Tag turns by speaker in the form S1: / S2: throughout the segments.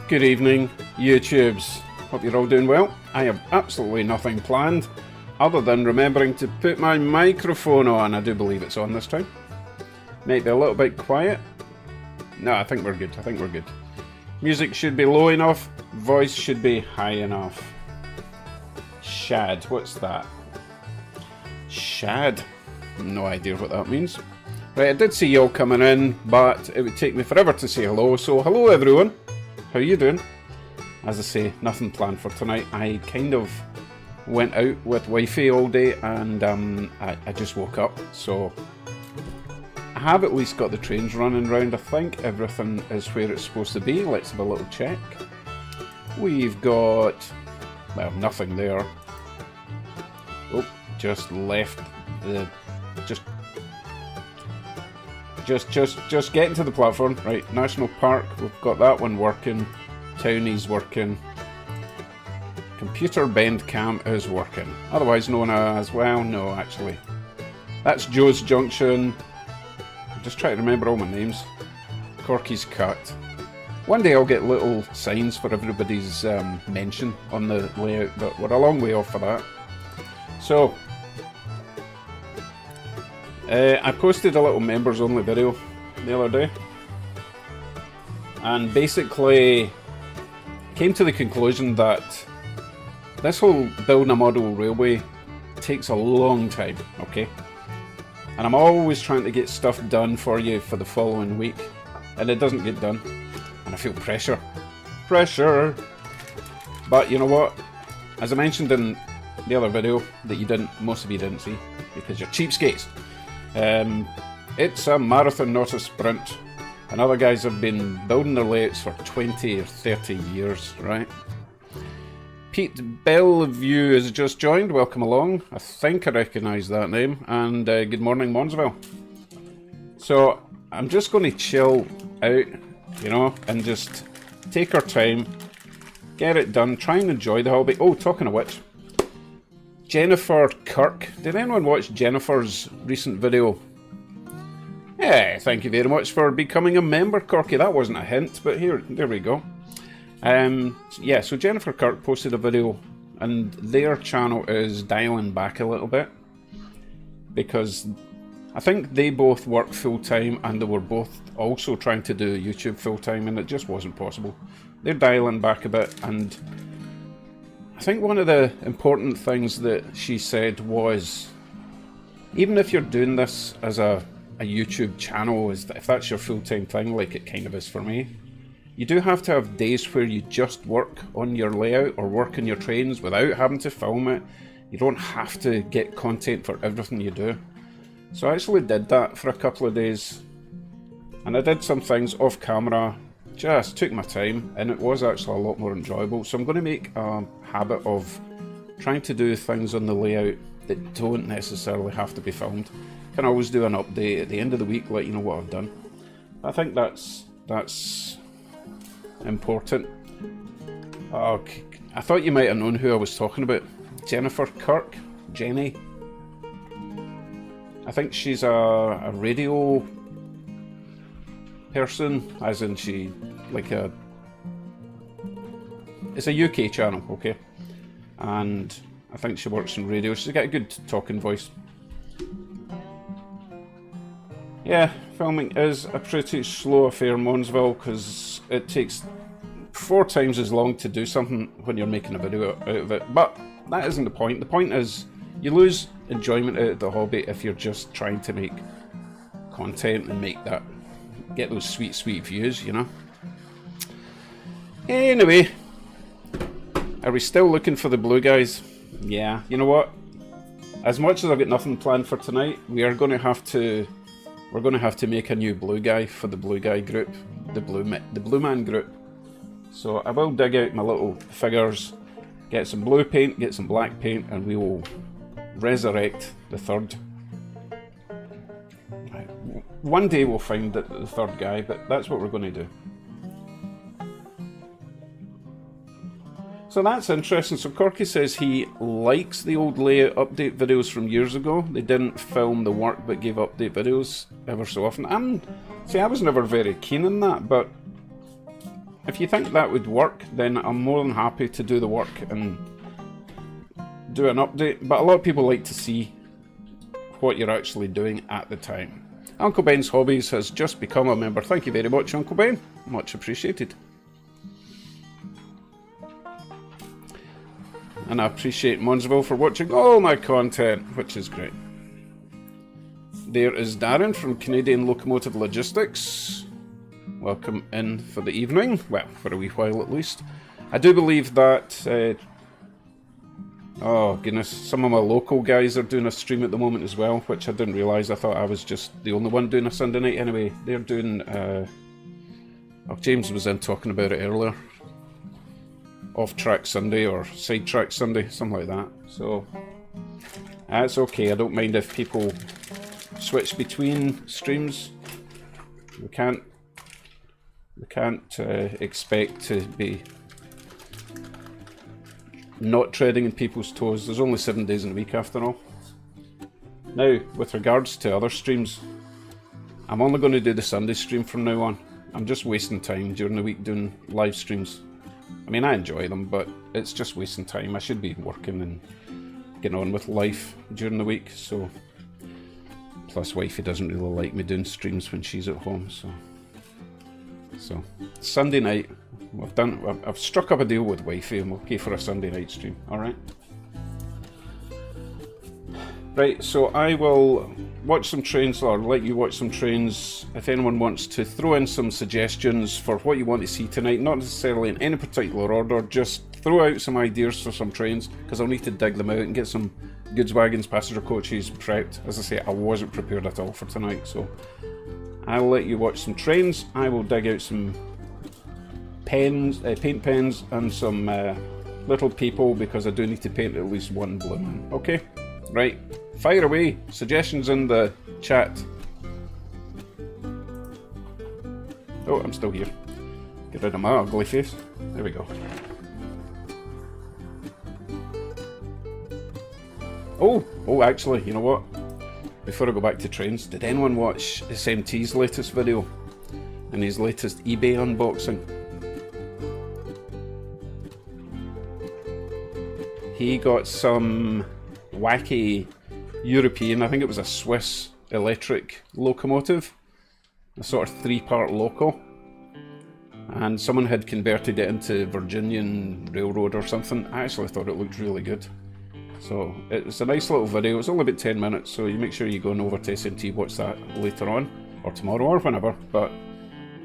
S1: Good evening, YouTubes. Hope you're all doing well. I have absolutely nothing planned other than remembering to put my microphone on. I do believe it's on this time. Might be a little bit quiet. No, I think we're good. Music should be low enough. Voice should be high enough. Shad, what's that? Shad? No idea what that means. Right, I did see y'all coming in, but it would take me forever to say hello. So hello everyone. How you doing? As I say, nothing planned for tonight. I kind of went out with wifey all day and I just woke up. So I have at least got the trains running round. I think everything is where it's supposed to be. Let's have a little check. We've got, well, nothing there. Oh, just left the, just getting to the platform. Right, National Park, we've got that one working. Townie's working. Computer Bend Cam is working. Otherwise known as, well, no, actually. That's Joe's Junction. I'm just trying to remember all my names. Corky's Cut. One day I'll get little signs for everybody's mention on the layout, but we're a long way off for that. So, I posted a little members only video the other day, and basically came to the conclusion that this whole building a model railway takes a long time, okay? And I'm always trying to get stuff done for you for the following week, and it doesn't get done, and I feel pressure. But you know what? As I mentioned in the other video that most of you didn't see, because you're cheapskates. It's a marathon, not a sprint. And other guys have been building their layouts for 20 or 30 years, right? Pete Bellevue has just joined. Welcome along. I think I recognise that name. And good morning, Monsville. So I'm just going to chill out, you know, and just take our time, get it done, try and enjoy the hobby. Oh, talking of which, Jennifer Kirk. Did anyone watch Jennifer's recent video? Yeah, thank you very much for becoming a member, Corky. That wasn't a hint, but there we go. Yeah, so Jennifer Kirk posted a video, and their channel is dialing back a little bit because I think they both work full-time and they were both also trying to do YouTube full-time, and it just wasn't possible. They're dialing back a bit, and I think one of the important things that she said was, even if you're doing this as a YouTube channel, if that's your full-time thing, like it kind of is for me, you do have to have days where you just work on your layout or work on your trains without having to film it. You don't have to get content for everything you do. So I actually did that for a couple of days, and I did some things off camera, just took my time, and it was actually a lot more enjoyable. So I'm going to make a habit of trying to do things on the layout that don't necessarily have to be filmed. Can always do an update at the end of the week, let you know what I've done. I think that's important. Okay. I thought you might have known who I was talking about. Jennifer Kirk? Jenny? I think she's a radio person, as in she, like it's a UK channel, okay? And I think she works in radio. She's got a good talking voice. Yeah, filming is a pretty slow affair, Monsville, because it takes 4 times as long to do something when you're making a video out of it. But that isn't the point. The point is, you lose enjoyment out of the hobby if you're just trying to make content and get those sweet views, you know? Anyway, are we still looking for the blue guys? Yeah, you know what? As much as I've got nothing planned for tonight, we're going to have to make a new blue guy for the blue guy group, the blue man group. So I will dig out my little figures, get some blue paint, get some black paint, and we will resurrect the third. Right. One day we'll find the third guy, but that's what we're going to do. So that's interesting. So Corky says he likes the old layout update videos from years ago. They didn't film the work but gave update videos ever so often. I was never very keen on that, but if you think that would work, then I'm more than happy to do the work and do an update. But a lot of people like to see what you're actually doing at the time. Uncle Ben's Hobbies has just become a member. Thank you very much, Uncle Ben. Much appreciated. And I appreciate Monsville for watching all my content, which is great. There is Darren from Canadian Locomotive Logistics. Welcome in for the evening. Well, for a wee while at least. I do believe that... oh goodness, some of my local guys are doing a stream at the moment as well, which I didn't realise. I thought I was just the only one doing a Sunday night. Anyway, they're doing... oh, James was in talking about it earlier. Off-track Sunday or side-track Sunday, something like that. So, that's okay. I don't mind if people switch between streams. We can't expect to be not treading in people's toes. There's only 7 days in a week after all. Now, with regards to other streams, I'm only going to do the Sunday stream from now on. I'm just wasting time during the week doing live streams. I mean, I enjoy them, but it's just wasting time. I should be working and getting on with life during the week, so... Plus, wifey doesn't really like me doing streams when she's at home, so... Sunday night, I've struck up a deal with wifey and we'll go for a Sunday night stream, alright? Right, so I will watch some trains, or let you watch some trains. If anyone wants to throw in some suggestions for what you want to see tonight, not necessarily in any particular order, just throw out some ideas for some trains, because I'll need to dig them out and get some goods wagons, passenger coaches prepped. As I say, I wasn't prepared at all for tonight, so I'll let you watch some trains. I will dig out some pens, paint pens, and some little people, because I do need to paint at least one blue man. Okay? Right. Fire away. Suggestions in the chat. Oh, I'm still here. Get rid of my ugly face. There we go. Oh, actually, you know what? Before I go back to trains, did anyone watch SMT's latest video? And his latest eBay unboxing? He got some wacky European, I think it was a Swiss electric locomotive, a sort of 3-part loco, and someone had converted it into Virginian Railroad or something. I actually thought it looked really good, so it's a nice little video. It's only about 10 minutes, so you make sure you go over to SMT, watch that later on, or tomorrow, or whenever. But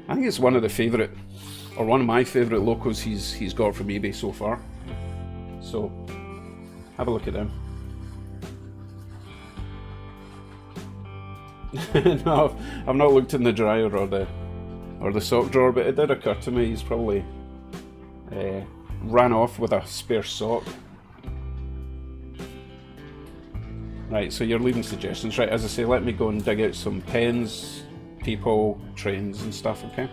S1: I think it's one of the favourite, or one of my favourite locos he's got from eBay so far, so have a look at them. No, I've not looked in the dryer or the sock drawer, but it did occur to me he's probably ran off with a spare sock. Right, so you're leaving suggestions. Right, as I say, let me go and dig out some pens, people, trains and stuff, okay?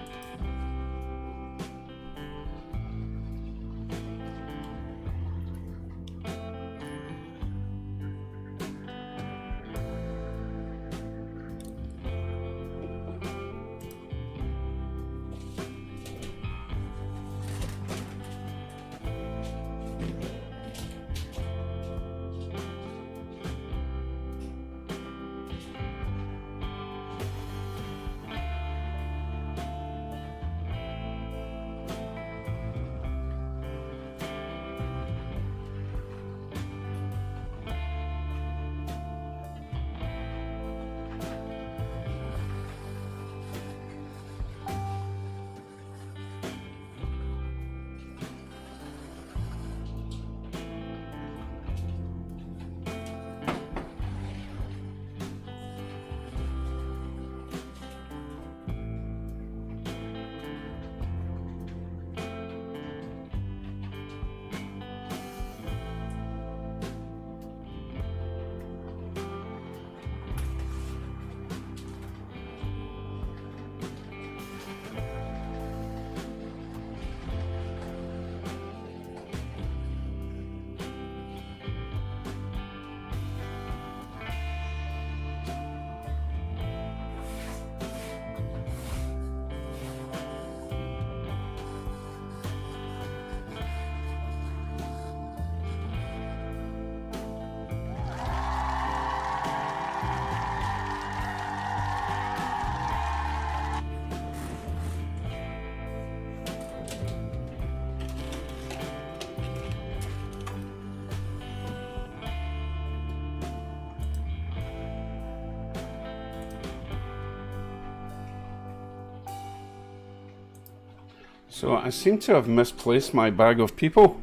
S1: So I seem to have misplaced my bag of people.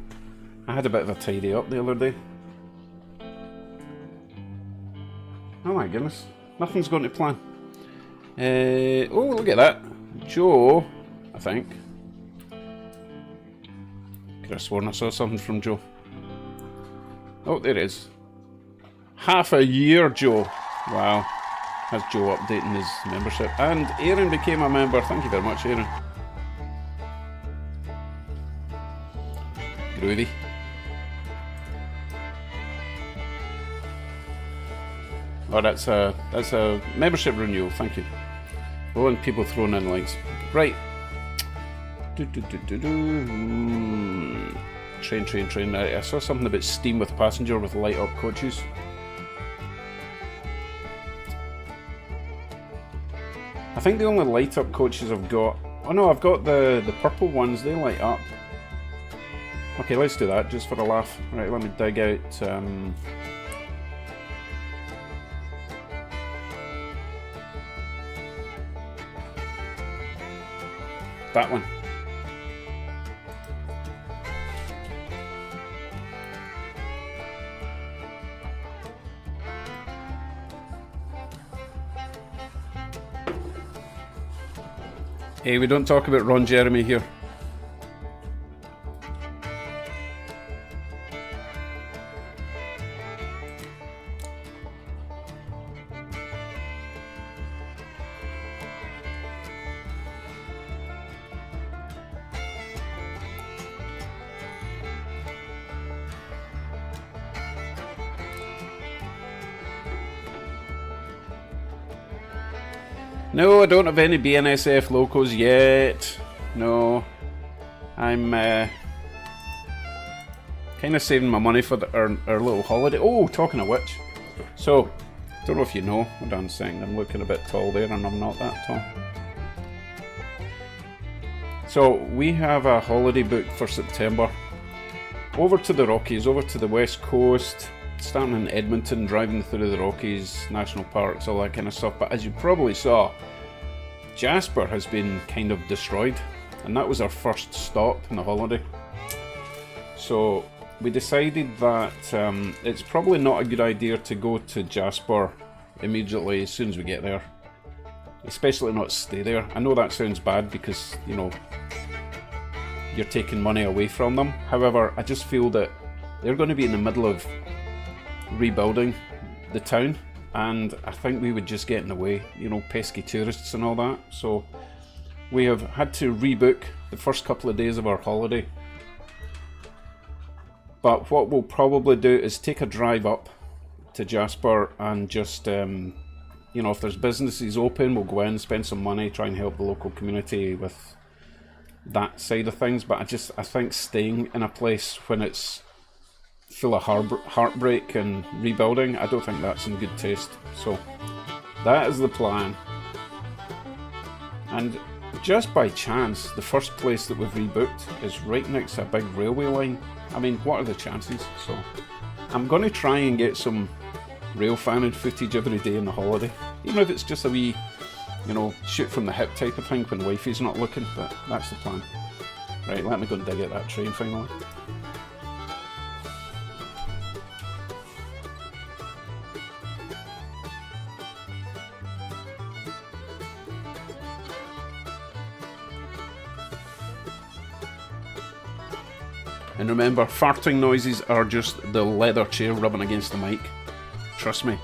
S1: I had a bit of a tidy up the other day. Oh my goodness, nothing's going to plan. Oh, look at that. Joe, I think. Could have sworn I saw something from Joe. Oh, there it is. Half a year, Joe. Wow. That's Joe updating his membership. And Aaron became a member. Thank you very much, Aaron. Groovy. Oh, that's a membership renewal. Thank you. Oh, and people throwing in likes. Right. Train. I saw something about steam with passenger with light up coaches. I think the only light up coaches I've got. Oh no, I've got the purple ones. They light up. Okay, let's do that just for a laugh. Right, let me dig out. That one. Hey, we don't talk about Ron Jeremy here. No, I don't have any BNSF locos yet. No. I'm kind of saving my money for our little holiday. Oh, talking of which. So, don't know if you know. Hold on a second. I'm looking a bit tall there and I'm not that tall. So, we have a holiday booked for September. Over to the Rockies, over to the West Coast. Starting in Edmonton, driving through the Rockies, national parks, all that kind of stuff. But as you probably saw, Jasper has been kind of destroyed, and that was our first stop in the holiday. So we decided that it's probably not a good idea to go to Jasper immediately as soon as we get there. Especially not stay there. I know that sounds bad because, you know, you're taking money away from them. However, I just feel that they're going to be in the middle of rebuilding the town, and I think we would just get in the way, you know, pesky tourists and all that. So we have had to rebook the first couple of days of our holiday. But what we'll probably do is take a drive up to Jasper and just, you know, if there's businesses open, we'll go in, spend some money, try and help the local community with that side of things. But I think staying in a place when it's full of heartbreak and rebuilding, I don't think that's in good taste. So that is the plan. And just by chance, the first place that we've rebooked is right next to a big railway line. I mean, what are the chances? So I'm going to try and get some rail fanning footage every day in the holiday, even if it's just a wee, you know, shoot from the hip type of thing when wifey's not looking. But that's the plan. Right, let me go and dig out that train finally. And remember, farting noises are just the leather chair rubbing against the mic. Trust me.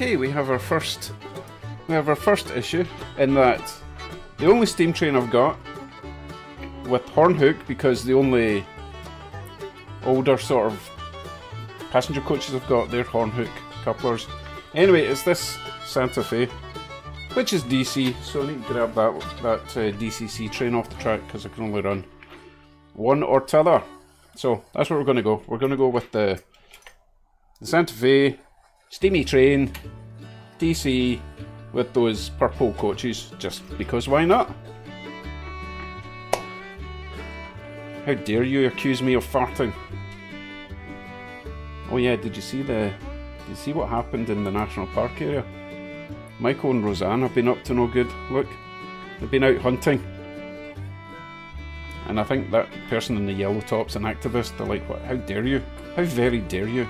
S1: okay, we have our first issue in that the only steam train I've got with horn hook, because the only older sort of passenger coaches I've got, they're horn hook couplers. Anyway, it's this Santa Fe, which is DC, so I need to grab that DCC train off the track because I can only run one or t'other. So that's what we're going to go. We're going to go with the Santa Fe steamy train DC with those purple coaches, just because why not? How dare you accuse me of farting? Oh yeah, did you see what happened in the national park area? Michael and Roseanne have been up to no good. Look, they've been out hunting. And I think that person in the yellow top's an activist. They're like, what? How dare you? How very dare you?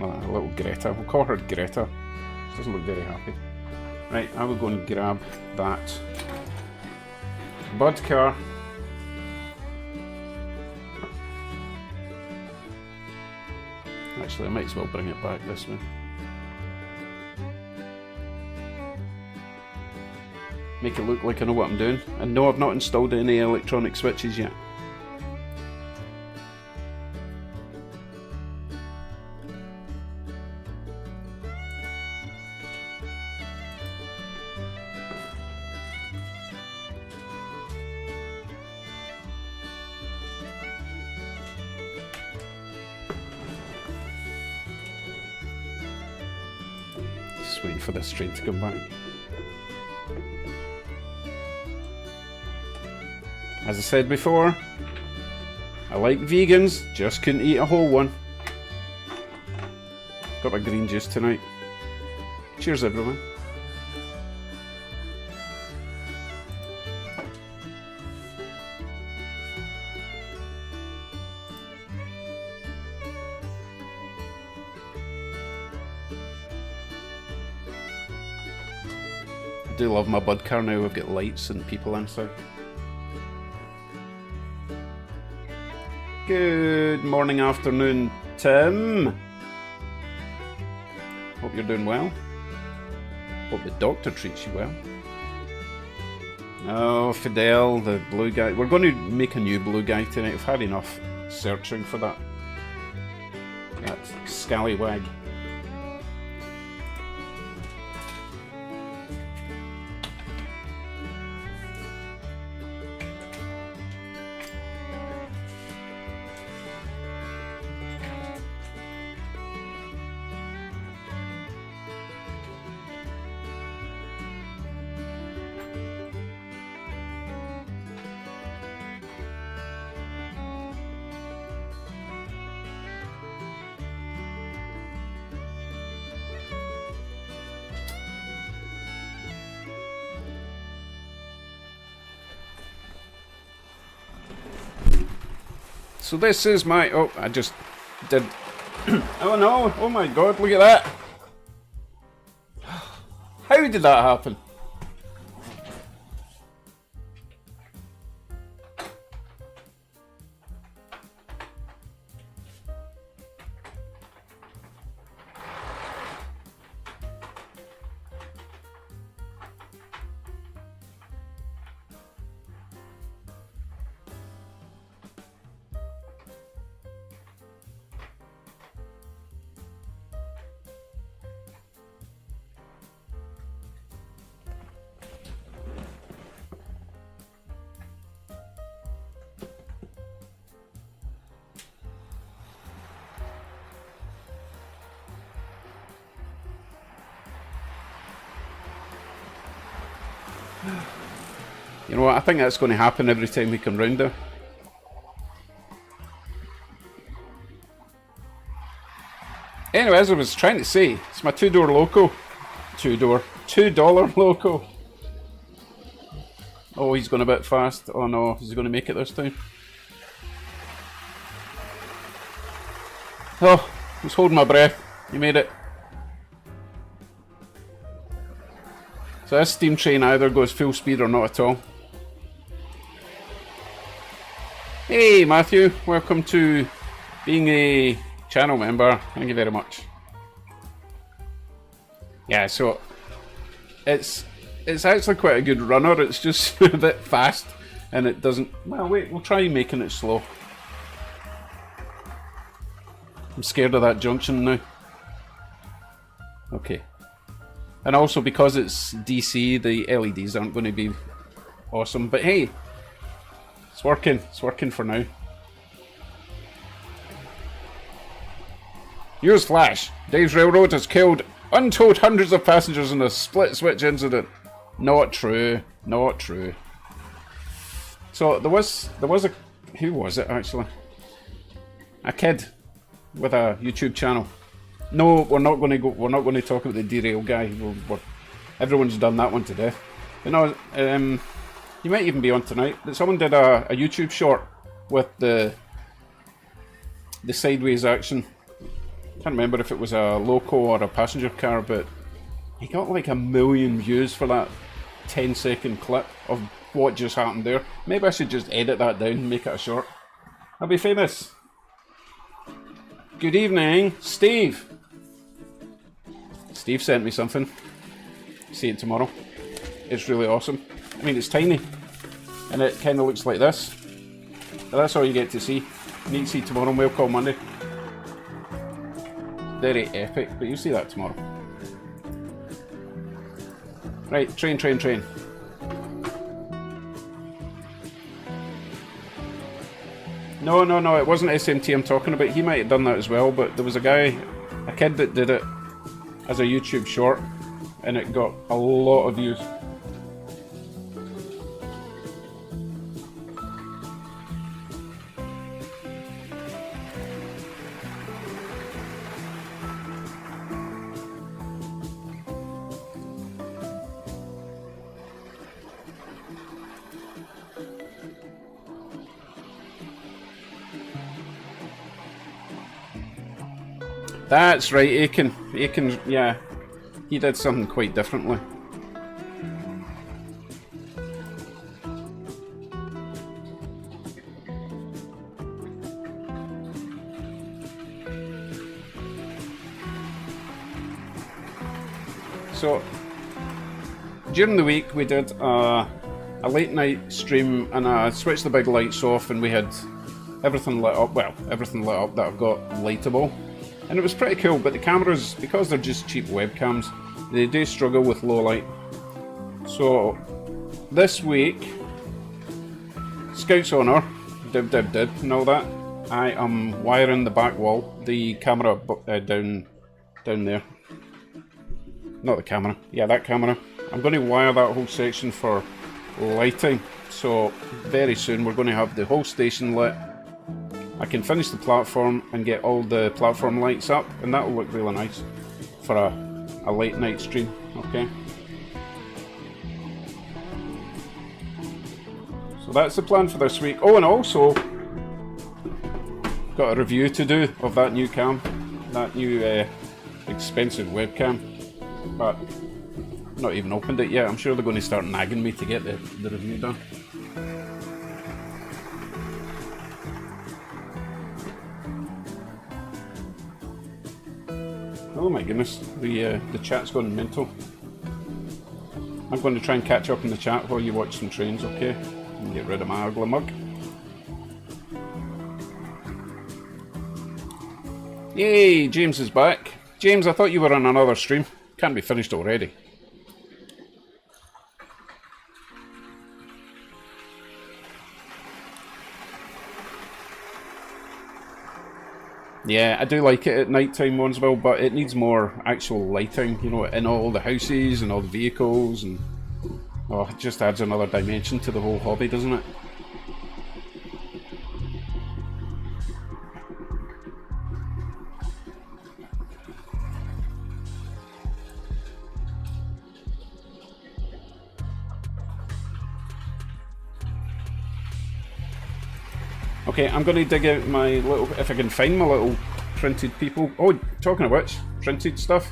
S1: A little Greta. We'll call her Greta. She doesn't look very happy. Right, I will go and grab that Bud car. Actually, I might as well bring it back this way. Make it look like I know what I'm doing. And no, I've not installed any electronic switches yet. Just waiting for this train to come back. As I said before, I like vegans, just couldn't eat a whole one. Got my green juice tonight. Cheers everyone. I do love my Bud car now, we've got lights and people inside. Good morning, afternoon, Tim. Hope you're doing well. Hope the doctor treats you well. Oh, Fidel, the blue guy. We're going to make a new blue guy tonight. I've had enough searching for that. That scallywag. So this is my... Oh, I just did... Oh no! Oh my god, look at that! How did that happen? You know what, I think that's going to happen every time we come round there. Anyway, as I was trying to say, it's my two-door Loco. $2 Loco. Oh, he's going a bit fast. Oh no, is he going to make it this time? Oh, I was holding my breath. You made it. So this steam train either goes full speed or not at all. Hey Matthew, welcome to being a channel member. Thank you very much. Yeah, so it's actually quite a good runner. It's just a bit fast, and it doesn't. Well, wait, we'll try making it slow. I'm scared of that junction now. Okay. And also because it's DC, the LEDs aren't going to be awesome. But hey, it's working. It's working for now. Newsflash! Dave's Railroad has killed untold hundreds of passengers in a split switch incident. Not true. Not true. So there was a, who was it actually? A kid with a YouTube channel. No, we're not going to talk about the derail guy. Everyone's done that one to death. You know, you might even be on tonight. Someone did a YouTube short with the sideways action. Can't remember if it was a loco or a passenger car, but he got like 1 million views for that 10-second clip of what just happened there. Maybe I should just edit that down and make it a short. I'll be famous. Good evening, Steve. Steve sent me something. See it tomorrow. It's really awesome. I mean, it's tiny, and it kind of looks like this. But that's all you get to see. You need to see tomorrow. Mail call Monday. Very epic, but you'll see that tomorrow. Right, train. No, it wasn't SMT I'm talking about. He might have done that as well, but there was a kid that did it as a YouTube short, and it got a lot of views. That's right, Aiken, yeah, he did something quite differently. So, during the week we did a late night stream, and I switched the big lights off and we had everything lit up, well, everything lit up that I've got lightable. And it was pretty cool, but the cameras, because they're just cheap webcams, they do struggle with low light. So, this week, Scouts Honour, dib, and all that, I am wiring the back wall, the camera down there. Not the camera, yeah, that camera. I'm going to wire that whole section for lighting, so very soon we're going to have the whole station lit. I can finish the platform and get all the platform lights up, and that will look really nice for a late night stream, okay? So that's the plan for this week. Oh, and also, got a review to do of that new cam, that new expensive webcam, but not even opened it yet. I'm sure they're going to start nagging me to get the review done. Oh my goodness, the chat's gone mental. I'm going to try and catch up in the chat while you watch some trains, okay? And get rid of my ugly mug. Yay, James is back. James, I thought you were on another stream. Can't be finished already. Yeah, I do like it at night time ones, well, but it needs more actual lighting, you know, in all the houses and all the vehicles, and oh, it just adds another dimension to the whole hobby, doesn't it? Okay, I'm going to dig out my little, if I can find my little printed people. Oh, talking of which, printed stuff.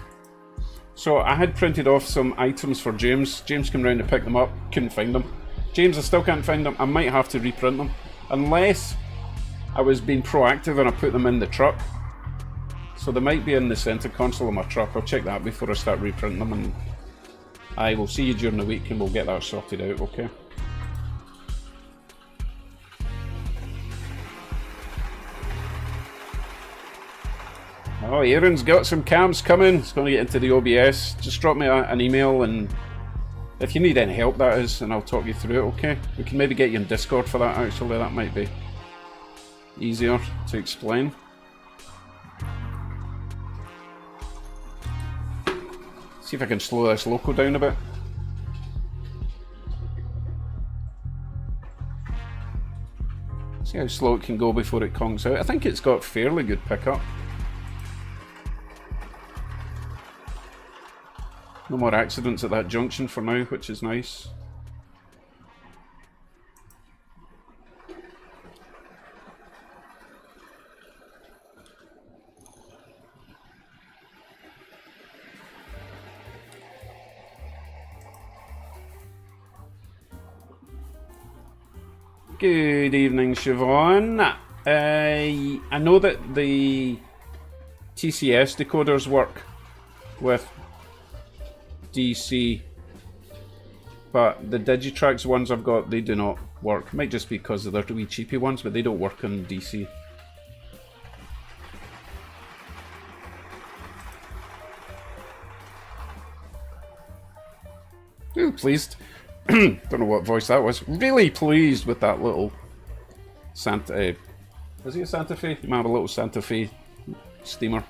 S1: So I had printed off some items for James. James came round to pick them up, couldn't find them. James, I still can't find them. I might have to reprint them. Unless I was being proactive and I put them in the truck. So they might be in the centre console of my truck. I'll check that before I start reprinting them, and I will see you during the week and we'll get that sorted out, okay? Oh, Aaron's got some cams coming. He's going to get into the OBS. Just drop me an email, and if you need any help, that is, and I'll talk you through it, okay? We can maybe get you in Discord for that, actually. That might be easier to explain. See if I can slow this loco down a bit. See how slow it can go before it conks out. I think it's got fairly good pickup. No more accidents at that junction for now, which is nice. Good evening, Siobhan. I know that the TCS decoders work with DC, but the Digitrax ones I've got, they do not work. Might just be because they're the wee cheapy ones, but they don't work on DC. Ooh, pleased. Don't know what voice that was. Really pleased with that little Santa... is he a Santa Fe? You might have a little Santa Fe steamer.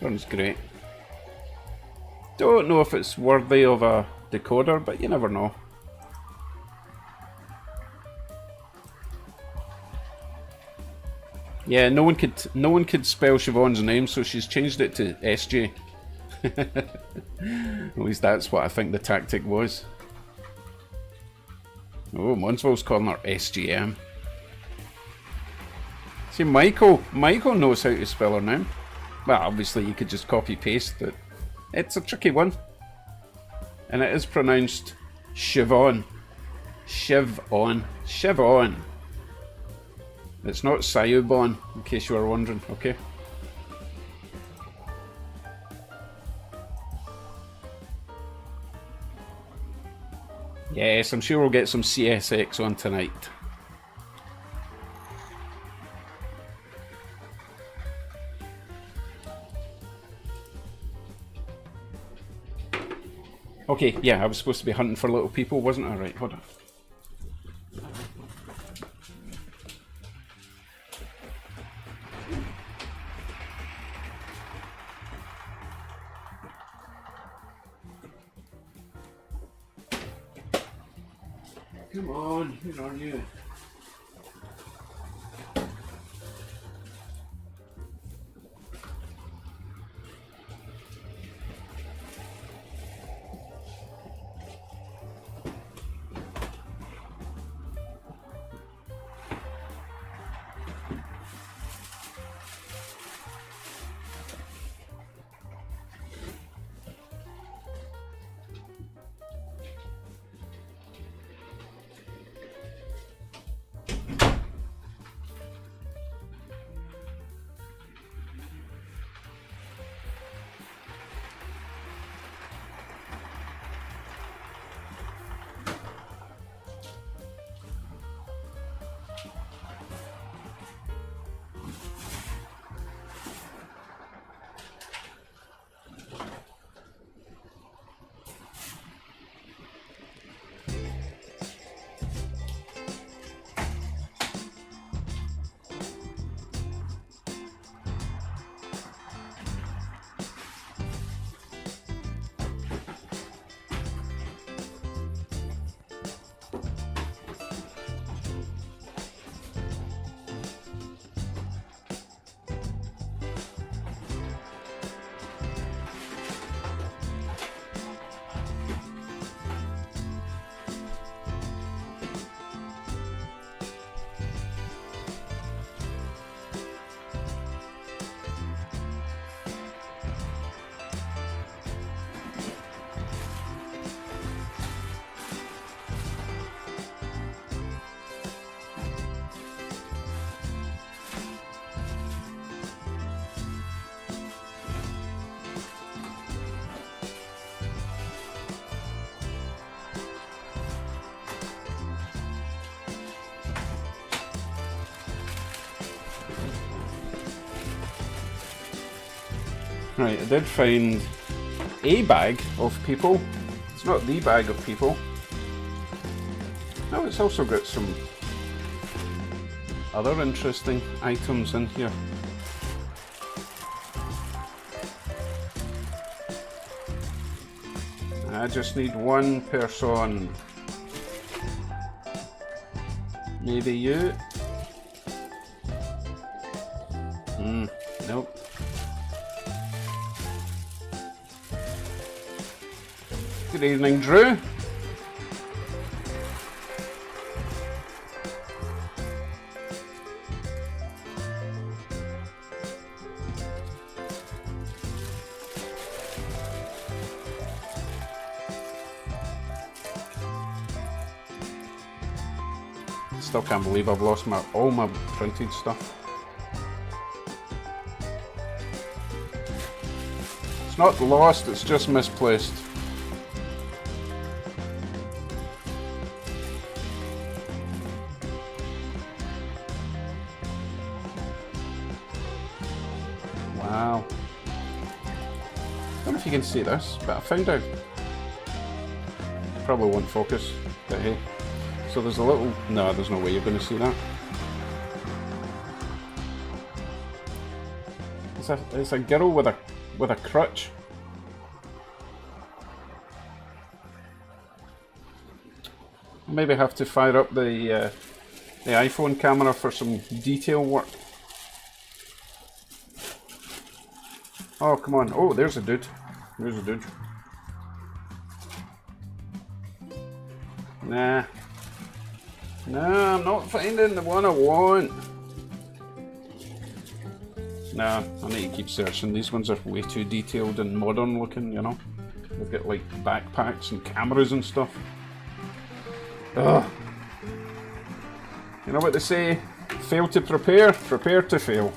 S1: Runs great. Don't know if it's worthy of a decoder, but you never know. Yeah, no one could spell Siobhan's name, so she's changed it to SJ. At least that's what I think the tactic was. Oh, Munsville's calling her SGM. See, Michael knows how to spell her name. Well, obviously you could just copy paste it. It's a tricky one. And it is pronounced Siobhan. Siobhan. Siobhan. It's not Sayubon, in case you were wondering, okay? Yes, I'm sure we'll get some CSX on tonight. Okay, yeah, I was supposed to be hunting for little people, wasn't I? Right, hold on. Come on, where are you? Right, I did find a bag of people. It's not the bag of people. No, it's also got some other interesting items in here. I just need one person. Maybe you? Nope. Good evening, Drew. Still can't believe I've lost all my printed stuff. It's not lost, it's just misplaced. Wow. I don't know if you can see this, but I found out. Probably won't focus, but hey. So there's a little... No, there's no way you're going to see that. It's a girl with a crutch. Maybe have to fire up the iPhone camera for some detail work. Oh, come on. Oh, there's a dude. There's a dude. Nah. No, I'm not finding the one I want. Nah, I need to keep searching. These ones are way too detailed and modern looking, you know. They've got like backpacks and cameras and stuff. Ugh. You know what they say? Fail to prepare, prepare to fail.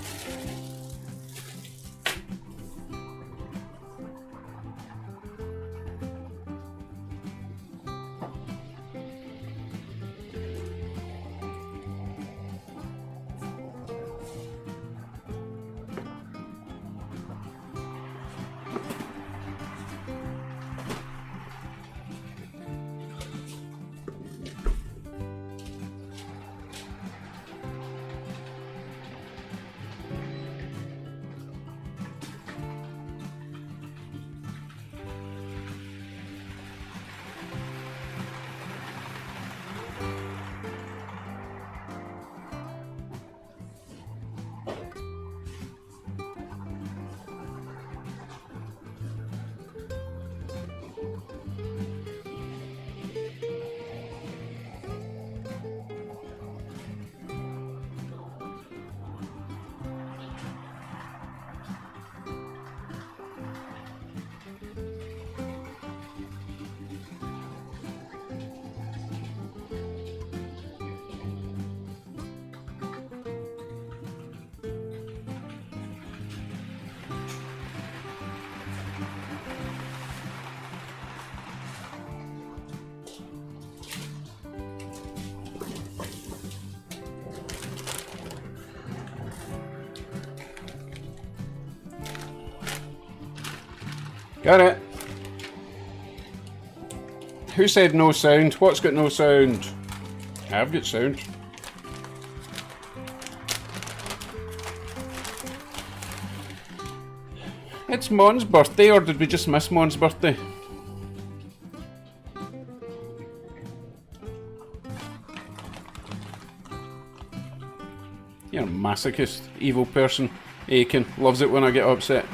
S1: Got it. Who said no sound? What's got no sound? I've got sound. It's Mon's birthday, or did we just miss Mon's birthday? You're a masochist, evil person. Aiken loves it when I get upset.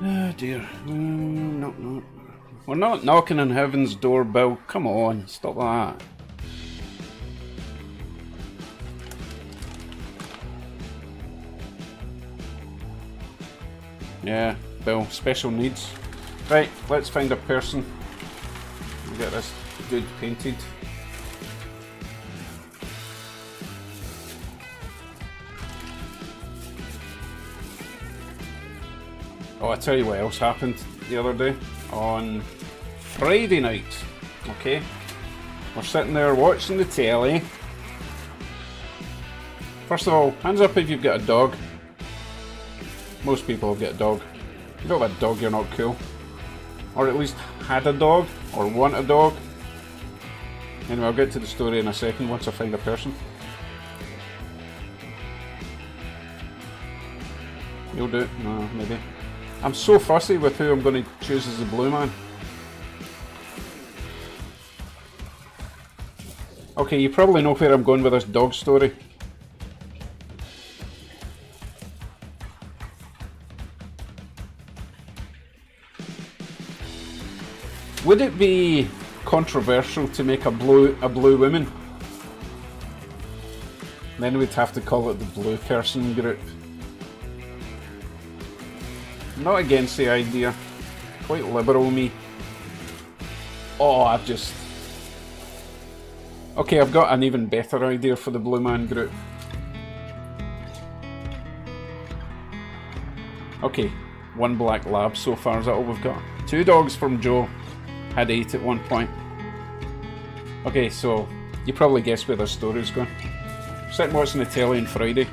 S1: Oh dear. No. We're not knocking on heaven's door, Bill. Come on, stop that. Yeah, Bill, special needs. Right, let's find a person. We'll get this dude painted. Oh, I tell you what else happened the other day. On Friday night, okay? We're sitting there watching the telly. First of all, hands up if you've got a dog. Most people have got a dog. If you don't have a dog, you're not cool. Or at least had a dog, or want a dog. Anyway, I'll get to the story in a second once I find a person. You'll do it? No, maybe. I'm so fussy with who I'm going to choose as the blue man. Okay, you probably know where I'm going with this dog story. Would it be controversial to make a blue woman? Then we'd have to call it the blue person group. Not against the idea. Quite liberal me. Oh, I've just... Okay, I've got an even better idea for the blue man group. Okay, one black lab so far, is that all we've got? 2 dogs from Joe. Had 8 at one point. Okay, so you probably guessed where this story's going. Sitting watching the telly on Friday.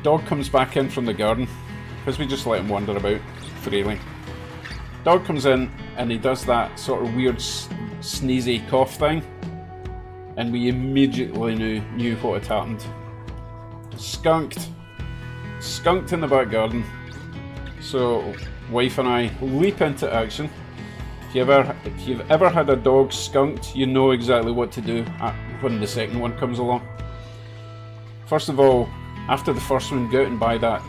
S1: Dog comes back in from the garden, because we just let him wander about freely. Dog comes in and he does that sort of weird sneezy cough thing, and we immediately knew what had happened. Skunked in the back garden. So wife and I leap into action. If you've ever had a dog skunked, you know exactly what to do when the second one comes along. First of all, after the first one, go out and buy that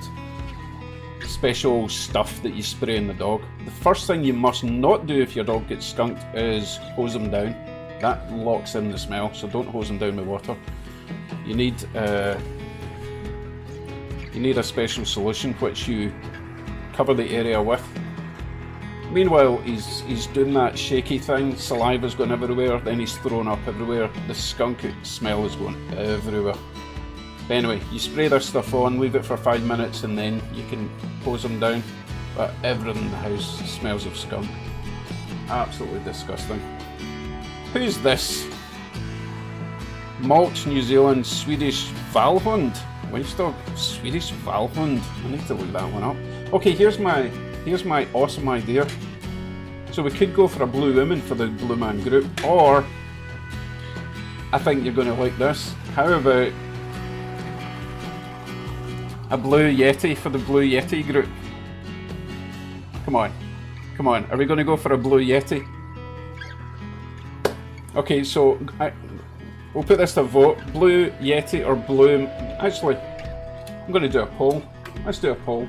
S1: special stuff that you spray on the dog. The first thing you must not do if your dog gets skunked is hose them down. That locks in the smell, so don't hose them down with water. You need a special solution which you cover the area with. Meanwhile, he's doing that shaky thing, saliva's going everywhere, then he's throwing up everywhere. The skunk smell is going everywhere. But anyway, you spray this stuff on, leave it for 5 minutes, and then you can hose them down. But everything in the house smells of skunk. Absolutely disgusting. Who's this? Mulch, New Zealand, Swedish Valhund. Which dog? Swedish Valhund. I need to look that one up. Okay, here's my awesome idea. So we could go for a blue woman for the blue man group, or I think you're going to like this. How about a blue Yeti for the blue Yeti group? Come on. Are we going to go for a blue Yeti? Okay, so we'll put this to vote. Blue Yeti or blue... Actually, I'm going to do a poll. Let's do a poll.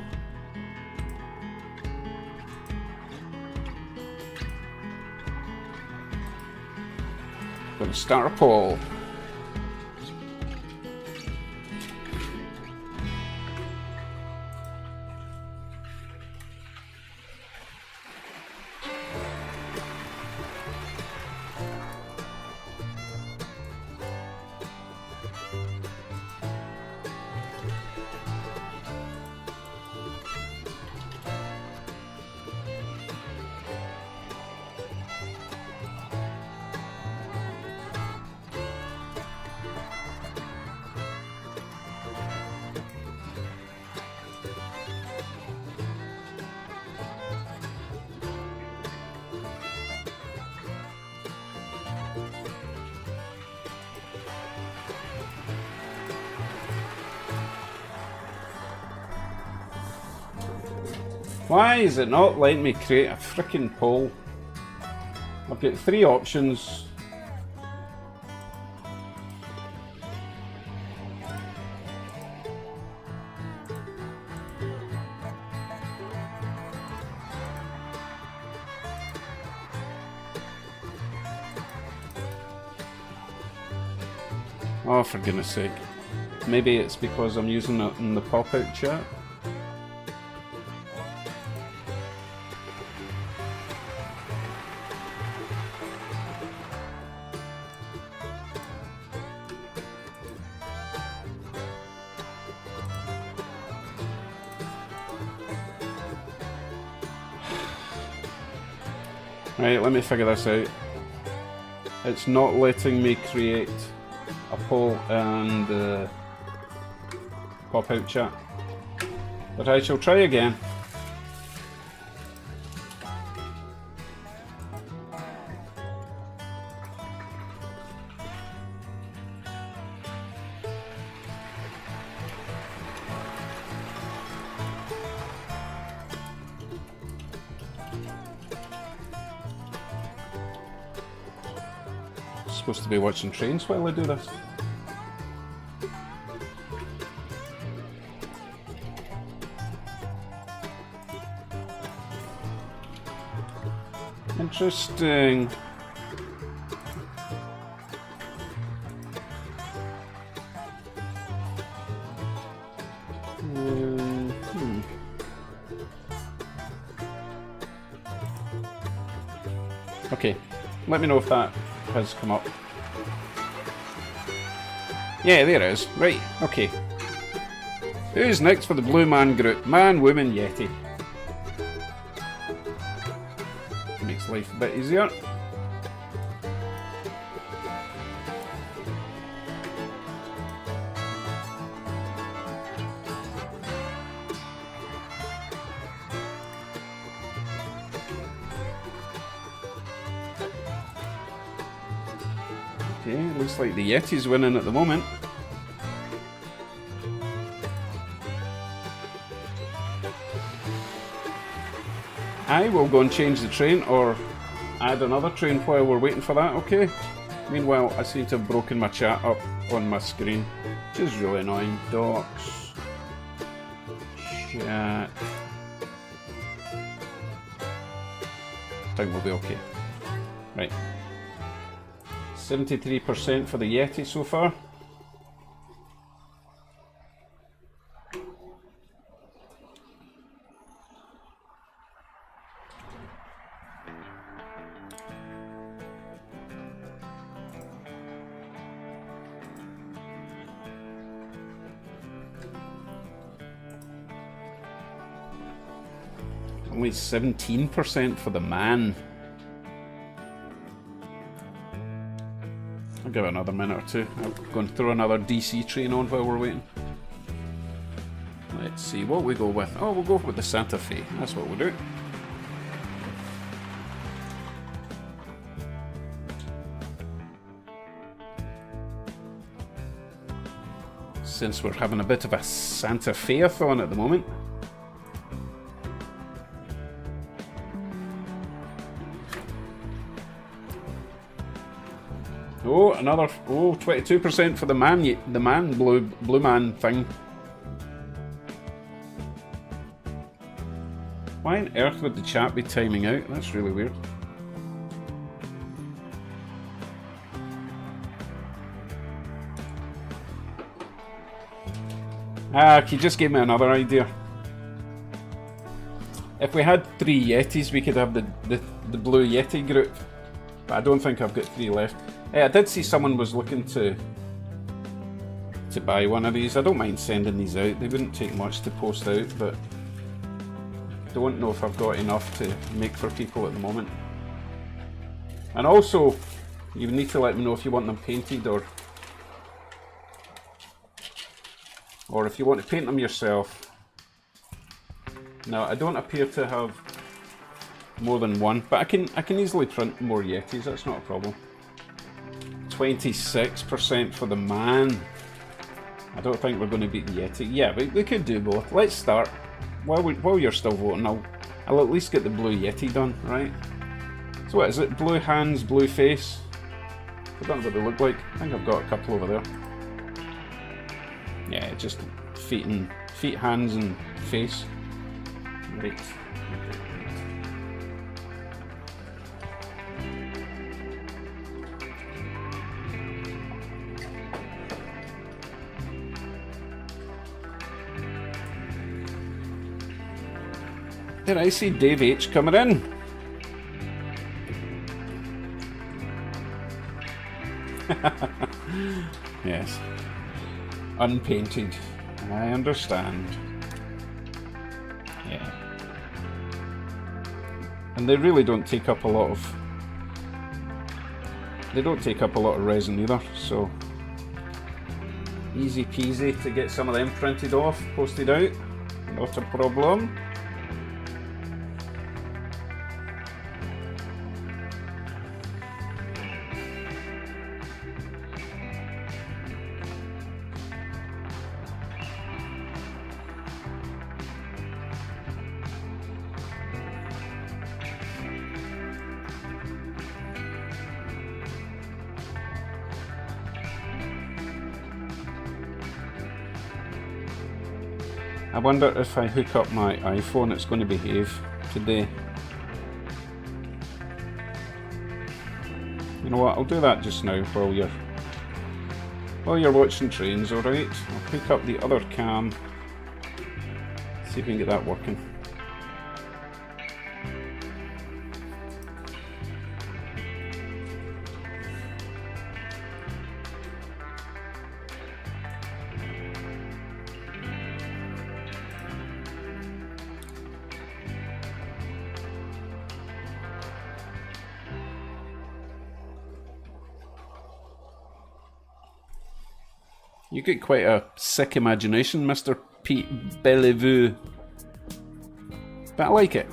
S1: Going to start a poll. Why is it not letting me create a freaking poll? I've got 3 options. Oh, for goodness sake. Maybe it's because I'm using it in the pop-out chat. Right, let me figure this out. It's not letting me create a poll and the pop-out chat. But I shall try again. Supposed to be watching trains while I do this. Interesting. Okay, let me know if that has come up. Yeah, there it is. Right, okay. Who's next for the Blue Man group? Man, woman, Yeti. Makes life a bit easier. Okay, looks like the Yeti's winning at the moment. I will go and change the train or add another train while we're waiting for that, okay? Meanwhile, I seem to have broken my chat up on my screen, which is really annoying. Docs. Chat. I think we'll be okay. Right. 73% for the Yeti so far. Only 17% for the man. I'll give it another minute or two. I'm going to throw another DC train on while we're waiting. Let's see what we go with. Oh, we'll go with the Santa Fe. That's what we'll do. Since we're having a bit of a Santa Fe-a-thon at the moment. Oh, another 22% for the man blue man thing. Why on earth would the chat be timing out? That's really weird. Ah, he just gave me another idea. If we had 3 Yetis, we could have the blue Yeti group. But I don't think I've got 3 left. I did see someone was looking to buy one of these. I don't mind sending these out. They wouldn't take much to post out, but I don't know if I've got enough to make for people at the moment. And also, you need to let me know if you want them painted or if you want to paint them yourself. Now, I don't appear to have more than one, but I can easily print more Yetis. That's not a problem. 26% for the man. I don't think we're going to beat the Yeti. Yeah, but we could do both. Let's start. While you're still voting, I'll at least get the blue Yeti done, right? So what is it? Blue hands, blue face. I don't know what they look like. I think I've got a couple over there. Yeah, just feet, hands, and face. Right. There, I see Dave H coming in. Yes. Unpainted. I understand. Yeah. And they really don't take up a lot of... They don't take up a lot of resin either, so... Easy peasy to get some of them printed off, posted out. Not a problem. I wonder if I hook up my iPhone it's going to behave today. You know what, I'll do that just now while you're watching trains, alright? I'll hook up the other cam, see if we can get that working. You get quite a sick imagination, Mr. Pete Bellevue. But I like it.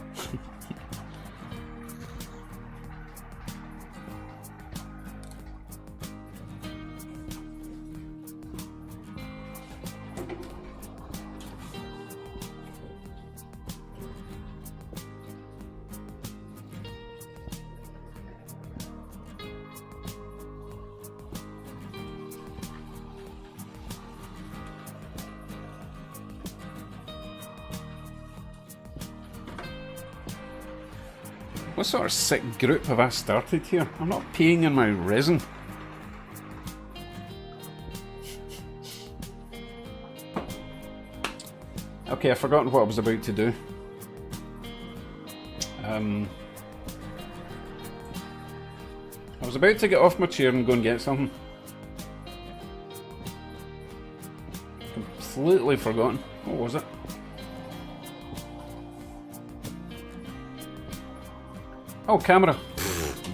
S1: What sort of sick group have I started here? I'm not paying in my resin. Okay, I've forgotten what I was about to do. I was about to get off my chair and go and get something. Completely forgotten. What was it? Oh, camera.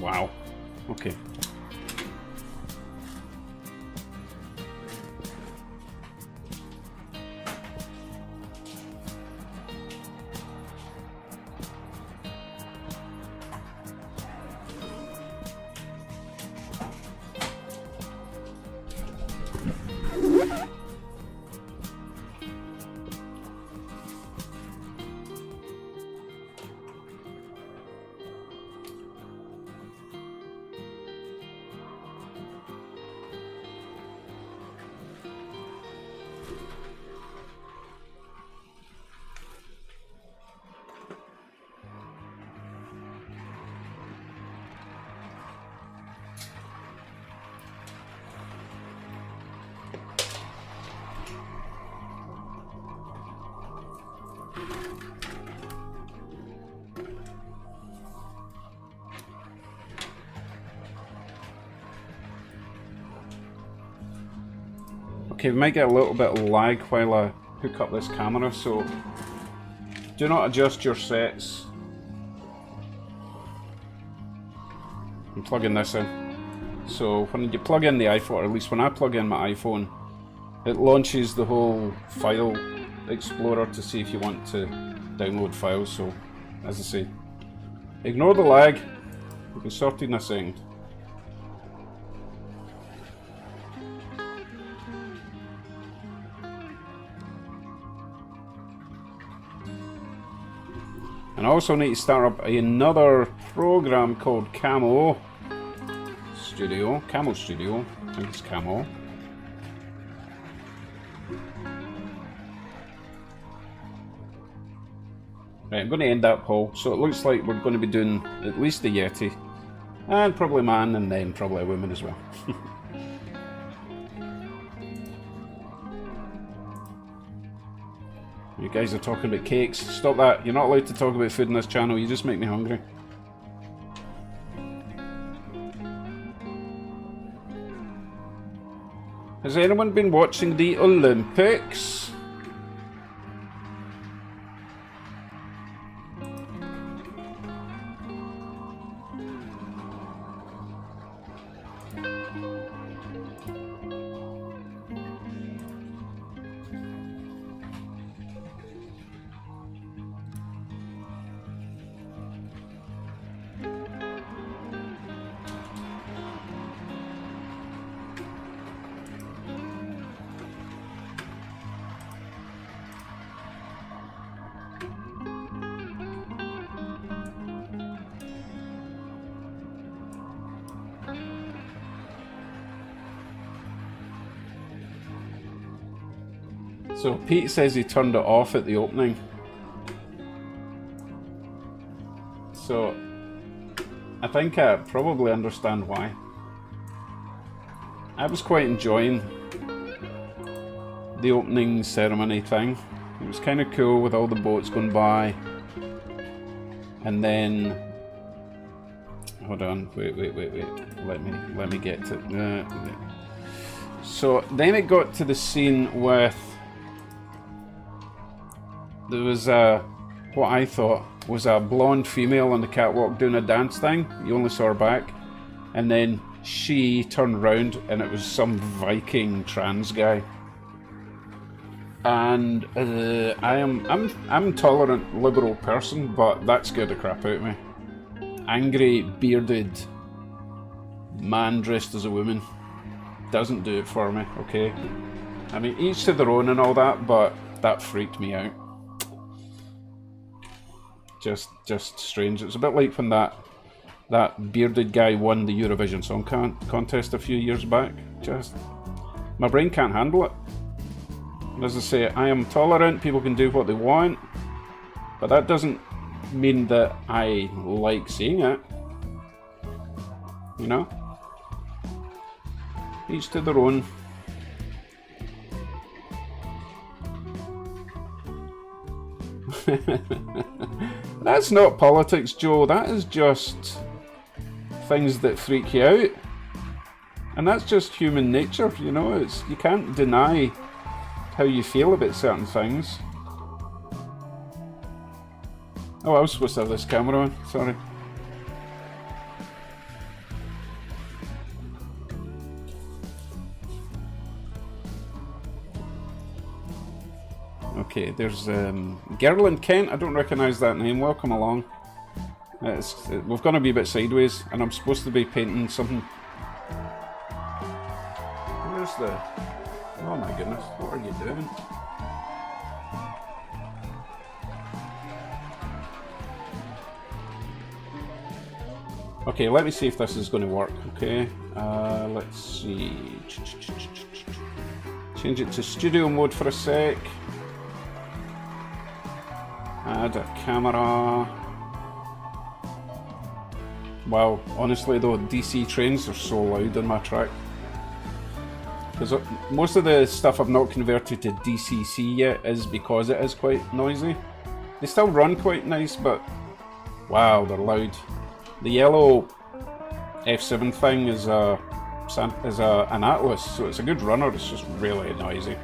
S1: Wow. Okay. Okay, we might get a little bit of lag while I hook up this camera, so do not adjust your sets. I'm plugging this in. So when you plug in the iPhone, or at least when I plug in my iPhone, it launches the whole file explorer to see if you want to download files. So, as I say, ignore the lag. We'll be sorted in a second. And I also need to start up another program called Camo Studio. I think it's Camo. Right, I'm going to end that poll. So it looks like we're going to be doing at least a Yeti. And probably a man, and then probably a woman as well. You guys are talking about cakes. Stop that. You're not allowed to talk about food on this channel. You just make me hungry. Has anyone been watching the Olympics? So Pete says he turned it off at the opening. So I think I probably understand why. I was quite enjoying the opening ceremony thing. It was kind of cool with all the boats going by. And then, hold on, wait. Let me get to. So then it got to the scene with. There was what I thought was a blonde female on the catwalk doing a dance thing. You only saw her back, and then she turned round and it was some Viking trans guy. And I'm a tolerant liberal person, but that scared the crap out of me. Angry, bearded man dressed as a woman doesn't do it for me, okay? I mean, each to their own and all that, but that freaked me out. Just strange. It's a bit like when that bearded guy won the Eurovision Song Contest a few years back. Just, my brain can't handle it. As I say, I am tolerant, people can do what they want, but that doesn't mean that I like seeing it. You know? Each to their own. That's not politics, Joe, that is just things that freak you out. And that's just human nature, you know, you can't deny how you feel about certain things. Oh, I was supposed to have this camera on, sorry. Okay, there's Girl in Kent, I don't recognise that name, welcome along. We've gone to be a bit sideways, and I'm supposed to be painting something. Where's the... Oh my goodness, what are you doing? Okay, let me see if this is going to work, okay? Let's see. Change it to studio mode for a sec. Add a camera. Wow, honestly though, DC trains are so loud on my track. Because most of the stuff I've not converted to DCC yet is because it is quite noisy. They still run quite nice, but wow, they're loud. The yellow F7 thing is an Atlas, so it's a good runner, it's just really noisy.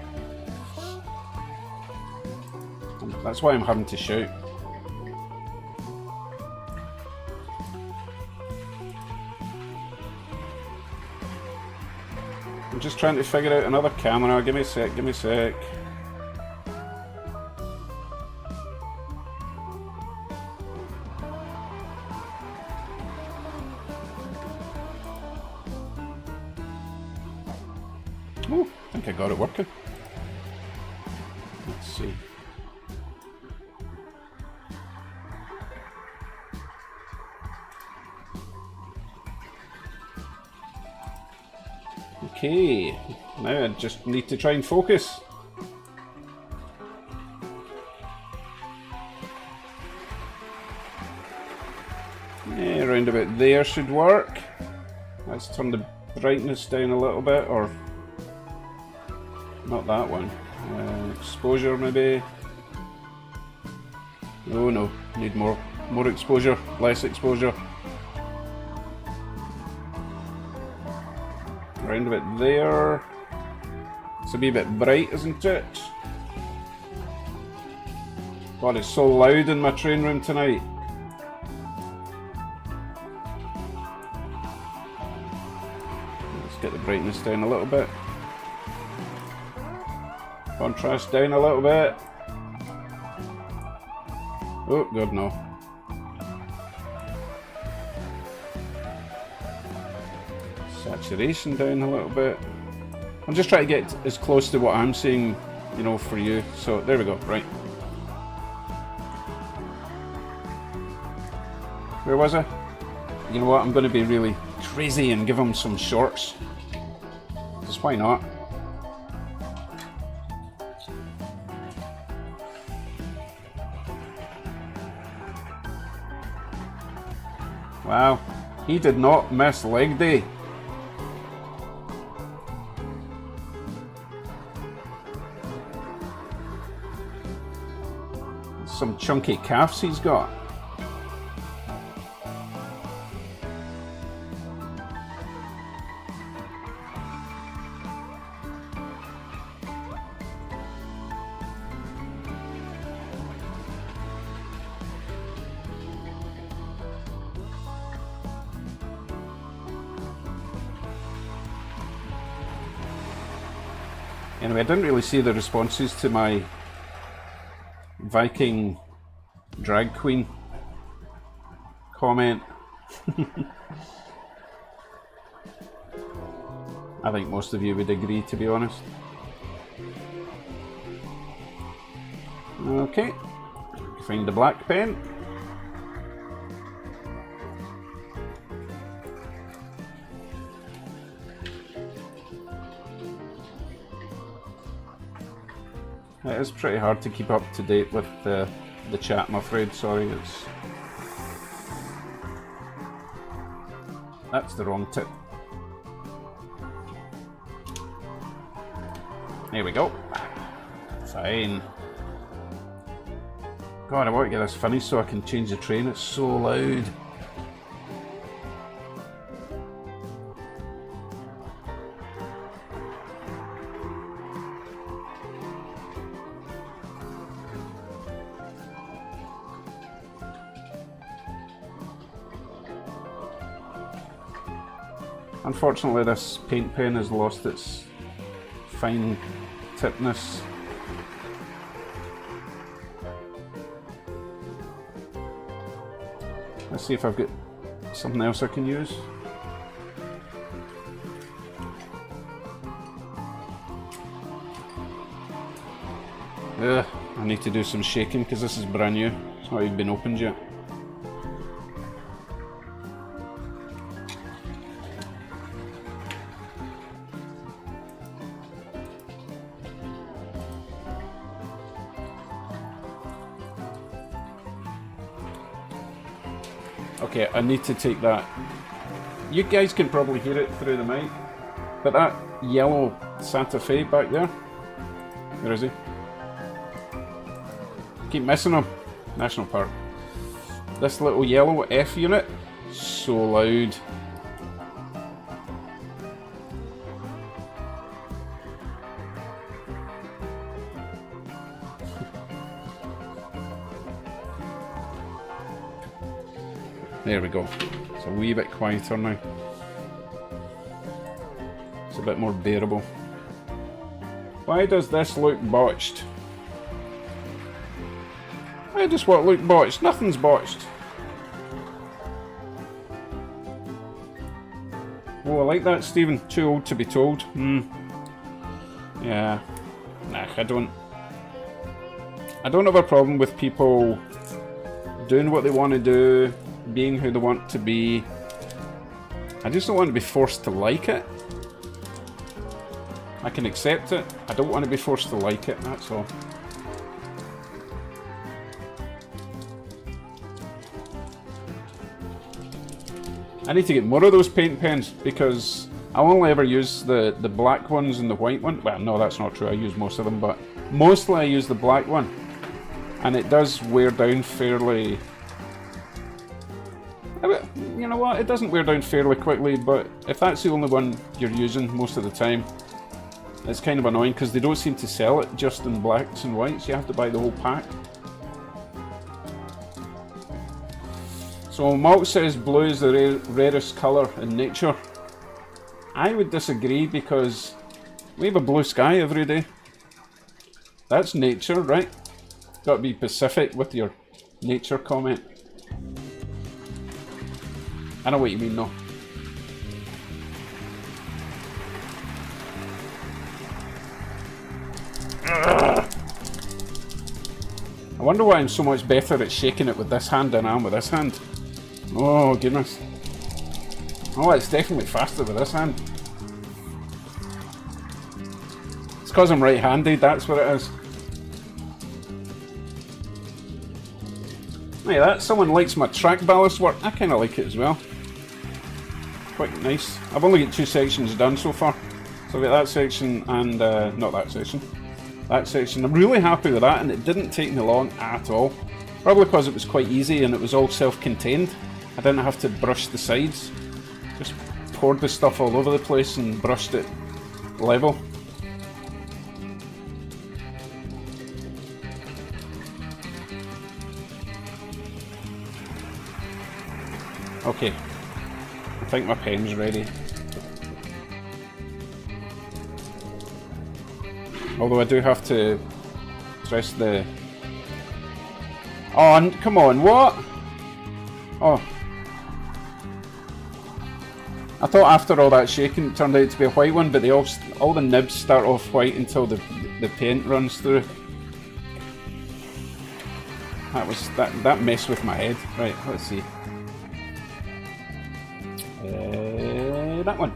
S1: And that's why I'm having to shout. I'm just trying to figure out another camera. Give me a sec, give me a sec. Oh, I think I got it working. Let's see. Okay, now I just need to try and focus. Yeah, around about there should work. Let's turn the brightness down a little bit, or not that one. Exposure maybe. Oh no, need more exposure, less exposure. Around about there. It's a wee bit bright, isn't it? God, it's so loud in my train room tonight. Let's get the brightness down a little bit. Contrast down a little bit. Oh, God, no. Saturation down a little bit. I'm just trying to get as close to what I'm seeing, you know, for you. So there we go, right. Where was I? You know what, I'm going to be really crazy and give them some shorts. Because why not? Wow, he did not miss leg day. Some chunky calves he's got. Anyway, I didn't really see the responses to my Viking drag queen comment. I think most of you would agree, to be honest. Okay, find the black pen. It is pretty hard to keep up to date with the chat, I'm afraid. Sorry, that's the wrong tip. There we go. Fine. God, I want to get this finished so I can change the train. It's so loud. Unfortunately, this paint pen has lost its fine tipness. Let's see if I've got something else I can use. I need to do some shaking because this is brand new. It's not even been opened yet. Okay, I need to take that. You guys can probably hear it through the mic, but that yellow Santa Fe back there, where is he? Keep missing him. National Park. This little yellow F unit, so loud. There we go. It's a wee bit quieter now. It's a bit more bearable. Why does this look botched? Why does what look botched? Nothing's botched. Oh, I like that, Stephen. Too old to be told. Yeah. Nah, I don't have a problem with people doing what they want to do, being who they want to be. I just don't want to be forced to like it. I can accept it. I don't want to be forced to like it, that's all. I need to get more of those paint pens because I only ever use the black ones and the white one. Well, no, that's not true. I use most of them, but mostly I use the black one. And it does wear down fairly... You know what? It doesn't wear down fairly quickly, but if that's the only one you're using most of the time, it's kind of annoying because they don't seem to sell it just in blacks and whites. You have to buy the whole pack. So Malt says blue is the rarest colour in nature. I would disagree because we have a blue sky every day. That's nature, right? Got to be specific with your nature comment. I know what you mean though. I wonder why I'm so much better at shaking it with this hand than I am with this hand. Oh goodness. Oh, it's definitely faster with this hand. It's because I'm right-handed, that's what it is. Hey, that someone likes my track ballast work. I kind of like it as well. Quite nice. I've only got 2 sections done so far. So I've got that section and not that section. That section. I'm really happy with that, and it didn't take me long at all. Probably because it was quite easy and it was all self-contained. I didn't have to brush the sides. Just poured the stuff all over the place and brushed it level. Okay, I think my pen's ready. Although I do have to press the... Oh, come on, what? Oh. I thought after all that shaking it turned out to be a white one, but they all the nibs start off white until the paint runs through. That messed with my head. Right, let's see. That one.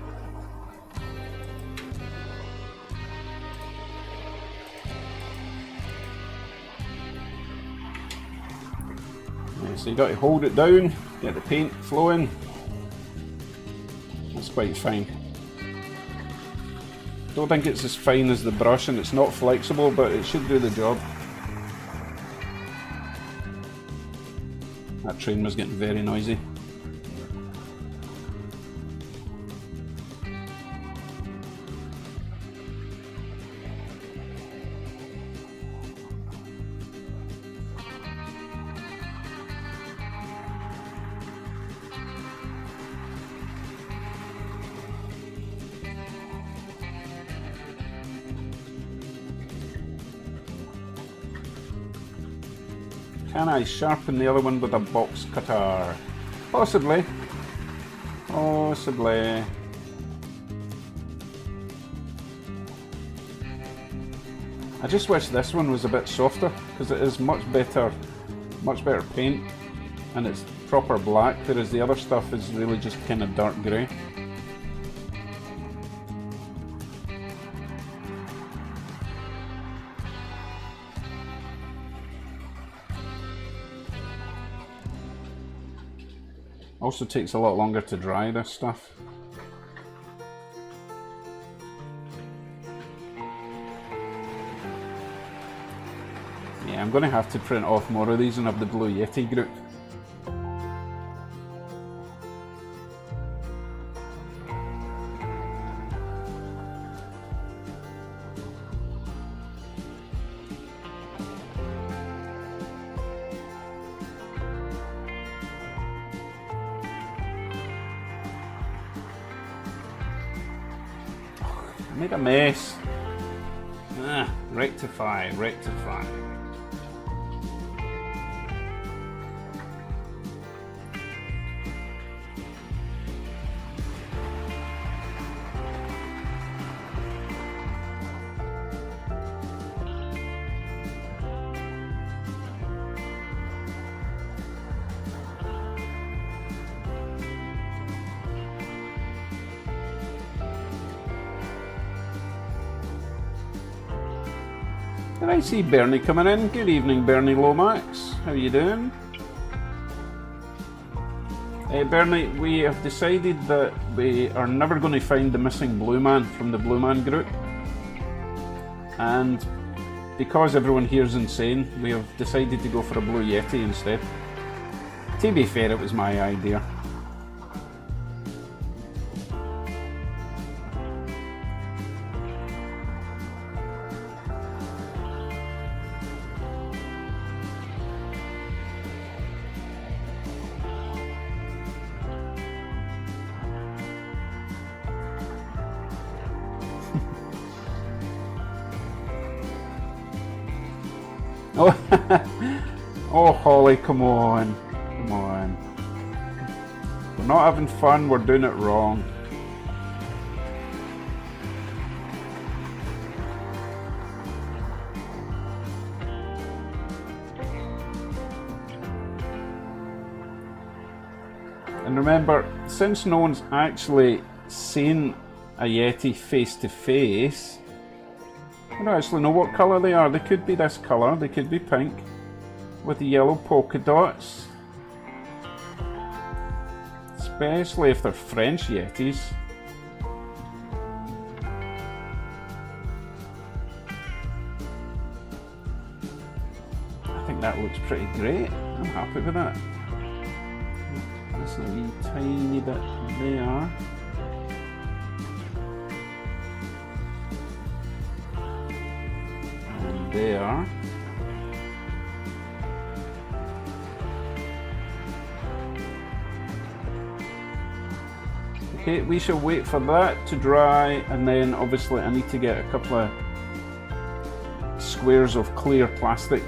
S1: So you got to hold it down, get the paint flowing. That's quite fine. Don't think it's as fine as the brush, and it's not flexible, but it should do the job. That train was getting very noisy. Can I sharpen the other one with a box cutter? Possibly. Possibly. I just wish this one was a bit softer, because it is much better paint, and it's proper black, whereas the other stuff is really just kind of dark grey. Also takes a lot longer to dry this stuff. Yeah, I'm going to have to print off more of these and have the blue Yeti group. Made a mess. Rectify. Did I see Bernie coming in? Good evening, Bernie Lomax. How are you doing? Bernie, we have decided that we are never going to find the missing Blue Man from the Blue Man group. And because everyone here is insane, we have decided to go for a Blue Yeti instead. To be fair, it was my idea. Oh, Holly, come on. Come on. We're not having fun, we're doing it wrong. And remember, since no one's actually seen a Yeti face to face, I don't actually know what colour they are. They could be this colour, they could be pink. with the yellow polka dots. Especially if they're French Yetis. I think that looks pretty great. I'm happy with that. Just a wee tiny bit there. And there. Okay, we shall wait for that to dry, and then obviously I need to get a couple of squares of clear plastic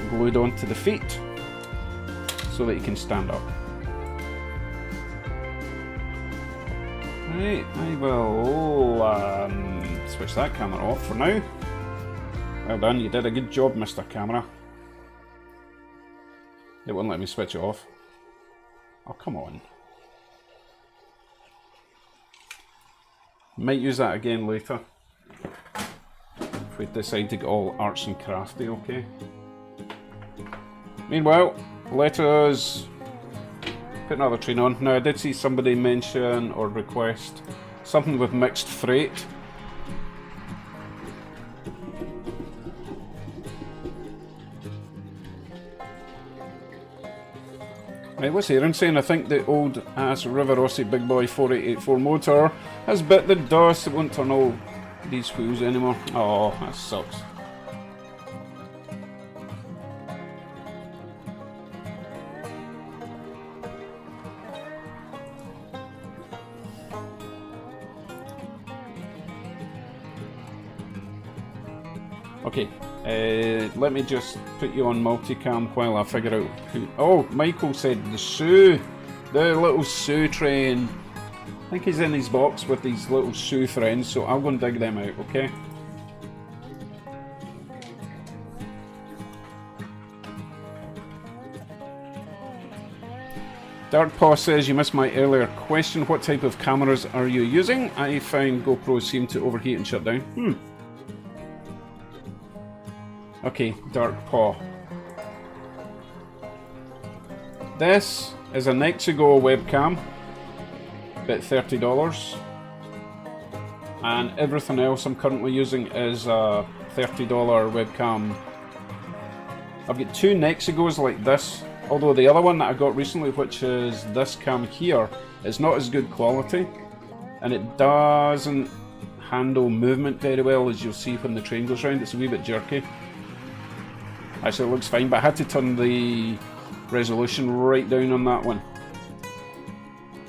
S1: glued onto the feet so that you can stand up. Right, I will switch that camera off for now. Well done, you did a good job, Mr. Camera. It wouldn't let me switch it off. Oh, come on. Might use that again later if we decide to get all arts and crafty, okay? Meanwhile, let us put another train on. Now I did see somebody mention or request something with mixed freight. Right, what's Aaron saying? I think the old ass Rivarossi Big Boy 4884 motor has bit the dust. It won't turn all these wheels anymore. Oh, that sucks. Okay, let me just put you on multicam while I figure out who... Oh, Michael said the Sue! The little Sue train! I think he's in his box with these little Sue friends, so I'll go and dig them out, okay? Dark Paw says, you missed my earlier question. What type of cameras are you using? I find GoPros seem to overheat and shut down. Okay, Dark Paw. This is a Nexigo webcam, about $30, and everything else I'm currently using is a $30 webcam. I've got two Nexigos like this, although the other one that I got recently, which is this cam here, is not as good quality, and it doesn't handle movement very well, as you'll see when the train goes round. It's a wee bit jerky. Actually, it looks fine, but I had to turn the resolution right down on that one.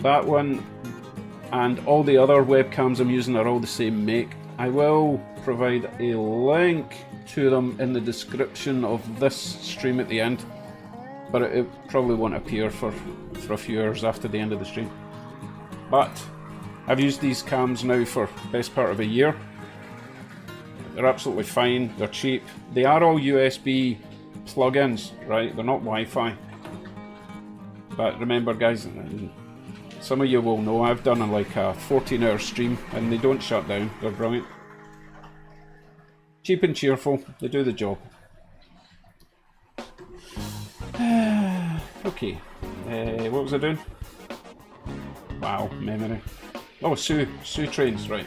S1: That one and all the other webcams I'm using are all the same make. I will provide a link to them in the description of this stream at the end, but it probably won't appear for a few hours after the end of the stream. But I've used these cams now for the best part of a year. They're absolutely fine, they're cheap. They are all USB plugins, right? They're not Wi-Fi. But remember guys, some of you will know I've done like a 14-hour stream and they don't shut down. They're brilliant. Cheap and cheerful, they do the job. Okay, what was I doing? Wow, memory. Oh, Sue trains, right.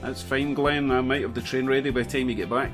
S1: That's fine, Glenn. I might have the train ready by the time you get back.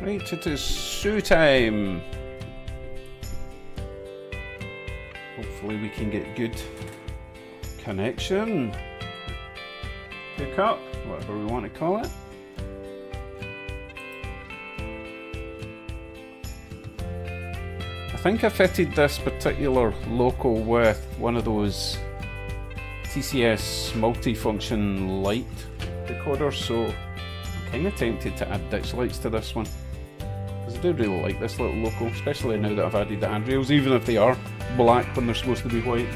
S1: Right, it is shoe time. Hopefully we can get good connection. Pick up, whatever we want to call it. I think I fitted this particular loco with one of those TCS multi-function light decoders, so I'm kind of tempted to add ditch lights to this one. Because I do really like this little loco, especially now that I've added the handrails, even if they are black when they're supposed to be white.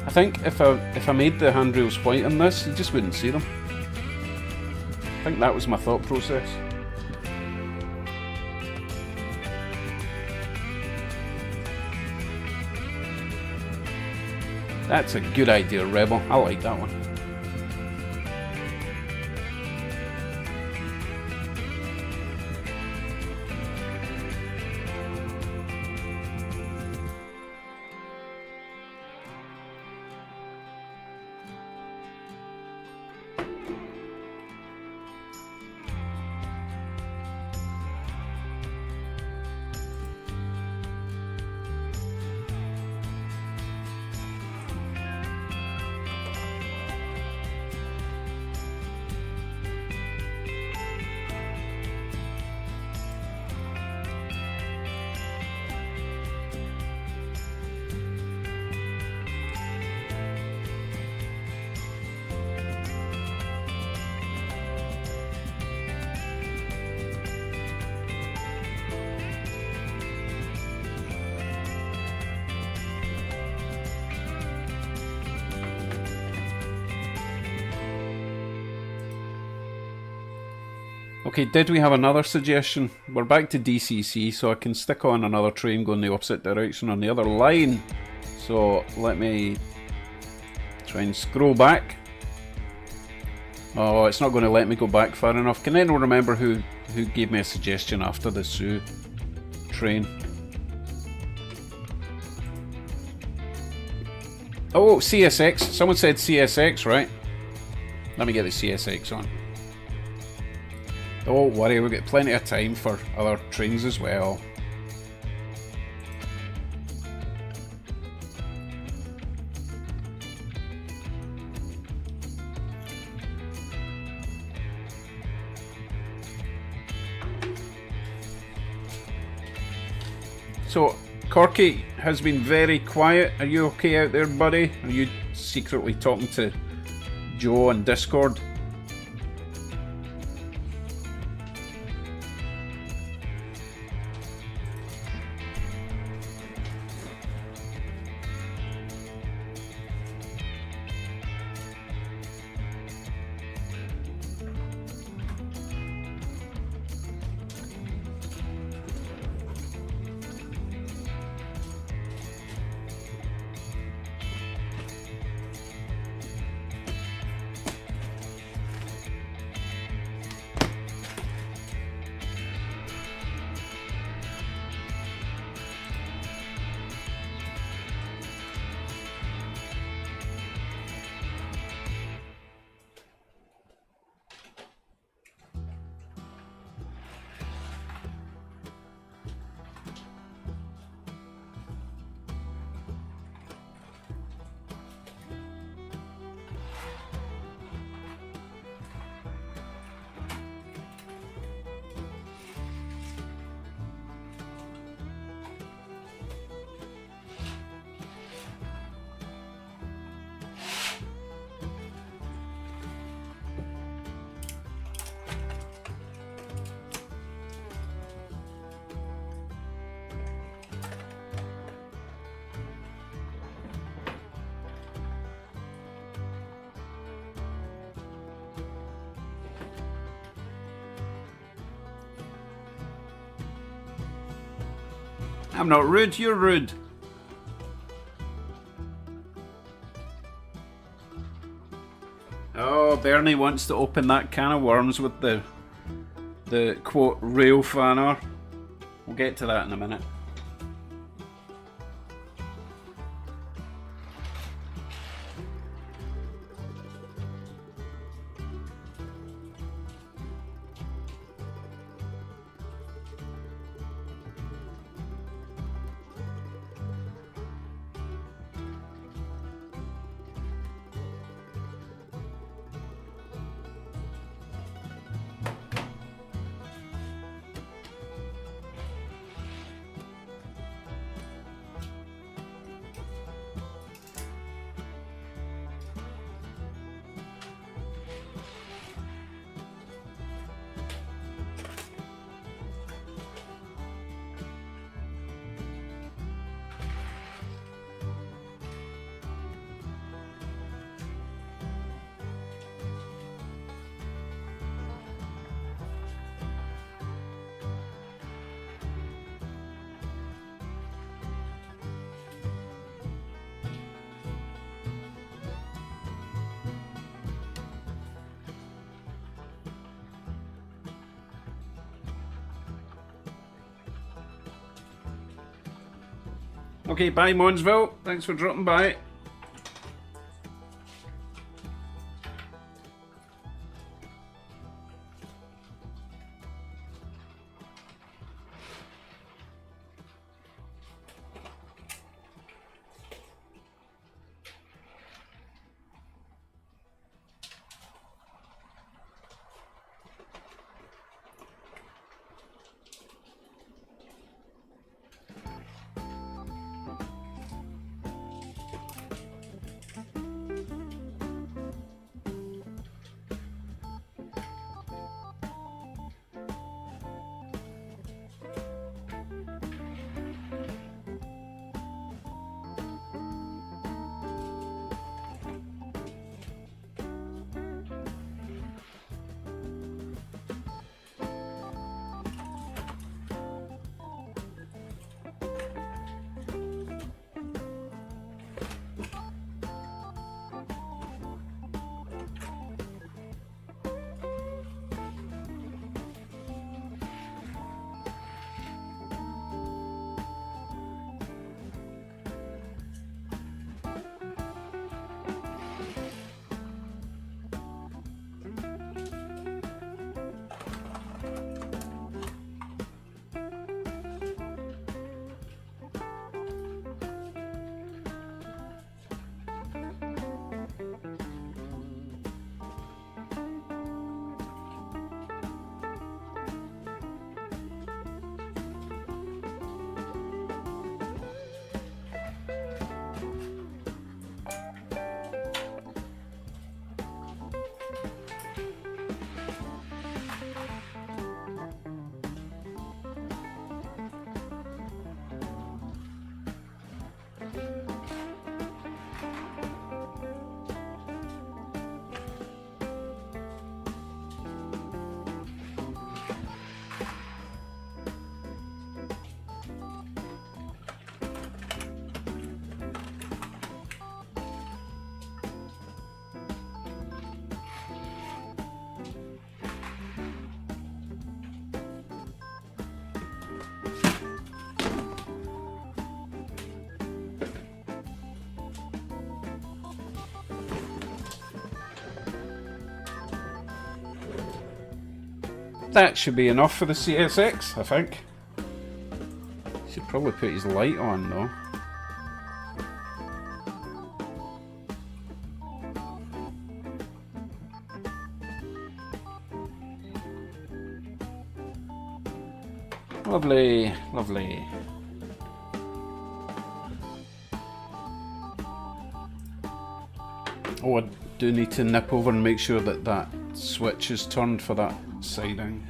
S1: I think if I made the handrails white on this, you just wouldn't see them. I think that was my thought process. That's a good idea, Rebel. I like that one. Okay, did we have another suggestion? We're back to DCC, so I can stick on another train going the opposite direction on the other line. So let me Try and scroll back. Oh, it's not going to let me go back far enough. Can anyone remember who gave me a suggestion after the Sioux train? Oh, CSX. Someone said CSX, right? Let me get the CSX on. Don't worry, we'll get plenty of time for other trains as well. So, Corky has been very quiet. Are you okay out there, buddy? Are you secretly talking to Joe on Discord? I'm not rude, you're rude. Oh, Bernie wants to open that can of worms with the quote rail fanner. We'll get to that in a minute. Okay, bye Monsville. Thanks for dropping by. that should be enough for the CSX, I think. Should probably put his light on though. Lovely, lovely. Oh, I do need to nip over and make sure that that switch is turned for that siding.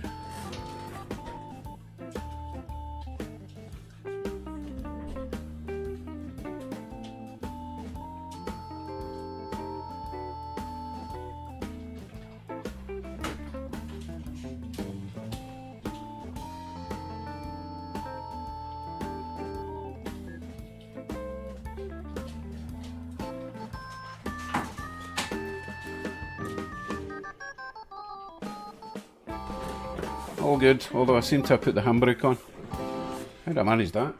S1: All good, although I seem to have put the handbrake on. How did I manage that?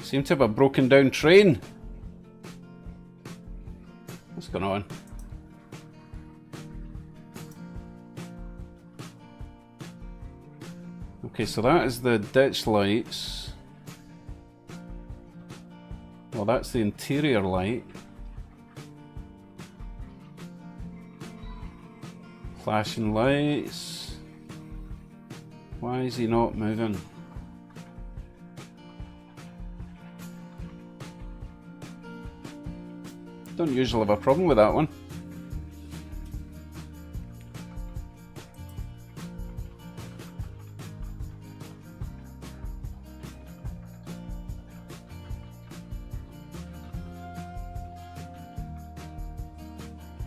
S1: Seem to have a broken down train. What's going on? Okay, so that is the ditch lights. Well, that's the interior light. Flashing lights. Why is he not moving? Don't usually have a problem with that one.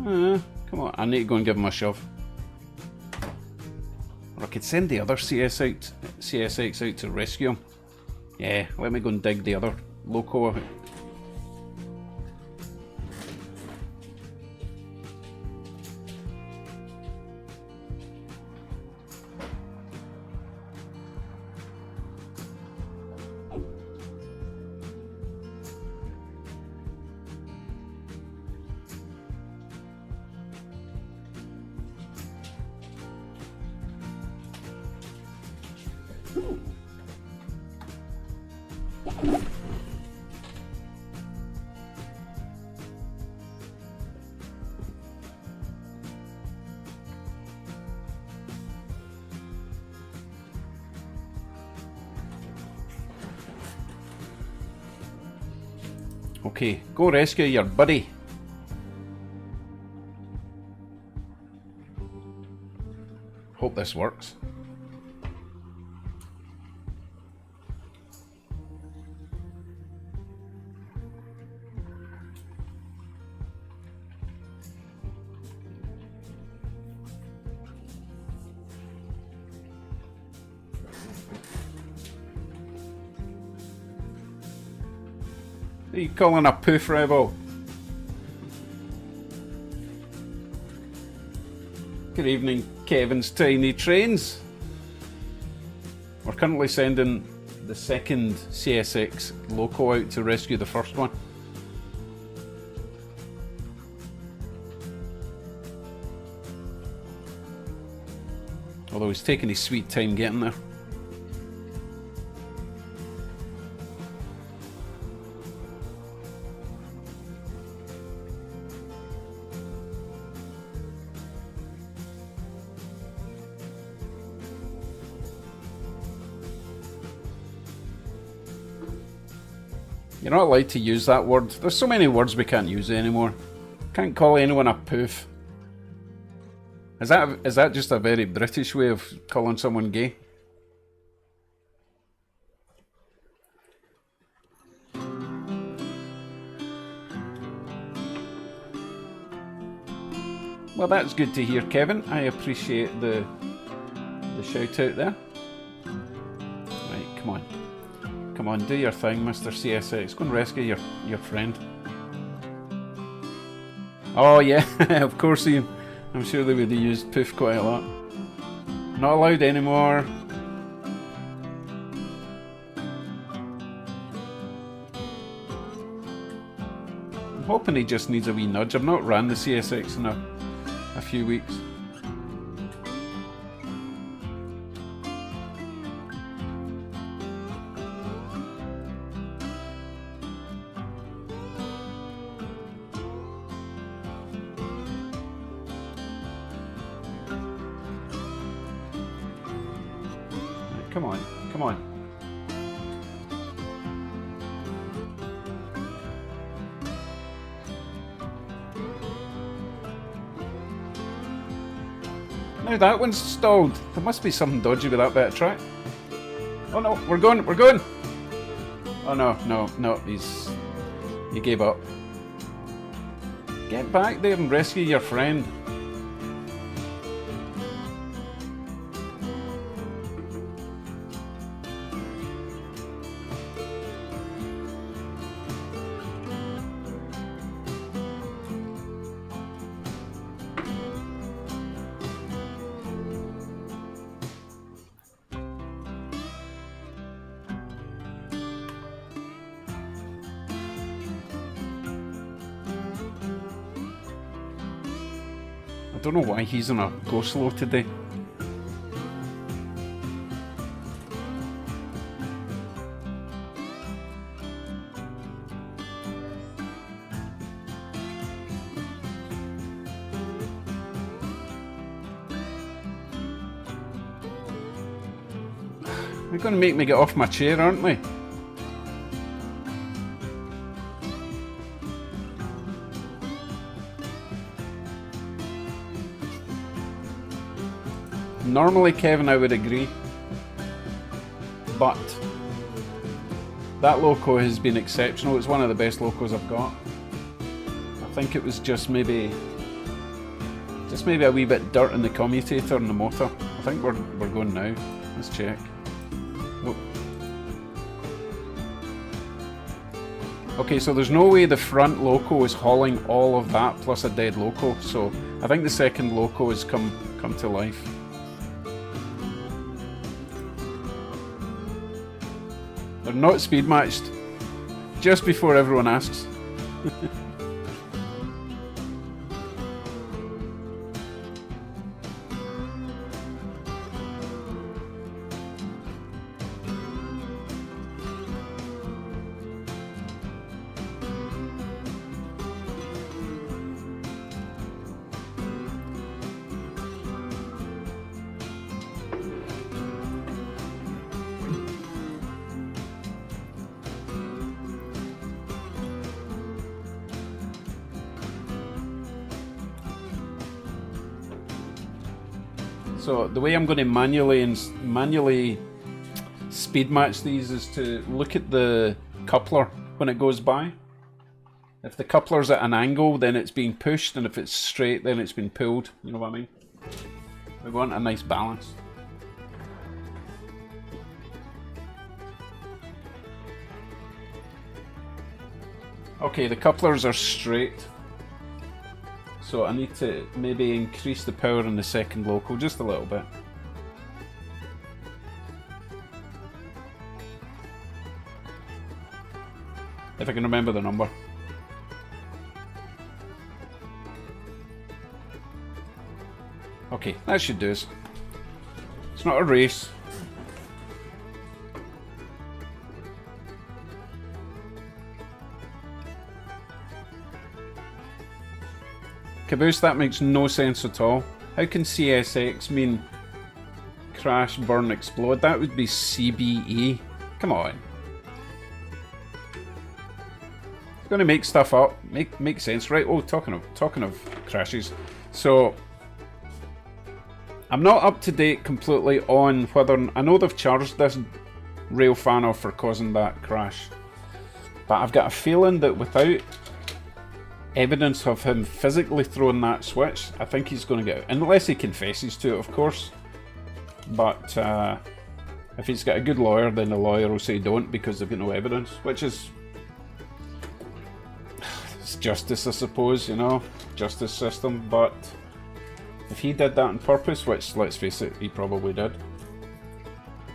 S1: Come on, I need to go and give him a shove. Or I could send the other CSX out to rescue him. Yeah, let me go and dig the other loco out. Okay, go rescue your buddy. Hope this works. Are you calling a poof rebel? Good evening, Kevin's Tiny Trains. We're currently sending the second CSX loco out to rescue the first one. Although he's taking his sweet time getting there. You're not allowed to use that word. There's so many words we can't use anymore. Can't call anyone a poof. Is that just a very British way of calling someone gay? Well, that's good to hear, Kevin. I appreciate the shout out there. Right, come on. Come on, do your thing, Mr. CSX. Go and rescue your friend. Oh yeah, of course, Ian. I'm sure they would have used poof quite a lot. Not allowed anymore. I'm hoping he just needs a wee nudge. I've not ran the CSX in a few weeks. Come on, come on. Now that one's stalled. There must be something dodgy with that bit of track. Oh no, we're going, we're going! Oh no, no, he gave up. Get back there and rescue your friend. I don't know why he's on a go slow today. They're going to make me get off my chair, aren't they? Normally, Kevin, I would agree, but that loco has been exceptional. It's one of the best locos I've got. I think it was just maybe a wee bit dirt in the commutator and the motor. I think we're going now. Let's check. Oh. Okay, so there's no way the front loco is hauling all of that plus a dead loco. So I think the second loco has come to life. They're not speed matched. Just before everyone asks. So the way I'm going to manually speed match these is to look at the coupler when it goes by. If the coupler's at an angle, then it's being pushed, and if it's straight, then it's been pulled. You know what I mean? We want a nice balance. Okay, the couplers are straight. So I need to maybe increase the power in the second loco just a little bit. If I can remember the number. Okay, that should do us. It's not a race. Caboose, that makes no sense at all. How can CSX mean crash, burn, explode? That would be CBE. Come on. It's going to make stuff up. Make sense, right? Oh, talking of crashes. So I'm not up to date completely on whether I know they've charged this rail fan off for causing that crash, but I've got a feeling that without evidence of him physically throwing that switch, I think he's going to get out. Unless he confesses to it, of course. But if he's got a good lawyer, then the lawyer will say don't because they've got no evidence, which is... it's justice, I suppose, you know, justice system. But if he did that on purpose, which, let's face it, he probably did,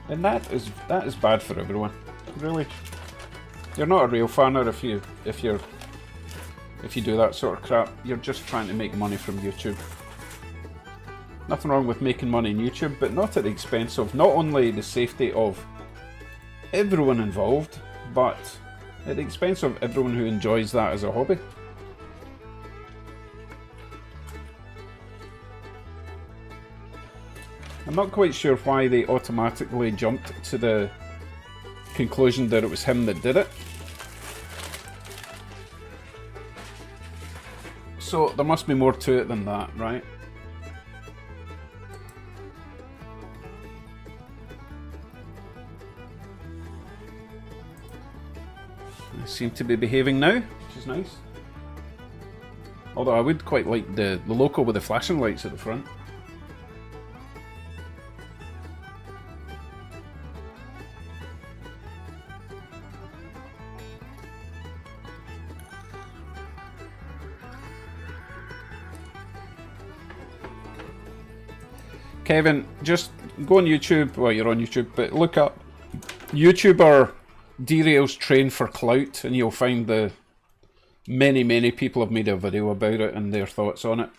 S1: then that is bad for everyone. Really. You're not a real fanner if you're if you do that sort of crap. You're just trying to make money from YouTube. Nothing wrong with making money on YouTube, but not at the expense of not only the safety of everyone involved, but at the expense of everyone who enjoys that as a hobby. I'm not quite sure why they automatically jumped to the conclusion that it was him that did it. So there must be more to it than that, right? They seem to be behaving now, which is nice. Although I would quite like the loco with the flashing lights at the front. Kevin, just go on YouTube, well you're on YouTube, but look up YouTuber derails train for clout and you'll find the many people have made a video about it and their thoughts on it.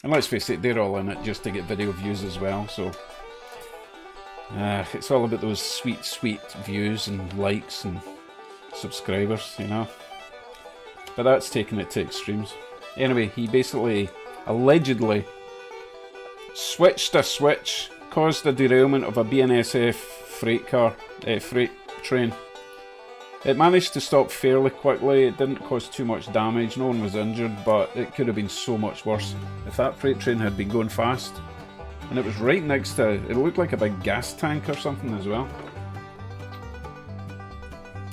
S1: And let's face it, they're all in it just to get video views as well, so it's all about those sweet views and likes and subscribers, you know. But that's taking it to extremes. Anyway, he basically allegedly switched a switch, caused the derailment of a BNSF freight train. It managed to stop fairly quickly, it didn't cause too much damage, no one was injured, but it could have been so much worse if that freight train had been going fast. And it was right next to, it looked like a big gas tank or something as well.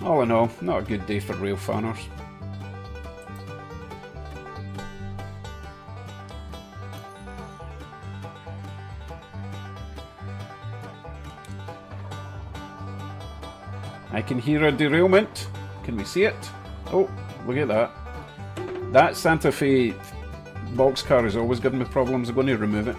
S1: All in all, not a good day for rail fanners. I can hear a derailment. Can we see it? Oh, look at that. That Santa Fe boxcar is always giving me problems. I'm going to remove it.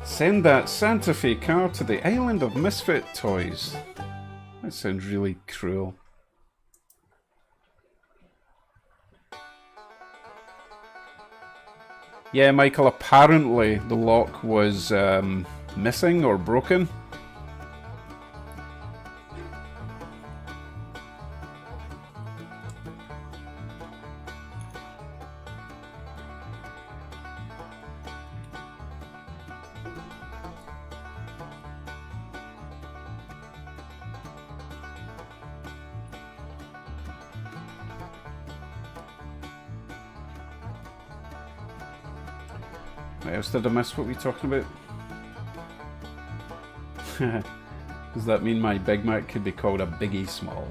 S1: Send that Santa Fe car to the island of misfit toys. That sounds really cruel. Yeah, Michael, apparently the lock was missing or broken. What else did I miss? What were we talking about? Does that mean my Big Mac could be called a Biggie Small?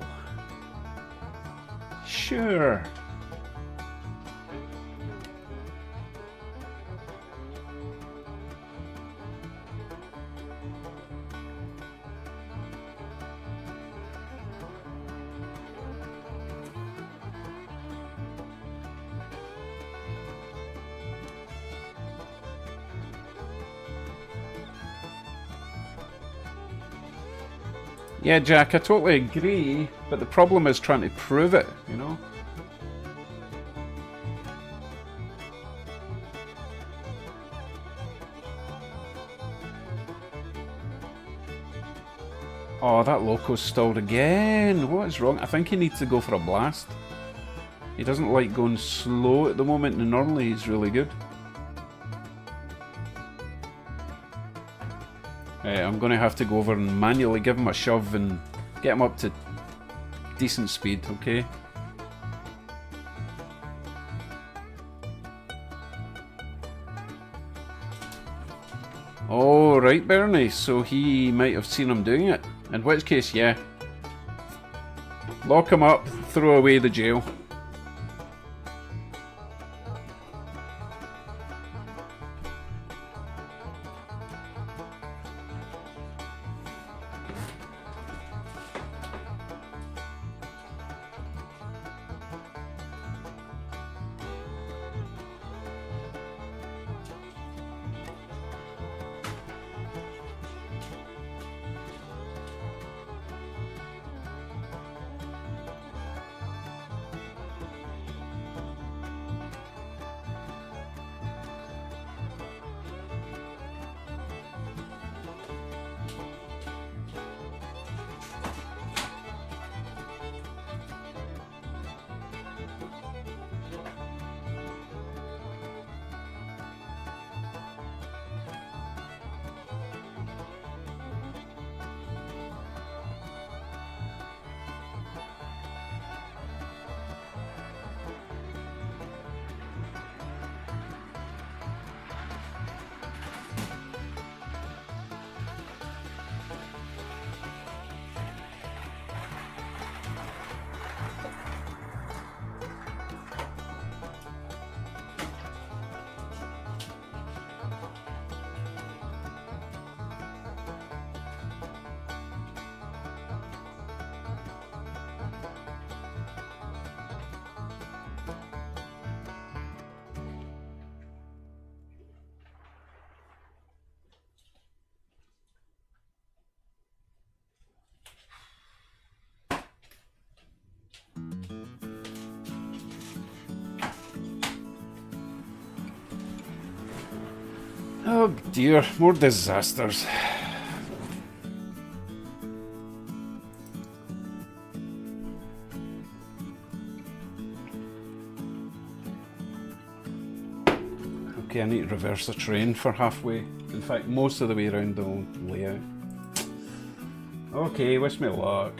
S1: Sure. Yeah, Jack, I totally agree, but the problem is trying to prove it, you know? Oh, that Loco's stalled again. What is wrong? I think he needs to go for a blast. He doesn't like going slow at the moment, and normally he's really good. I'm going to have to go over and manually give him a shove and get him up to decent speed, okay? Oh, right, Bernie, so he might have seen him doing it. In which case, yeah. Lock him up, throw away the jail. Oh dear, more disasters. Okay, I need to reverse the train for halfway. In fact, most of the way around the layout. Okay, wish me luck.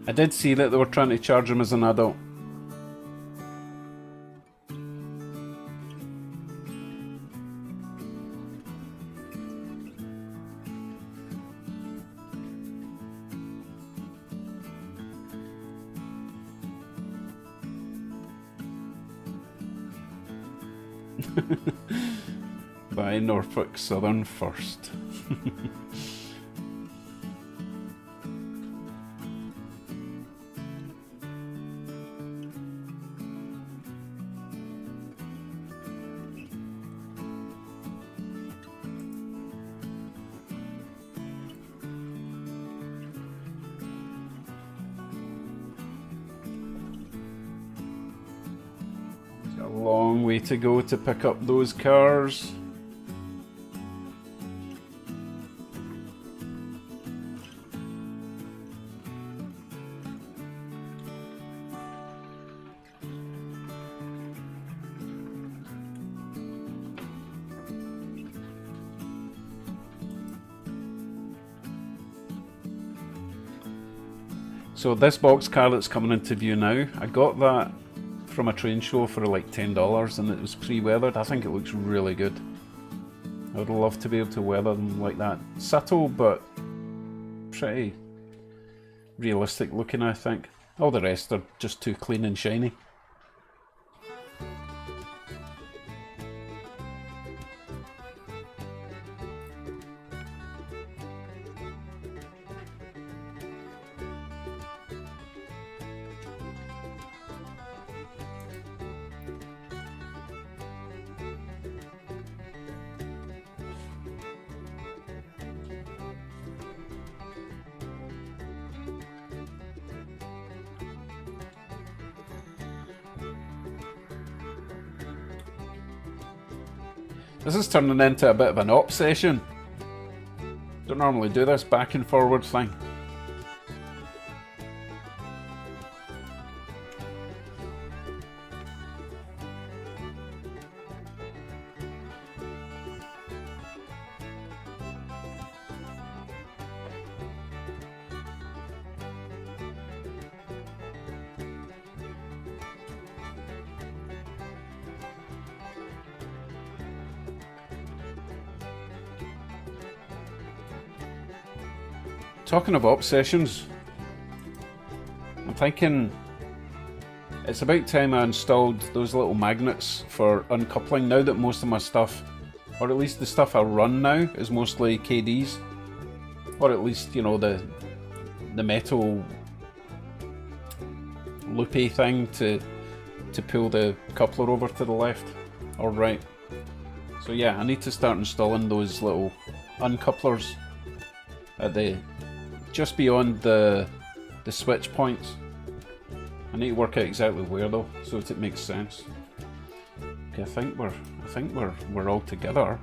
S1: I did see that they were trying to charge him as an adult. By Norfolk Southern first. Long way to go to pick up those cars. So this box car that's coming into view now, I got that from a train show for like $10 and it was pre-weathered. I think it looks really good. I would love to be able to weather them like that. Subtle but pretty realistic looking, I think. All the rest are just too clean and shiny. This is turning into a bit of an op session. Don't normally do this back and forward thing. Talking of op sessions, I'm thinking it's about time I installed those little magnets for uncoupling now that most of my stuff, or at least the stuff I run now, is mostly KDs. Or at least, you know, the metal loopy thing to pull the coupler over to the left or right. So yeah, I need to start installing those little uncouplers at the just beyond the switch points. I need to work out exactly where though, so that it makes sense. Okay, I think we're all together.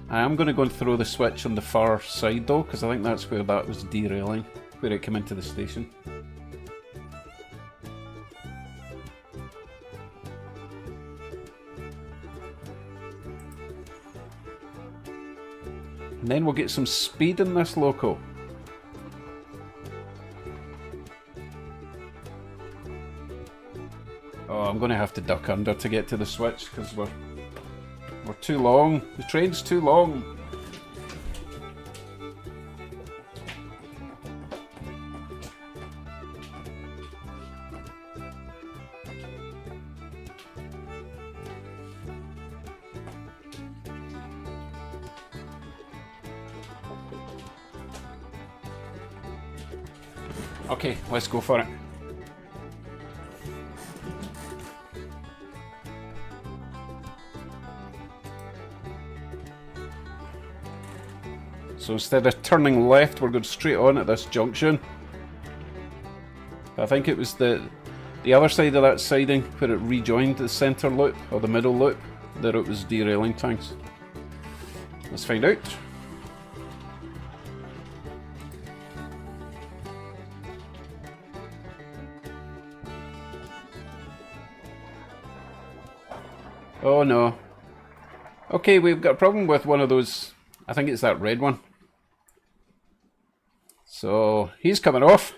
S1: I am going to go and throw the switch on the far side though, because I think that's where that was derailing, where it came into the station. And then we'll get some speed in this loco. Oh, I'm going to have to duck under to get to the switch because we're too long. The train's too long. Okay, let's go for it. So instead of turning left, we're going straight on at this junction. I think it was the other side of that siding where it rejoined the centre loop, or the middle loop, that it was derailing things. Let's find out. Oh no. Okay, we've got a problem with one of those. I think it's that red one. So he's coming off.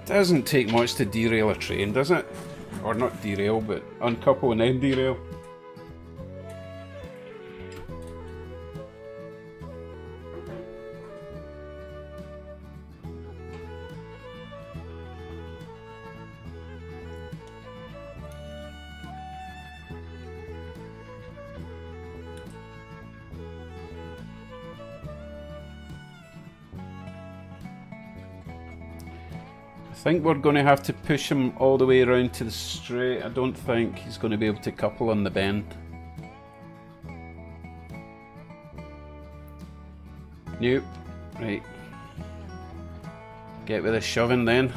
S1: Doesn't take much to derail a train, does it? Or not derail, but uncouple and then derail. I think we're going to have to push him all the way around to the straight. I don't think he's going to be able to couple on the bend. Nope. Right. Get with the shoving then.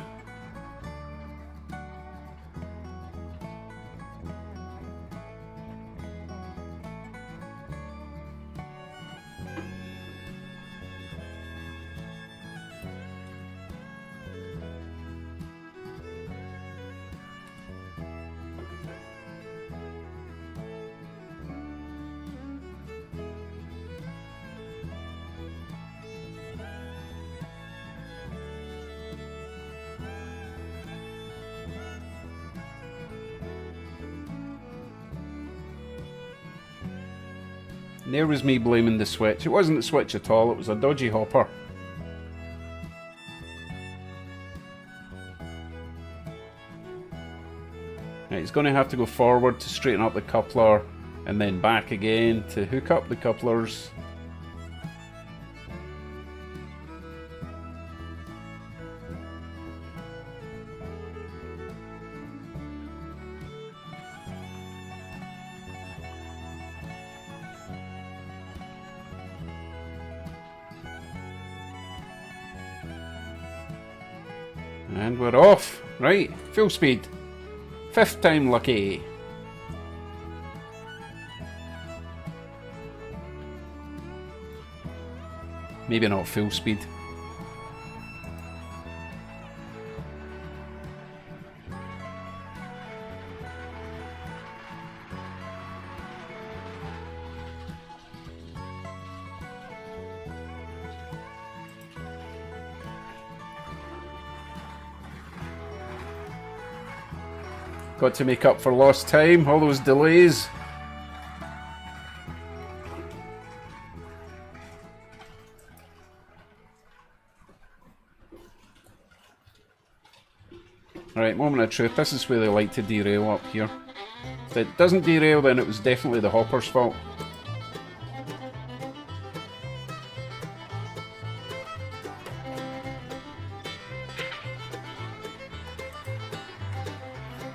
S1: And there was me blaming the switch. It wasn't the switch at all, it was a dodgy hopper. Right, he's going to have to go forward to straighten up the coupler, and then back again to hook up the couplers. And we're off. Right, full speed. 5th time lucky. Maybe not full speed. Got to make up for lost time, all those delays. Alright, moment of truth, this is where they like to derail up here. If it doesn't derail, then it was definitely the hopper's fault.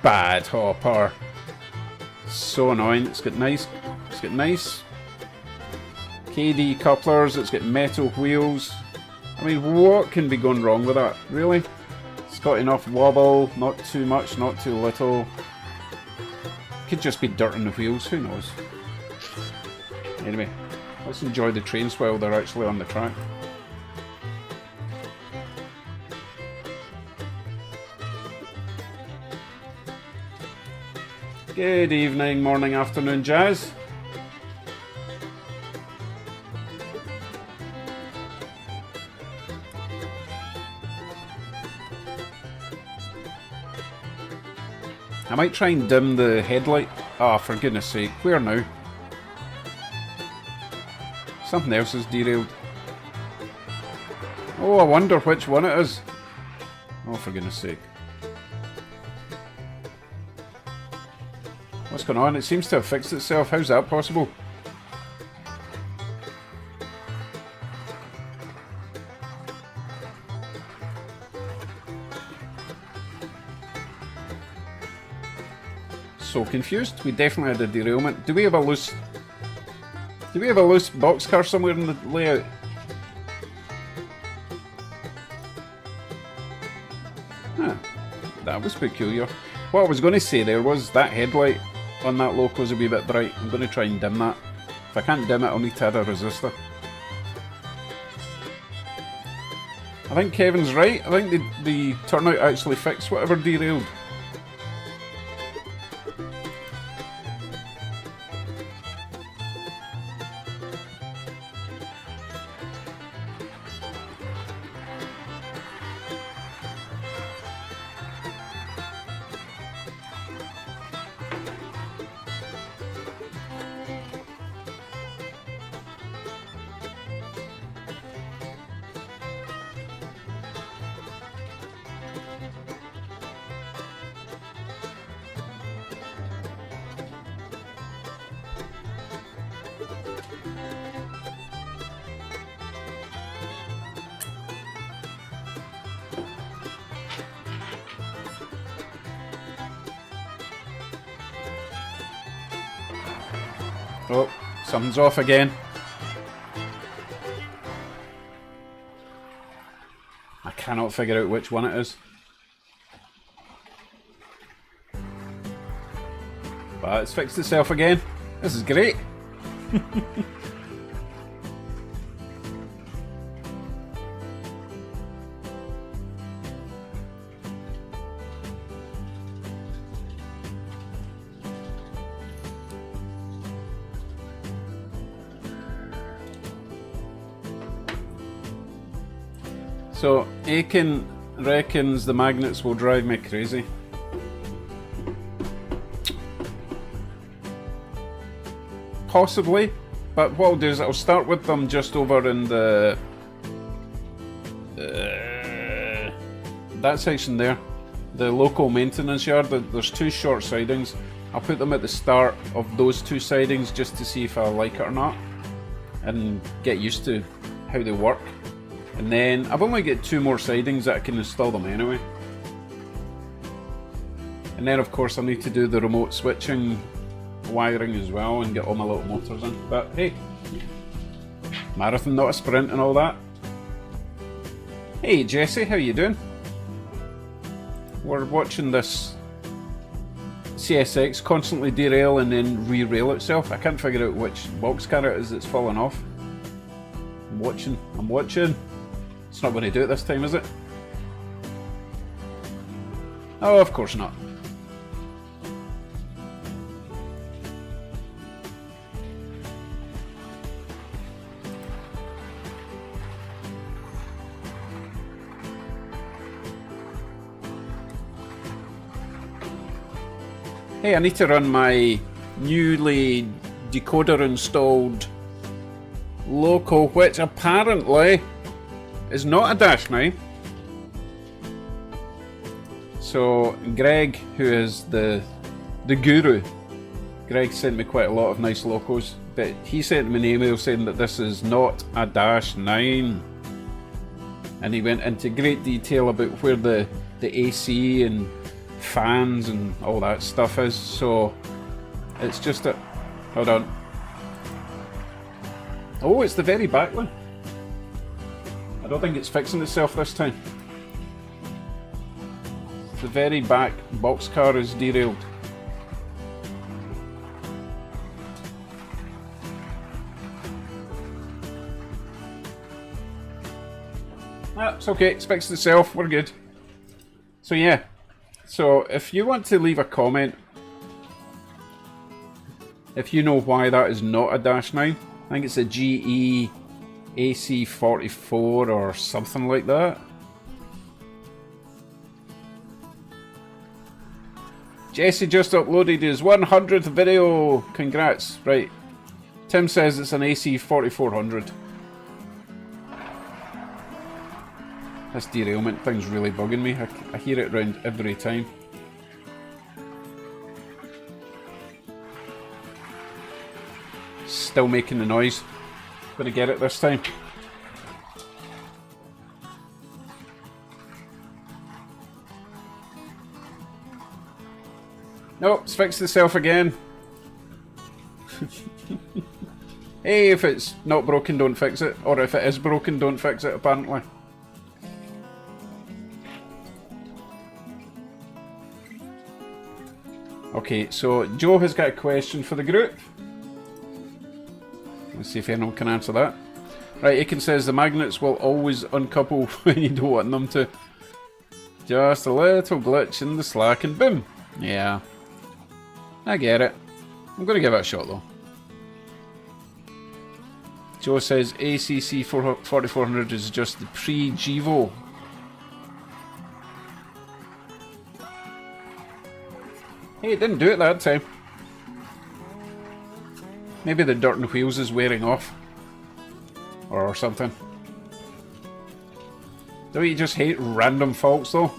S1: Bad hopper. So annoying. It's got nice KD couplers, it's got metal wheels. I mean, what can be going wrong with that? Really? It's got enough wobble, not too much, not too little. Could just be dirt on the wheels, who knows? Anyway, let's enjoy the trains while they're actually on the track. Good evening, morning, afternoon, Jazz. I might try and dim the headlight. Ah, oh, for goodness sake, where now? Something else is derailed. Oh, I wonder which one it is. Oh, for goodness sake. What's going on? It seems to have fixed itself. How's that possible? So confused. We definitely had a derailment. Do we have a loose boxcar somewhere in the layout? Huh. That was peculiar. What I was going to say there was that headlight on that loco is a wee bit bright. I'm going to try and dim that. If I can't dim it, I'll need to add a resistor. I think Kevin's right. I think the turnout actually fixed whatever derailed. Oh, something's off again. I cannot figure out which one it is. But it's fixed itself again. This is great. So, Aiken reckons the magnets will drive me crazy. Possibly, but what I'll do is I'll start with them just over in the... that section there. The local maintenance yard. There's two short sidings. I'll put them at the start of those two sidings just to see if I like it or not, and get used to how they work. And then I've only got 2 more sidings that I can install them anyway. And then of course I need to do the remote switching wiring as well and get all my little motors in. But hey, marathon not a sprint and all that. Hey Jesse, how you doing? We're watching this CSX constantly derail and then re-rail itself. I can't figure out which boxcar it is that's fallen off. I'm watching. It's not going to do it this time, is it? Oh, of course not. Hey, I need to run my newly decoder installed Loco, which apparently is not a Dash 9. So Greg, who is the guru, Greg sent me quite a lot of nice Locos, but he sent me an email saying that this is not a Dash 9. And he went into great detail about where the AC and fans and all that stuff is, so it's just a... hold on. Oh, it's the very back one. I don't think it's fixing itself this time. The very back boxcar is derailed. Ah, it's okay, it's fixed itself, we're good. So yeah. So, if you want to leave a comment, if you know why that is not a Dash 9, I think it's a GE AC44 or something like that. Jesse just uploaded his 100th video, congrats. Right, Tim says it's an AC4400. This derailment thing's really bugging me. I hear it around every time. Still making the noise. Gonna get it this time. Nope, it's fixed itself again. Hey, if it's not broken, don't fix it. Or if it is broken, don't fix it, apparently. Okay, so Joe has got a question for the group. Let's see if anyone can answer that. Right, Aiken says the magnets will always uncouple when you don't want them to. Just a little glitch in the slack and boom. Yeah, I get it. I'm going to give it a shot though. Joe says ACC 4400 is just the pre-Gevo. Hey, it didn't do it that time. Maybe the dirt and wheels is wearing off. Or something. Don't you just hate random faults though?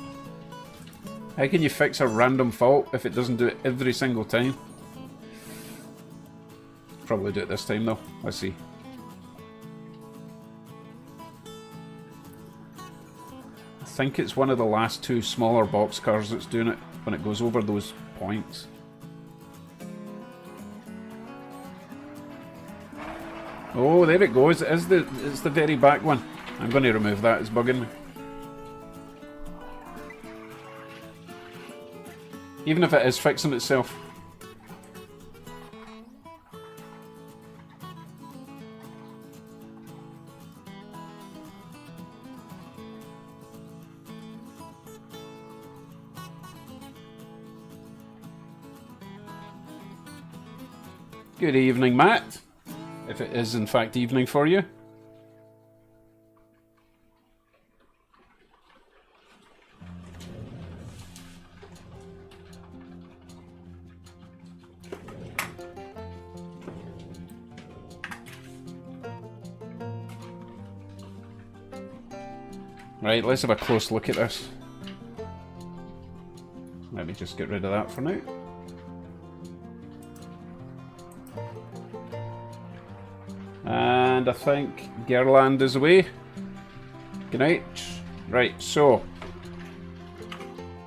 S1: How can you fix a random fault if it doesn't do it every single time? Probably do it this time though. Let's see. I think it's one of the last 2 smaller boxcars that's doing it when it goes over those points. Oh, there it goes. It's the very back one. I'm going to remove that. It's bugging me. Even if it is fixing itself. Good evening, Matt. If it is in fact evening for you. Right, let's have a close look at this. Let me just get rid of that for now. And I think Gerland is away. Good night. Right, so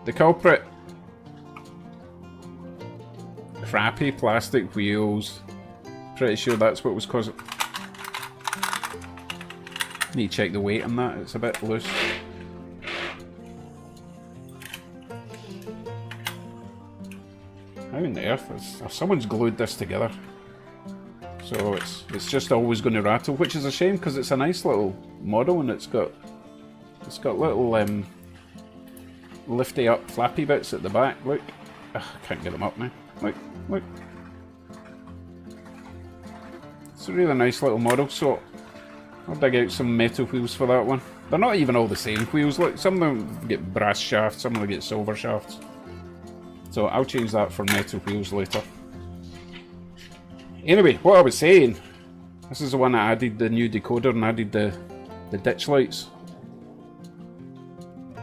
S1: the culprit. Crappy plastic wheels. Pretty sure that's what was causing. Need to check the weight on that, it's a bit loose. How in the earth is... someone's glued this together. So it's just always going to rattle, which is a shame because it's a nice little model and it's got little lifty up flappy bits at the back. Look, ugh, I can't get them up now. Look. It's a really nice little model. So I'll dig out some metal wheels for that one. They're not even all the same wheels. Look, some of them get brass shafts, some of them get silver shafts. So I'll change that for metal wheels later. Anyway, what I was saying, this is the one I added the new decoder and added the ditch lights.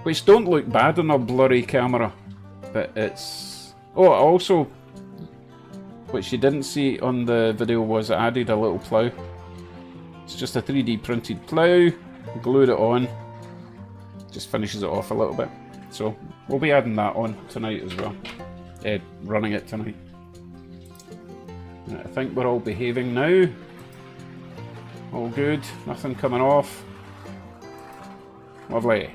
S1: Which don't look bad on a blurry camera, but it's... Oh, also, which you didn't see on the video was I added a little plough. It's just a 3D printed plough, glued it on, just finishes it off a little bit. So we'll be adding that on tonight as well, running it tonight. I think we're all behaving now. All good, nothing coming off. Lovely.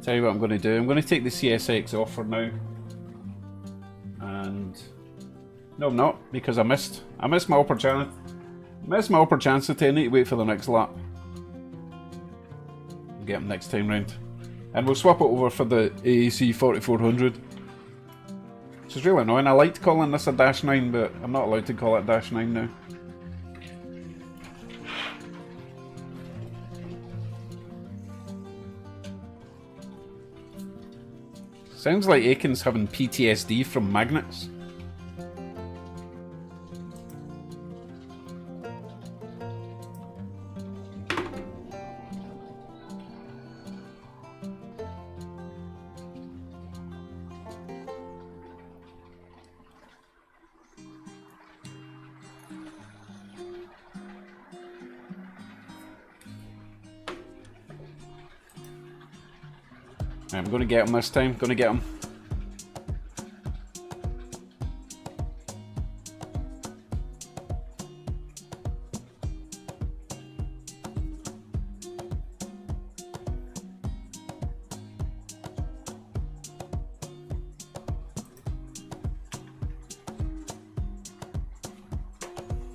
S1: Tell you what I'm going to do. I'm going to take the CSX off for now. And no, I'm not, because I missed my opportunity. I need to wait for the next lap. Get him next time round, and we'll swap it over for the AAC 4400. Which is really annoying. I liked calling this a Dash 9, but I'm not allowed to call it Dash 9 now. Sounds like Aiken's having PTSD from magnets. I'm going to get him this time, going to get him.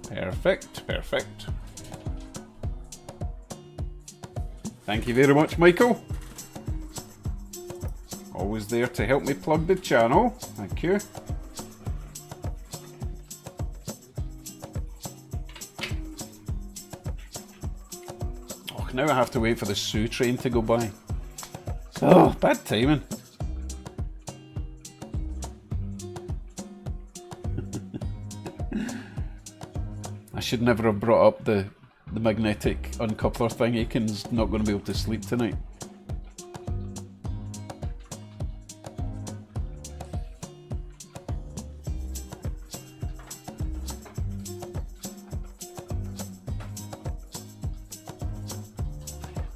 S1: Perfect, perfect. Thank you very much, Michael. Always there to help me plug the channel. Thank you. Oh, now I have to wait for the Sioux train to go by. Oh, bad timing. I should never have brought up the magnetic uncoupler thing. Aiken's not going to be able to sleep tonight.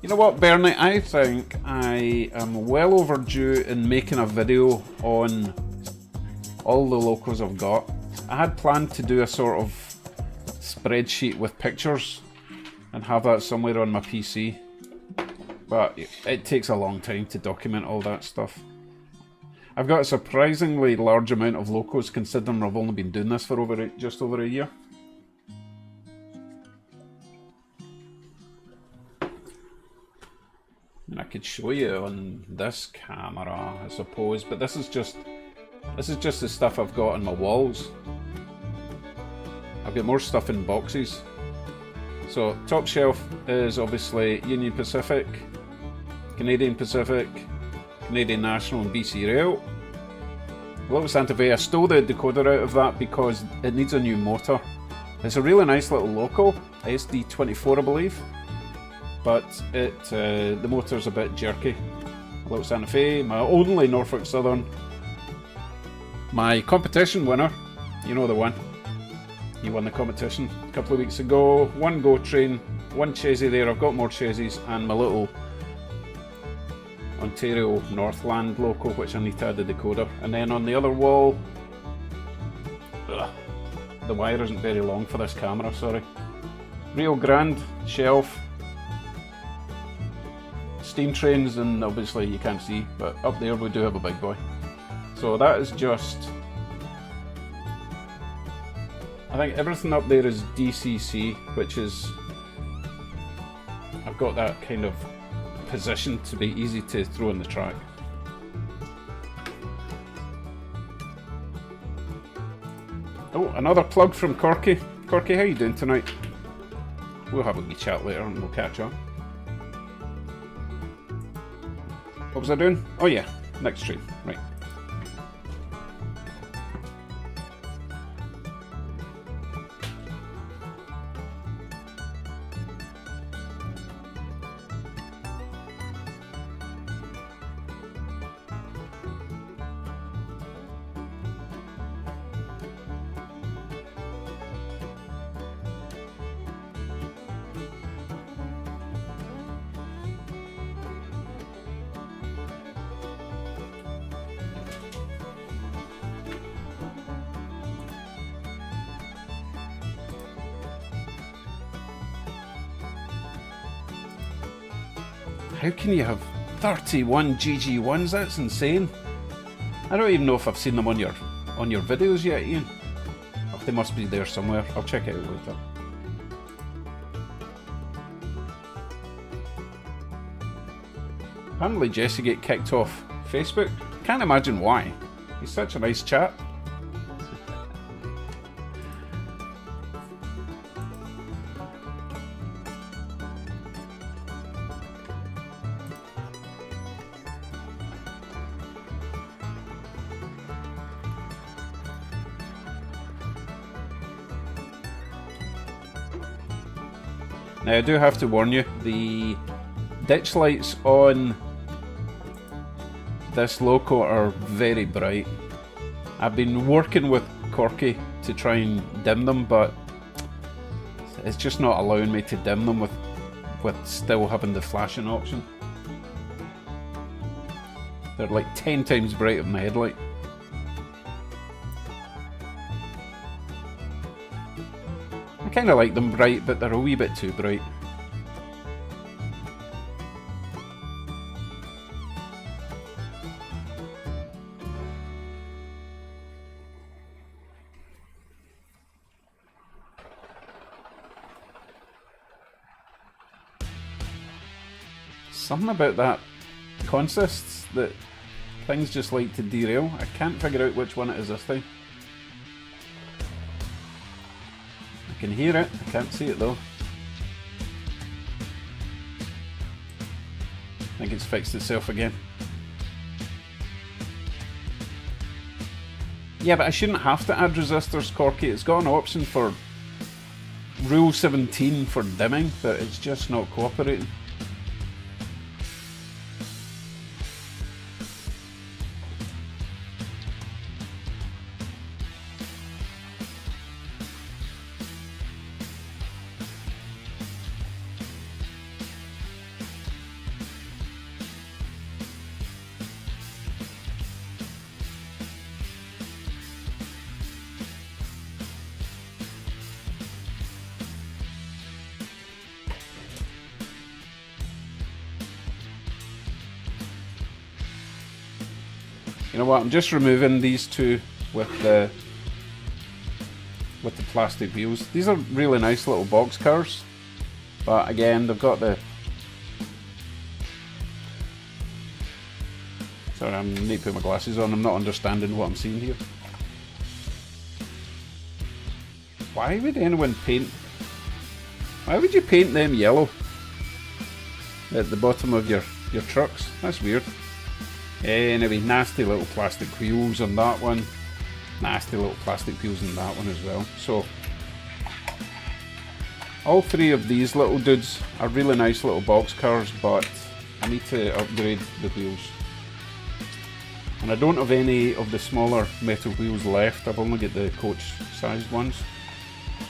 S1: You know what, Bernie? I think I am well overdue in making a video on all the locos I've got. I had planned to do a sort of spreadsheet with pictures and have that somewhere on my PC, but it takes a long time to document all that stuff. I've got a surprisingly large amount of locos considering I've only been doing this for just over a year. And I could show you on this camera, I suppose, but this is just the stuff I've got on my walls. I've got more stuff in boxes. So top shelf is obviously Union Pacific, Canadian Pacific, Canadian National and BC Rail. Little Santa Fe, I stole the decoder out of that because it needs a new motor. It's a really nice little loco, SD24 I believe, but the motor's a bit jerky. Little Santa Fe, my only Norfolk Southern. My competition winner, you know the one. He won the competition a couple of weeks ago. One Go Train, one chassis there. I've got more chassis and my little Ontario Northland loco, which I need to add the decoder. And then on the other wall, the wire isn't very long for this camera, sorry. Rio Grande shelf, steam trains, and obviously you can't see, but up there we do have a big boy. So that is just, I think everything up there is DCC, which is, I've got that kind of position to be easy to throw in the track. Oh, another plug from Corky. Corky, how you doing tonight? We'll have a wee chat later and we'll catch up. What was I doing? Oh yeah, next stream, right. How can you have 31 GG1s? That's insane. I don't even know if I've seen them on your videos yet, Ian. Oh, they must be there somewhere. I'll check it out later. Apparently Jesse get kicked off Facebook. Can't imagine why. He's such a nice chap. Now I do have to warn you, the ditch lights on this loco are very bright. I've been working with Corky to try and dim them, but it's just not allowing me to dim them with still having the flashing option. They're like 10 times brighter than my headlight. I kind of like them bright, but they're a wee bit too bright. Something about that consists that things just like to derail. I can't figure out which one it is this time. I can hear it, I can't see it though. I think it's fixed itself again. Yeah, but I shouldn't have to add resistors, Corky. It's got an option for Rule 17 for dimming, but it's just not cooperating. You know what? I'm just removing these two with the plastic wheels. These are really nice little box cars, but again, they've got the. Sorry, I need to put my glasses on. I'm not understanding what I'm seeing here. Why would anyone paint? Why would you paint them yellow at the bottom of your trucks? That's weird. Anyway, nasty little plastic wheels on that one. Nasty little plastic wheels on that one as well. So, all three of these little dudes are really nice little box cars, but I need to upgrade the wheels. And I don't have any of the smaller metal wheels left. I've only got the coach sized ones.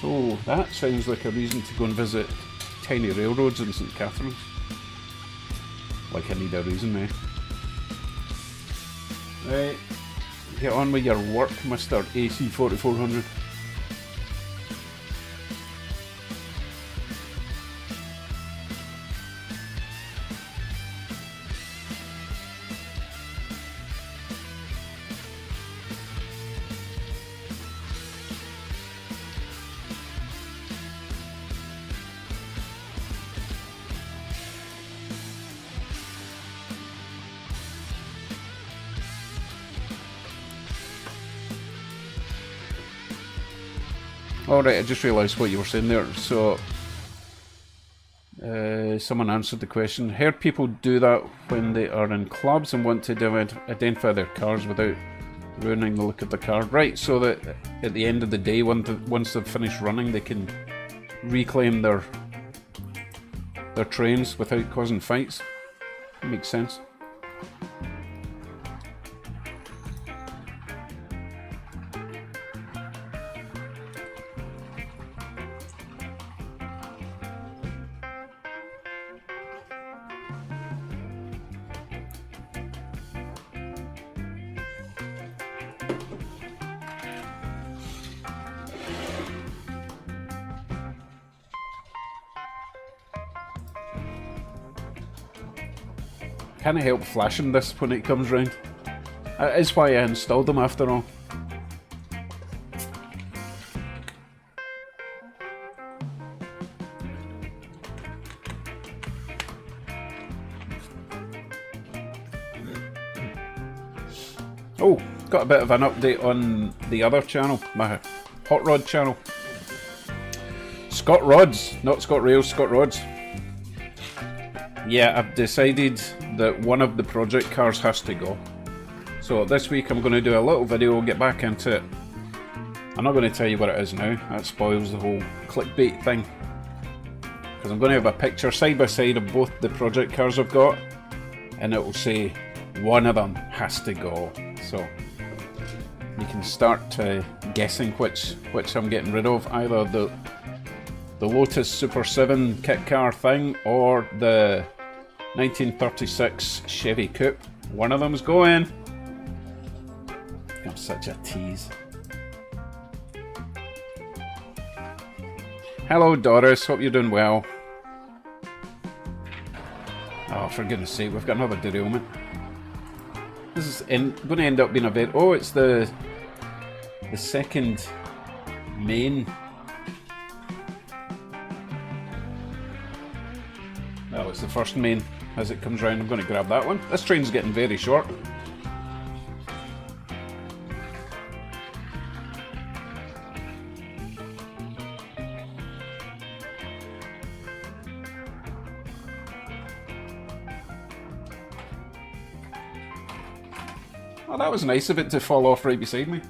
S1: So that sounds like a reason to go and visit Tiny Railroads in St Catharines. Like I need a reason, eh? Right, get on with your work, Mr. AC4400. Alright, I just realised what you were saying there. So, someone answered the question. Heard people do that when they are in clubs and want to identify their cars without ruining the look of the car. Right, so that at the end of the day, once they've finished running, they can reclaim their trains without causing fights. That makes sense. Can't help flashing this when it comes round. That is why I installed them after all. Oh, got a bit of an update on the other channel, my Hot Rod channel. Scott Rods, not Scott Rails, Scott Rods. Yeah, I've decided that one of the project cars has to go. So this week I'm going to do a little video, get back into it. I'm not going to tell you what it is now, that spoils the whole clickbait thing. Because I'm going to have a picture side by side of both the project cars I've got, and it will say one of them has to go. So you can start guessing which I'm getting rid of, either the Lotus Super 7 kit car thing or the 1936 Chevy Coupe. One of them's going. I'm such a tease. Hello Doris, hope you're doing well. Oh, for goodness sake, we've got another derailment. This is going to end up being a bit. Oh, it's the second main. Well, it's the first main as it comes round. I'm going to grab that one. This train's getting very short. Oh, that was nice of it to fall off right beside me.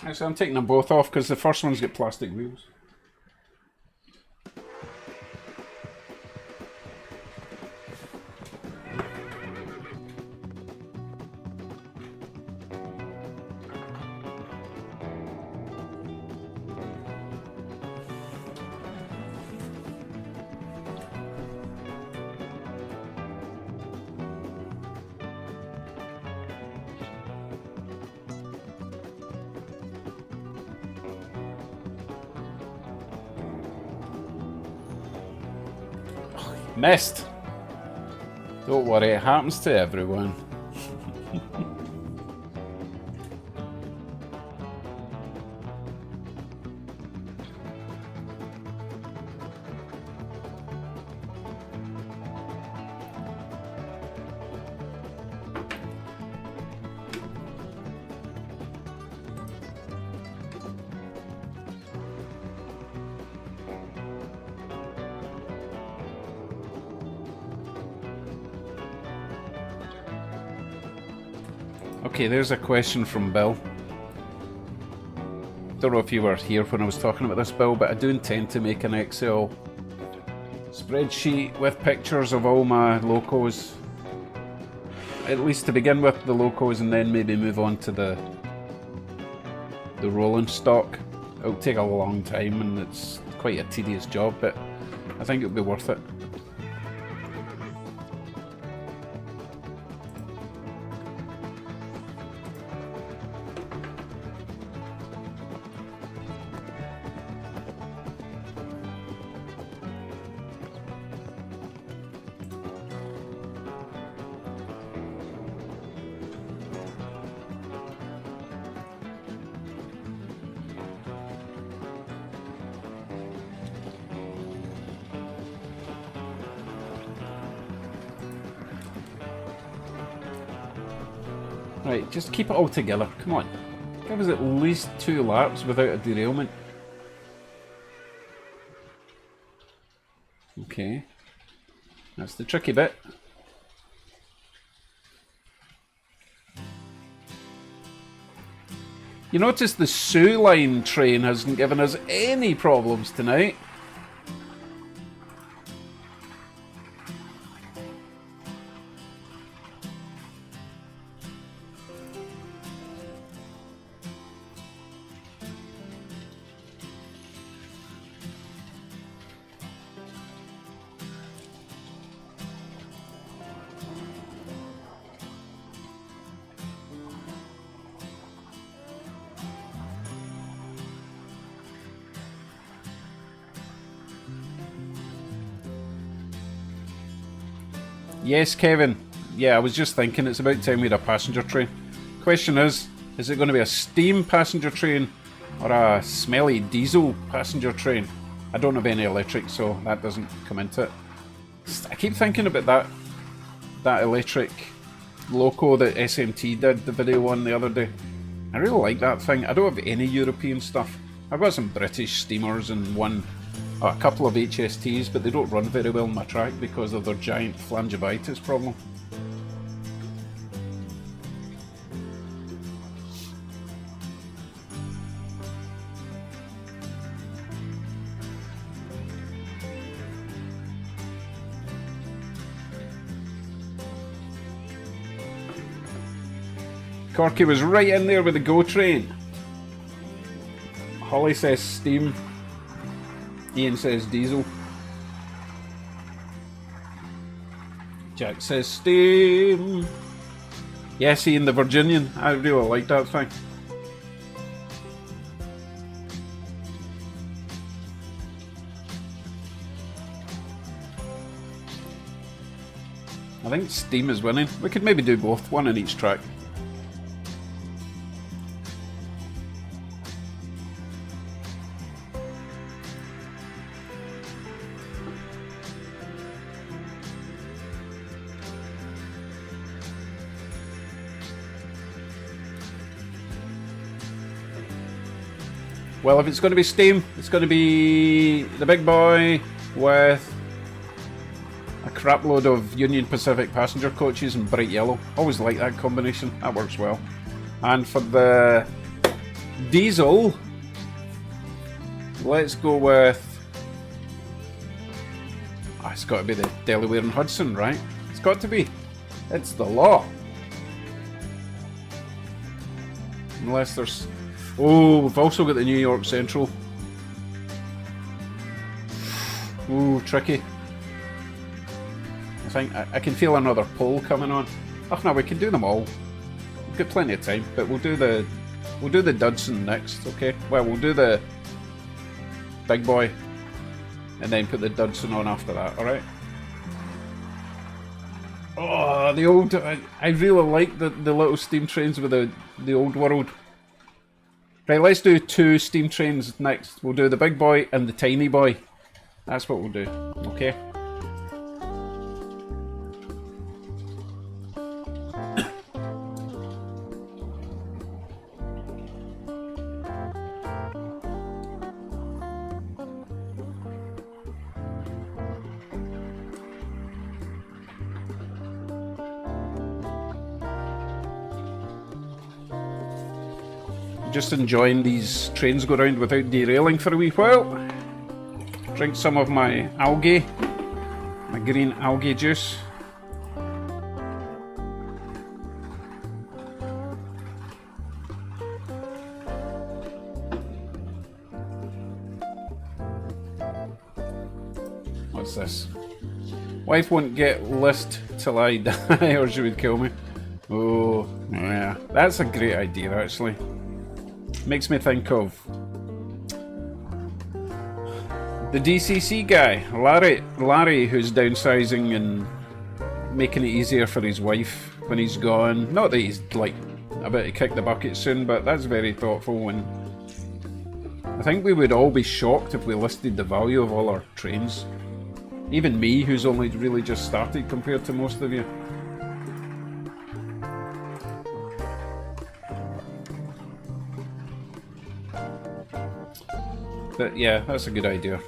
S1: Actually, I'm taking them both off because the first one's got plastic wheels. Missed! Don't worry, it happens to everyone. Okay, there's a question from Bill. Don't know if you were here when I was talking about this, Bill, but I do intend to make an Excel spreadsheet with pictures of all my locos. At least to begin with the locos, and then maybe move on to the rolling stock. It'll take a long time and it's quite a tedious job, but I think it'll be worth it. Right, just keep it all together. Come on. Give us at least 2 laps without a derailment. Okay. That's the tricky bit. You notice the Sioux Line train hasn't given us any problems tonight. Yes, Kevin. Yeah, I was just thinking it's about time we had a passenger train. Question is it going to be a steam passenger train or a smelly diesel passenger train? I don't have any electric, so that doesn't come into it. I keep thinking about that electric loco that SMT did the video on the other day. I really like that thing. I don't have any European stuff. I've got some British steamers and a couple of HSTs, but they don't run very well on my track because of their giant flangivitis problem. Corky was right in there with the GO train. Holly says steam. Ian says diesel. Jack says steam. Yes, Ian the Virginian. I really like that thing. I think steam is winning. We could maybe do both, one on each track. Well, if it's going to be steam, it's going to be the big boy with a crap load of Union Pacific passenger coaches and bright yellow. Always like that combination. That works well. And for the diesel, let's go with... it's got to be the Delaware and Hudson, right? It's got to be. It's the law. Unless there's... Oh, we've also got the New York Central. Ooh, tricky. I think I can feel another pull coming on. Oh no, we can do them all. We've got plenty of time, but we'll do the Dudson next, okay? Well, we'll do the big boy and then put the Dudson on after that, alright? Oh, the old... I really like the little steam trains with the old world. Right, let's do 2 steam trains next. We'll do the big boy and the tiny boy. That's what we'll do, okay? Just enjoying these trains go round without derailing for a wee while. Drink some of my algae, my green algae juice. What's this? Wife won't get list till I die or she would kill me. Oh, yeah. That's a great idea, actually. Makes me think of the DCC guy, Larry, who's downsizing and making it easier for his wife when he's gone. Not that he's like about to kick the bucket soon, but that's very thoughtful. And I think we would all be shocked if we listed the value of all our trains. Even me, who's only really just started compared to most of you. But yeah, that's a good idea.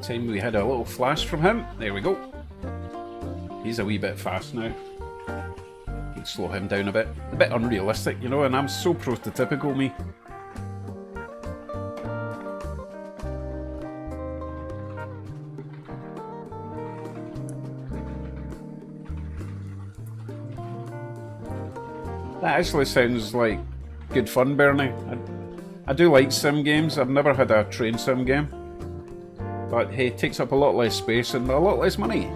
S1: Time we had a little flash from him. There we go. He's a wee bit fast now. You'd slow him down a bit unrealistic, you know, and I'm so prototypical, me. That actually sounds like good fun, Bernie. I do like sim games. I've never had a train sim game. But hey, it takes up a lot less space and a lot less money.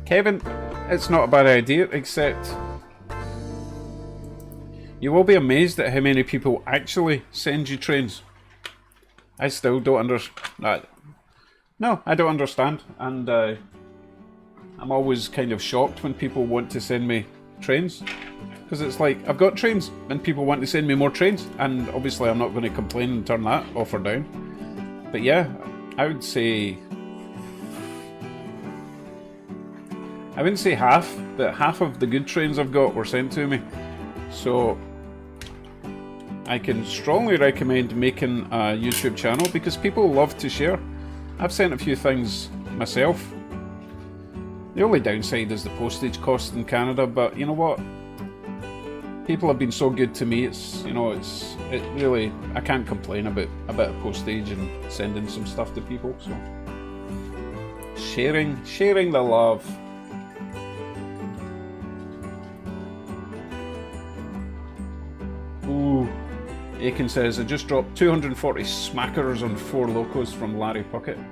S1: Kevin, it's not a bad idea, except you will be amazed at how many people actually send you trains. I still don't understand. No, I don't understand, and I'm always kind of shocked when people want to send me trains, because it's like, I've got trains, and people want to send me more trains, and obviously I'm not going to complain and turn that off or down. But yeah, I wouldn't say half, but half of the good trains I've got were sent to me. So I can strongly recommend making a YouTube channel, because people love to share. I've sent a few things myself. The only downside is the postage cost in Canada, but you know what? People have been so good to me, it really, I can't complain about a bit of postage and sending some stuff to people, so. Sharing the love. Ooh. Aiken says, I just dropped 240 smackers on 4 locos from Larry Puckett.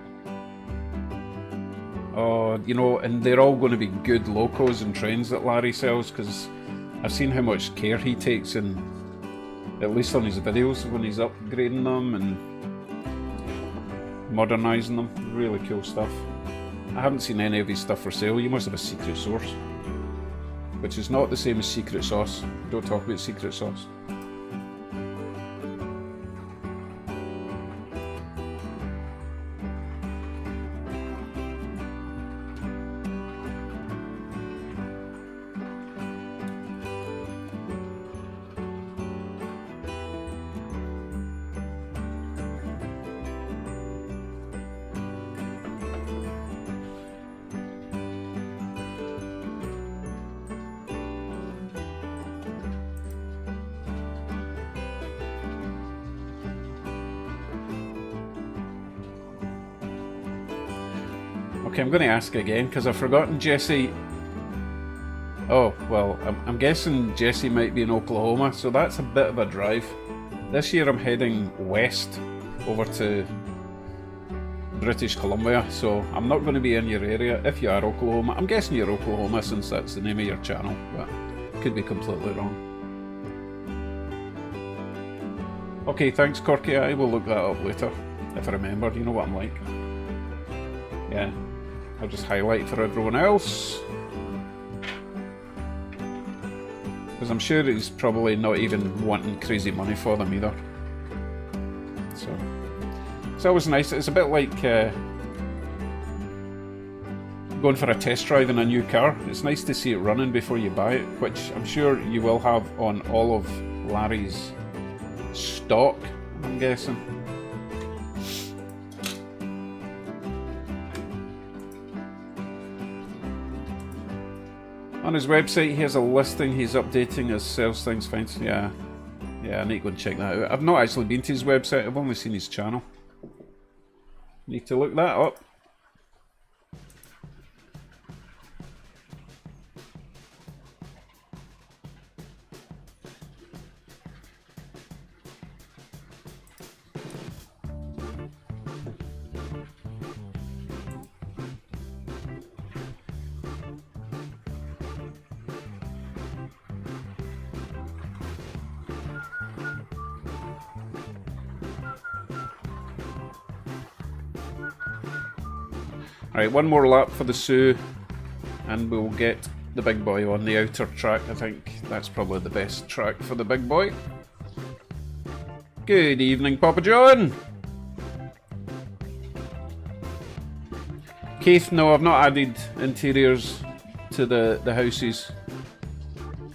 S1: Oh, you know, and they're all going to be good locos and trains that Larry sells, because I've seen how much care he takes in At least on his videos when he's upgrading them and modernising them. Really cool stuff. I haven't seen any of his stuff for sale. You must have a secret source. Which is not the same as secret sauce. Don't talk about secret sauce. Okay, I'm going to ask again because I've forgotten Jesse. Oh, well, I'm guessing Jesse might be in Oklahoma, so that's a bit of a drive. This year I'm heading west over to British Columbia, so I'm not going to be in your area. If you are Oklahoma, I'm guessing you're Oklahoma since that's the name of your channel, but could be completely wrong. Okay, thanks Corky, I will look that up later, if I remember, you know what I'm like. Yeah. I'll just highlight for everyone else. Because I'm sure he's probably not even wanting crazy money for them either. So, it's always nice. It's a bit like going for a test drive in a new car. It's nice to see it running before you buy it, which I'm sure you will have on all of Larry's stock, I'm guessing. On his website, he has a listing he's updating as sells things finds. Yeah, I need to go and check that out. I've not actually been to his website, I've only seen his channel. Need to look that up. Alright, one more lap for the Sioux and we'll get the big boy on the outer track. I think that's probably the best track for the big boy. Good evening, Papa John! Keith, no, I've not added interiors to the houses.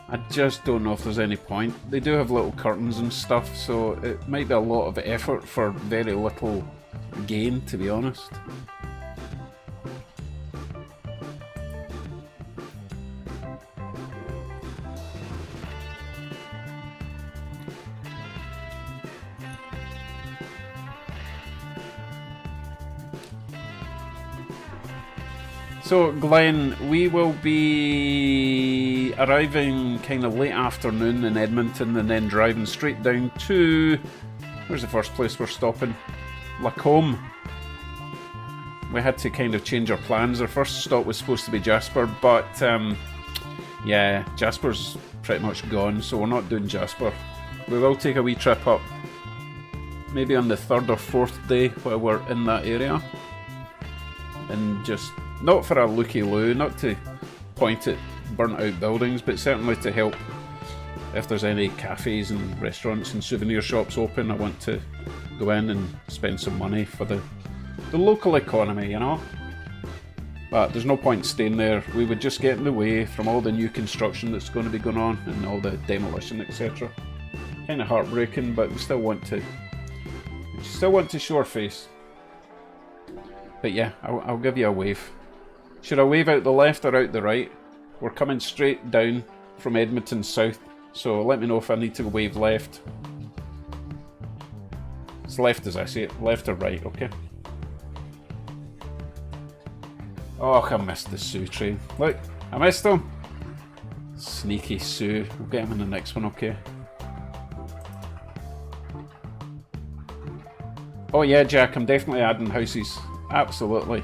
S1: I just don't know if there's any point. They do have little curtains and stuff, so it might be a lot of effort for very little gain, to be honest. So, Glenn, we will be arriving kind of late afternoon in Edmonton and then driving straight down to... Where's the first place we're stopping? Locomotive. We had to kind of change our plans. Our first stop was supposed to be Jasper, but yeah, Jasper's pretty much gone, so we're not doing Jasper. We will take a wee trip up, maybe on the 3rd or 4th day while we're in that area. And just... not for a looky-loo, not to point at burnt-out buildings, but certainly to help if there's any cafes and restaurants and souvenir shops open. I want to go in and spend some money for the local economy, you know? But there's no point staying there. We would just get in the way from all the new construction that's going to be going on and all the demolition, etc. Kind of heartbreaking, but we still want to show our face. But yeah, I'll give you a wave. Should I wave out the left or out the right? We're coming straight down from Edmonton south, so let me know if I need to wave left. It's left as I say it, left or right, okay? Oh, I missed the Sioux train. Look, I missed him. Sneaky Sioux. We'll get him in the next one, okay? Oh yeah, Jack, I'm definitely adding houses. Absolutely.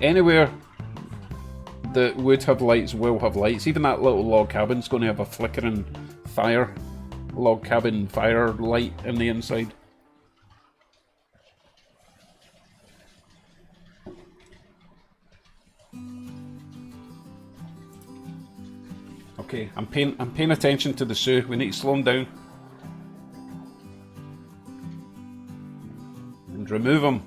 S1: Anywhere that would have lights will have lights. Even that little log cabin's going to have a flickering fire log cabin fire light in the inside. Okay, I'm paying attention to the Sioux. We need to slow him down and remove him.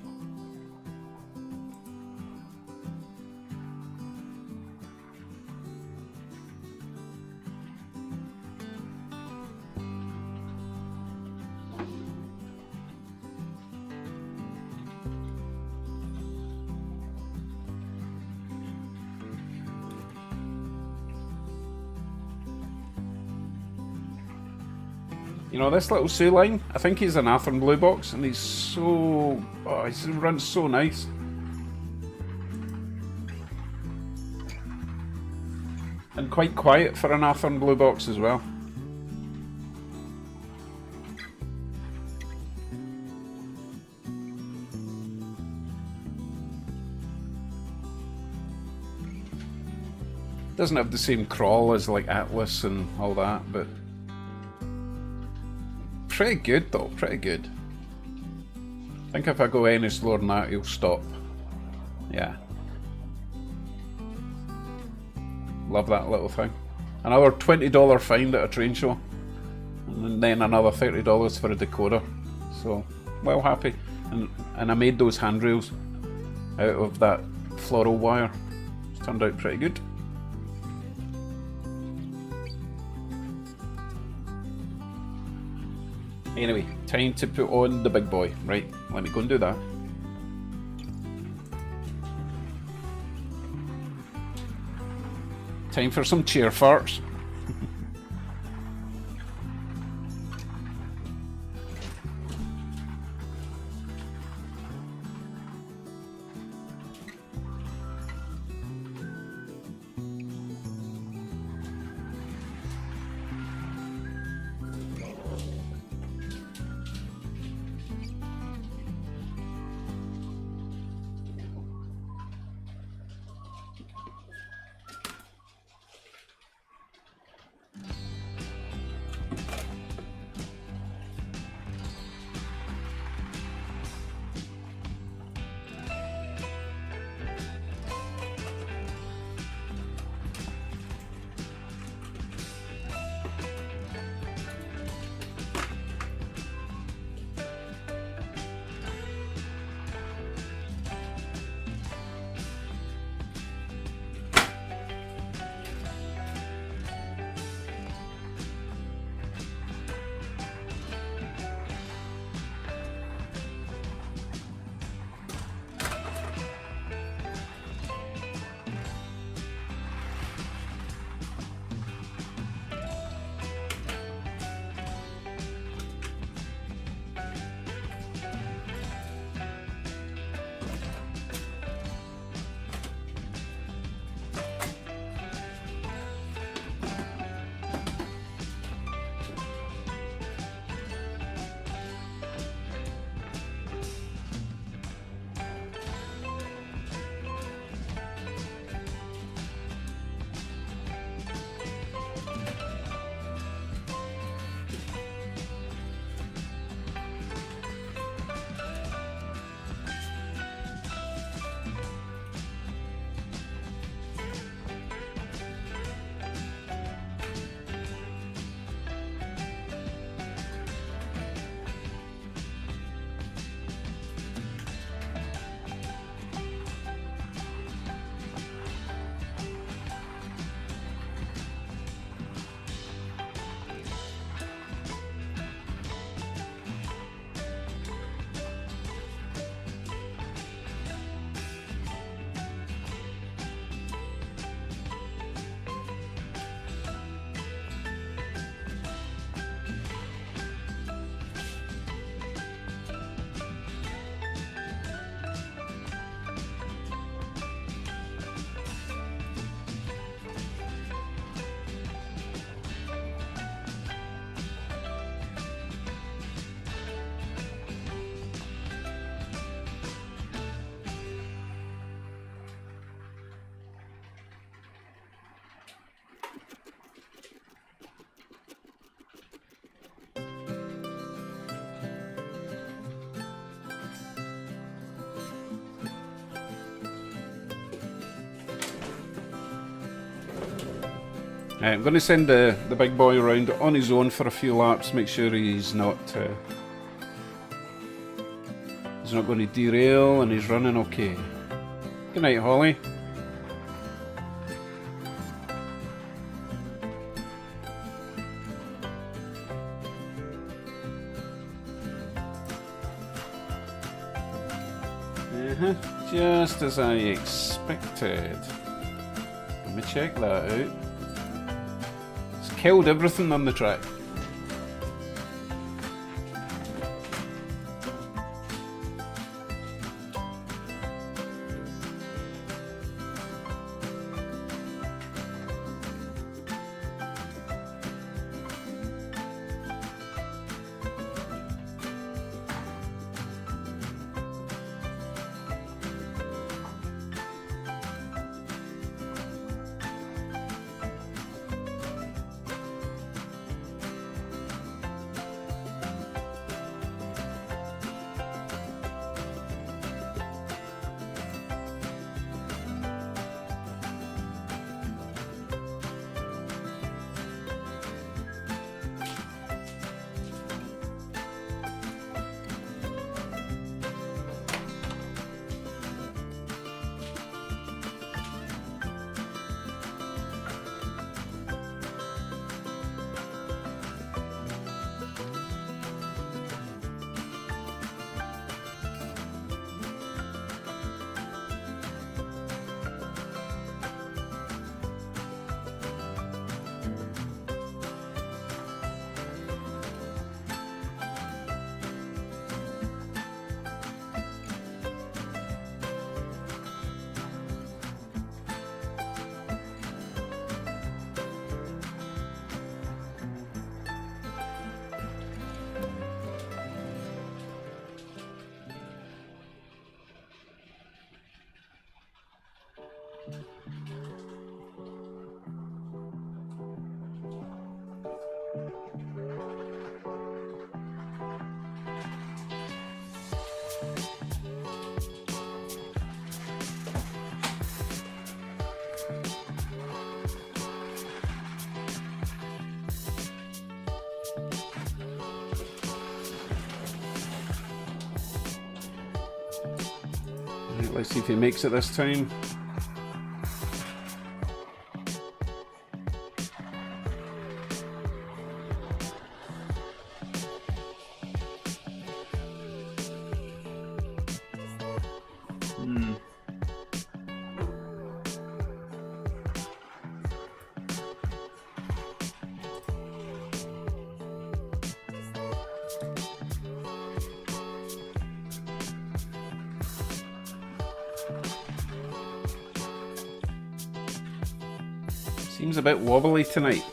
S1: You know, this little Sioux line, I think he's an Athern Blue Box, and he's so... oh, he runs so nice. And quite quiet for an Athern Blue Box as well. Doesn't have the same crawl as like Atlas and all that, but... pretty good though, pretty good. I think if I go any slower than that, he'll stop. Yeah. Love that little thing. Another $20 find at a train show. And then another $30 for a decoder. So, well happy. And I made those handrails out of that floral wire. It's turned out pretty good. Anyway, time to put on the big boy. Right, let me go and do that. Time for some chair farts. I'm going to send the big boy around on his own for a few laps, make sure he's not going to derail and he's running okay. Good night, Holly. Just as I expected. Let me check that out. It's killed everything on the track. Let's see if he makes it this time. Seems a bit wobbly tonight.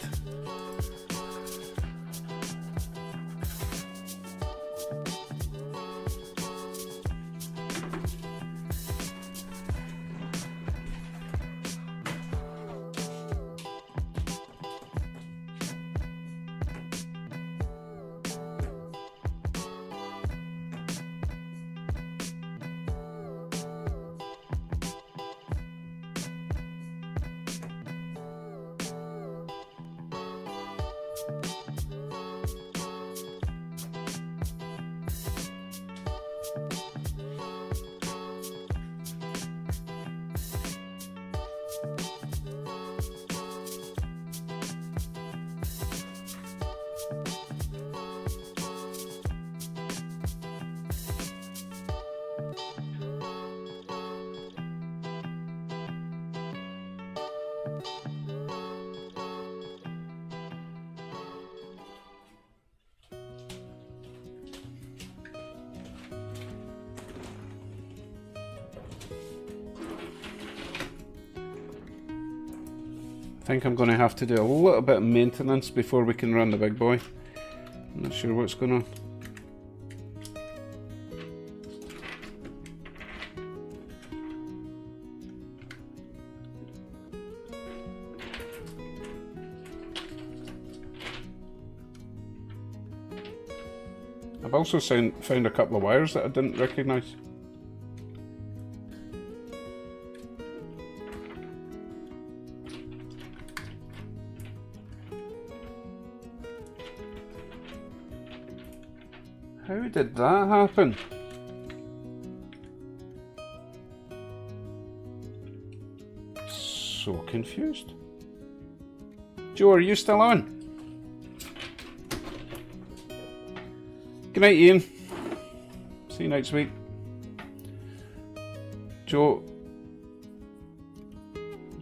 S1: I think I'm going to have to do a little bit of maintenance before we can run the big boy. I'm not sure what's going on. I've also found a couple of wires that I didn't recognise. How did that happen? So confused. Joe, are you still on? Good night, Ian. See you next week. Joe,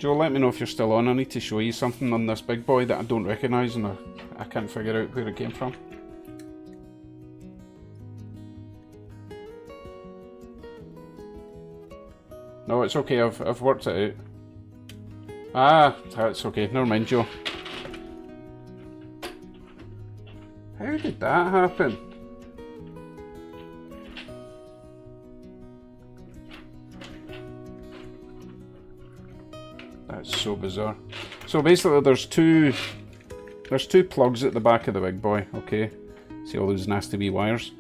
S1: let me know if you're still on. I need to show you something on this big boy that I don't recognise and I can't figure out where it came from. No, it's okay. I've worked it out. Ah, that's okay. Never mind, Joe. How did that happen? That's so bizarre. So basically, there's two plugs at the back of the big boy. Okay, see all those nasty wee wires.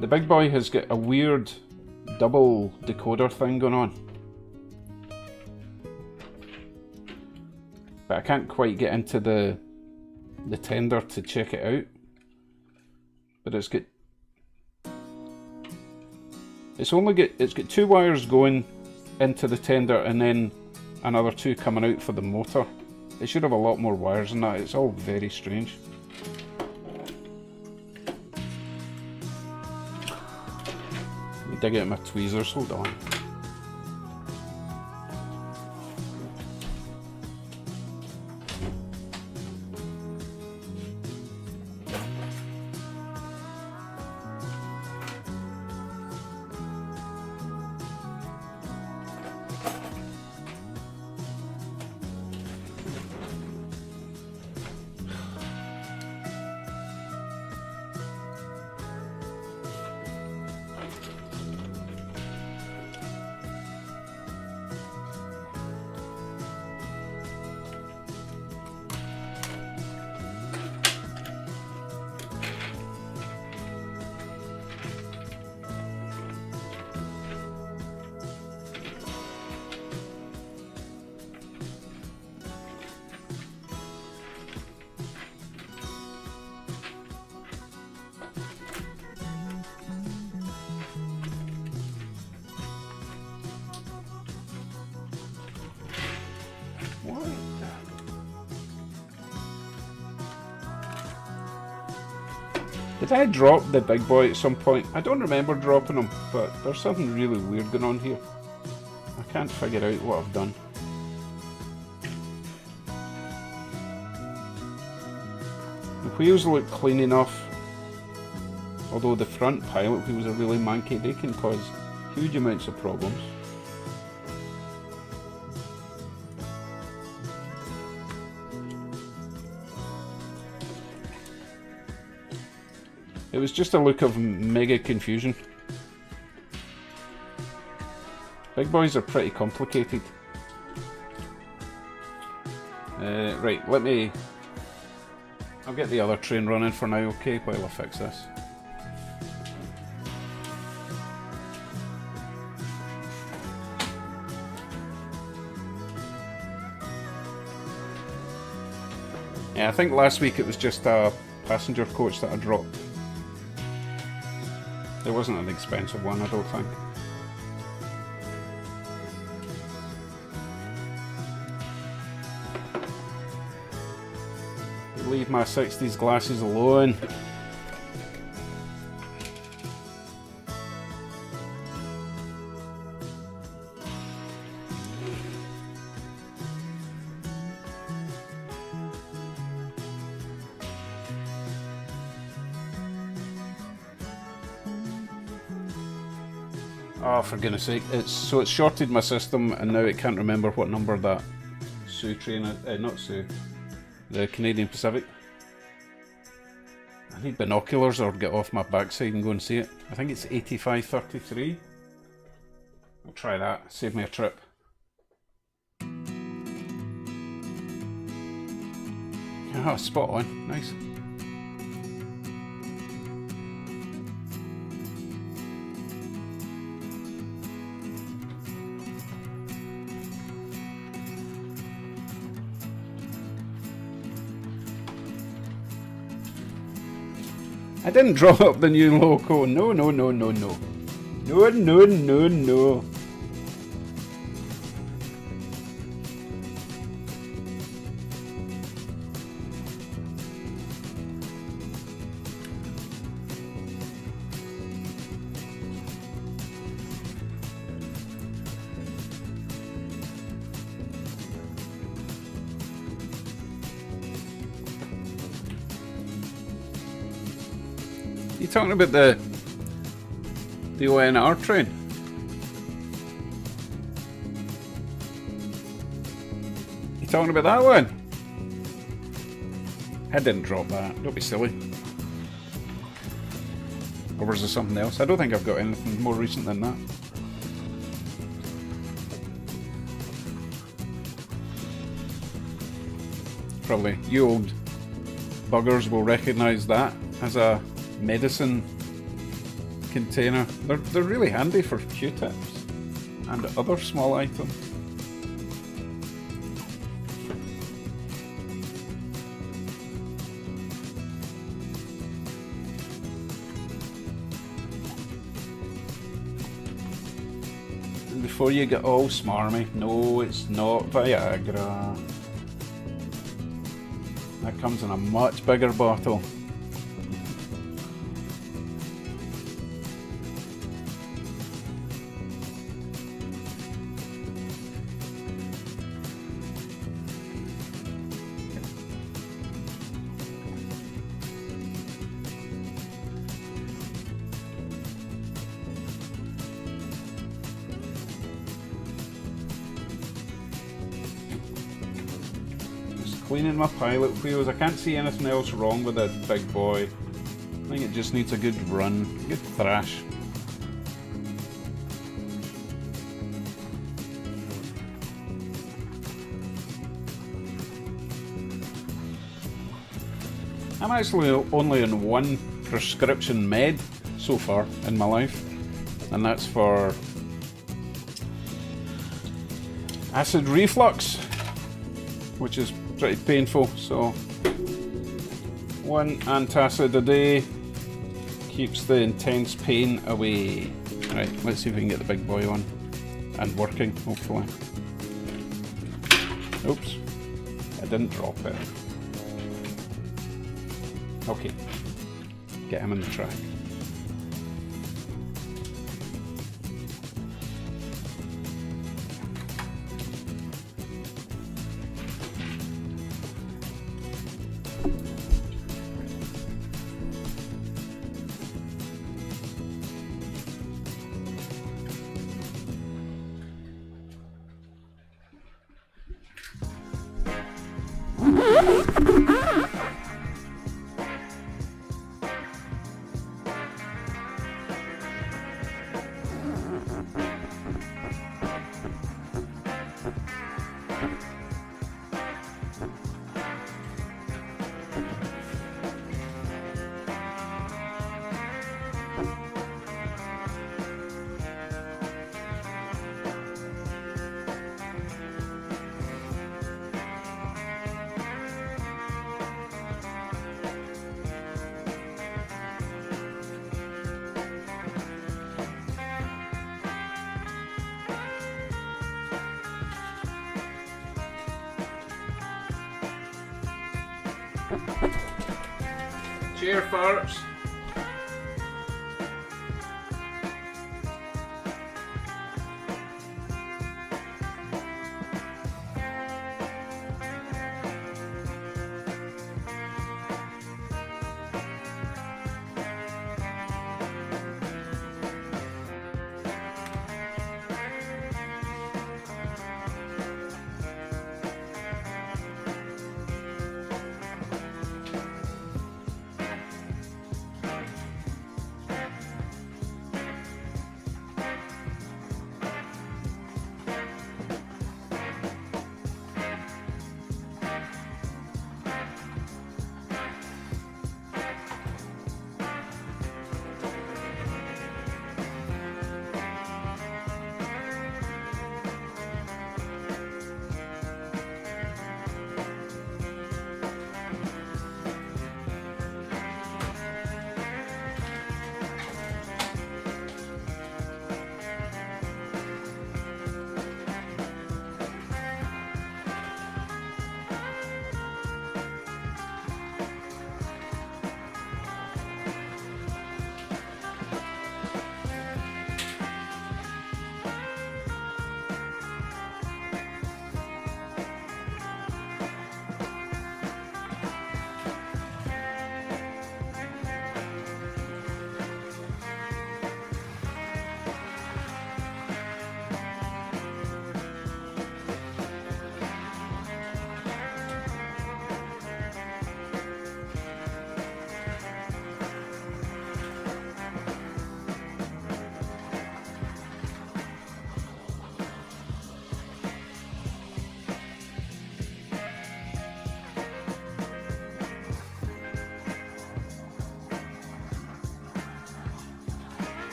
S1: The big boy has got a weird double decoder thing going on, but I can't quite get into the tender to check it out. But it's got two wires going into the tender and then another two coming out for the motor. It should have a lot more wires than that. It's all very strange. Let me dig out my tweezers, hold on. Did I drop the big boy at some point? I don't remember dropping him, but there's something really weird going on here. I can't figure out what I've done. The wheels look clean enough, although the front pilot wheels are really manky. They can cause huge amounts of problems. It was just a look of mega confusion. Big boys are pretty complicated. Right, I'll get the other train running for now, okay, while I fix this. Yeah, I think last week it was just a passenger coach that I dropped. It wasn't an expensive one, I don't think. Leave my 60s glasses alone. Oh, for goodness sake, it's shorted my system and now it can't remember what number that Sioux train is, not Sioux, the Canadian Pacific. I need binoculars or get off my backside and go and see it. I think it's 8533. I'll try that, save me a trip. Oh, spot on, nice. I didn't draw up the new loco. No, no, no, no, no. No, no, no, no. You talking about the ONR train? You talking about that one? I didn't drop that. Don't be silly. Or was there something else? I don't think I've got anything more recent than that. Probably you old buggers will recognise that as a medicine container. They're really handy for Q-tips and other small items. And before you get all smarmy, no, it's not Viagra. That comes in a much bigger bottle. Cleaning my pilot wheels. I can't see anything else wrong with that big boy. I think it just needs a good run, a good thrash. I'm actually only on one prescription med so far in my life, and that's for acid reflux, which is pretty painful, so one antacid a day keeps the intense pain away. Right, let's see if we can get the big boy on and working, hopefully. Oops, I didn't drop it. Okay, get him in the track. Cheer farts.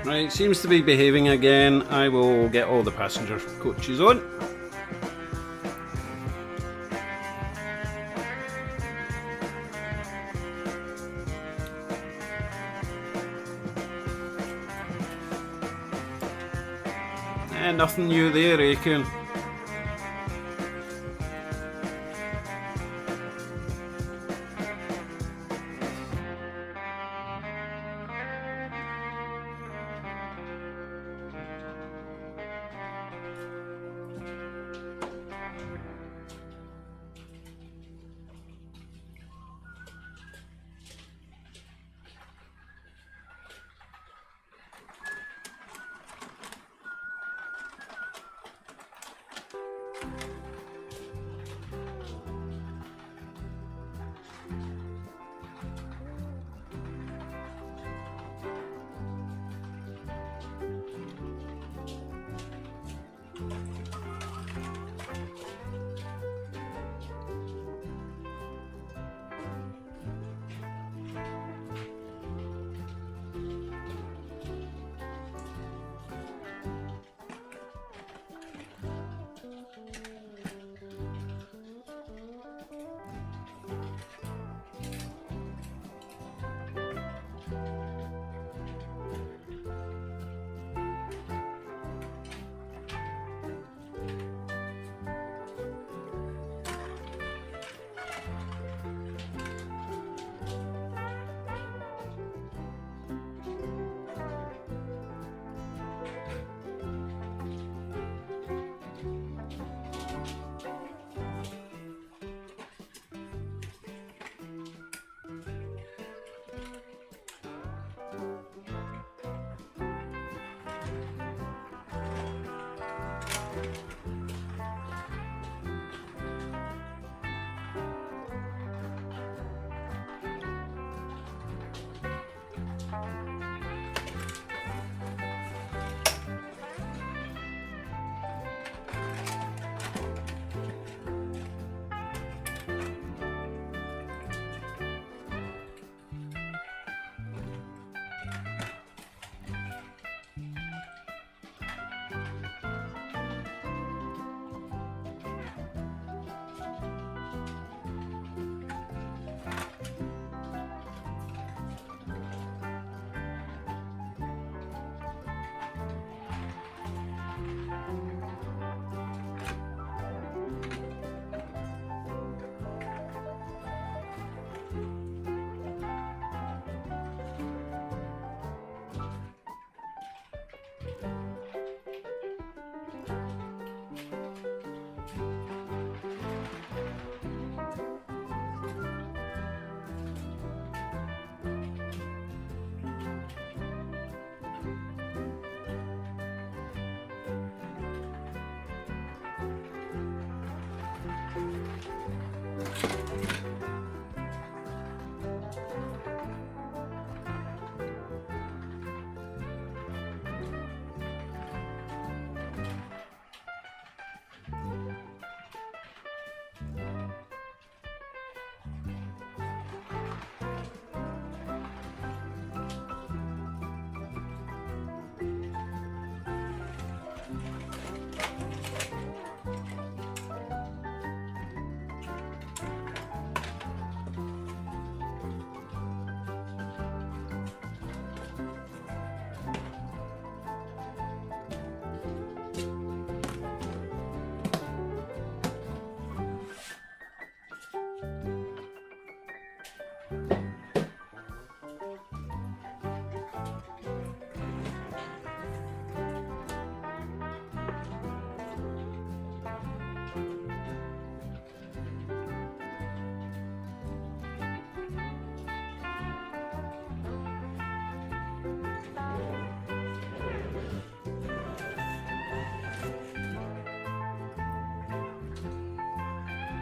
S1: Right, seems to be behaving again. I will get all the passenger coaches on. Nothing new there, Acorn.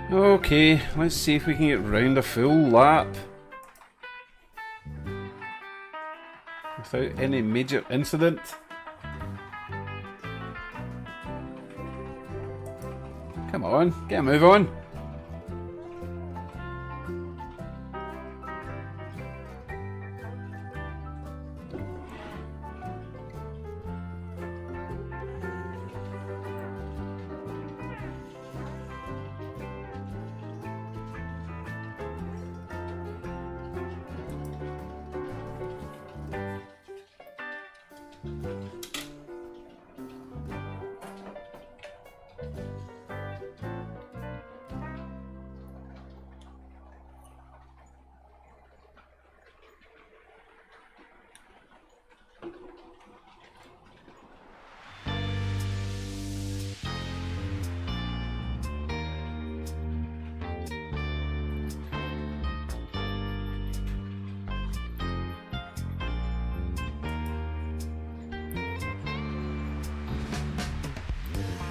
S1: Okay, let's see if we can get round a full lap without any major incident. Come on, get a move on.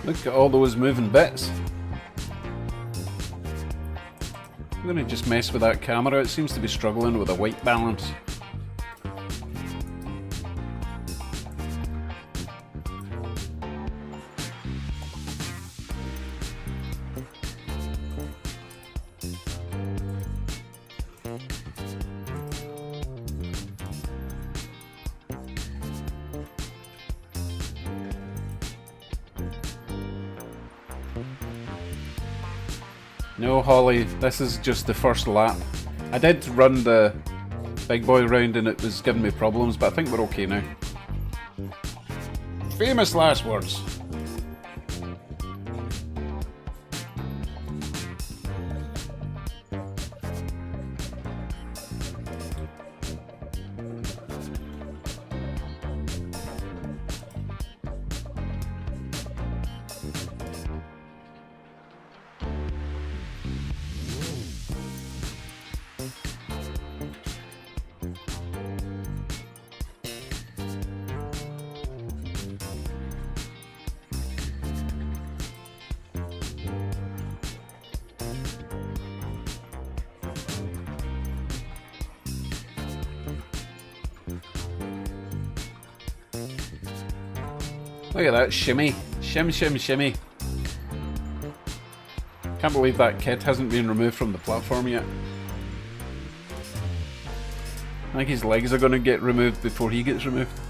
S1: Look at all those moving bits. I'm going to just mess with that camera. It seems to be struggling with a white balance. No, Holly, this is just the first lap. I did run the big boy round and it was giving me problems, but I think we're okay now. Famous last words. Look at that shimmy. Shim, shim, shimmy. Can't believe that kid hasn't been removed from the platform yet. I think his legs are going to get removed before he gets removed.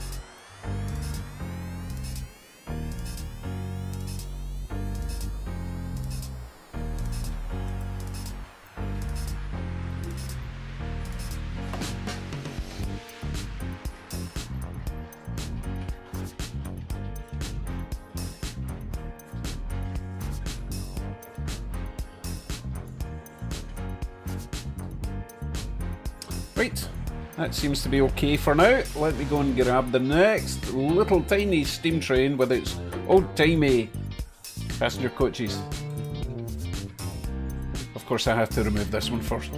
S1: Right, that seems to be okay for now. Let me go and grab the next little tiny steam train with its old-timey passenger coaches. Of course I have to remove this one first.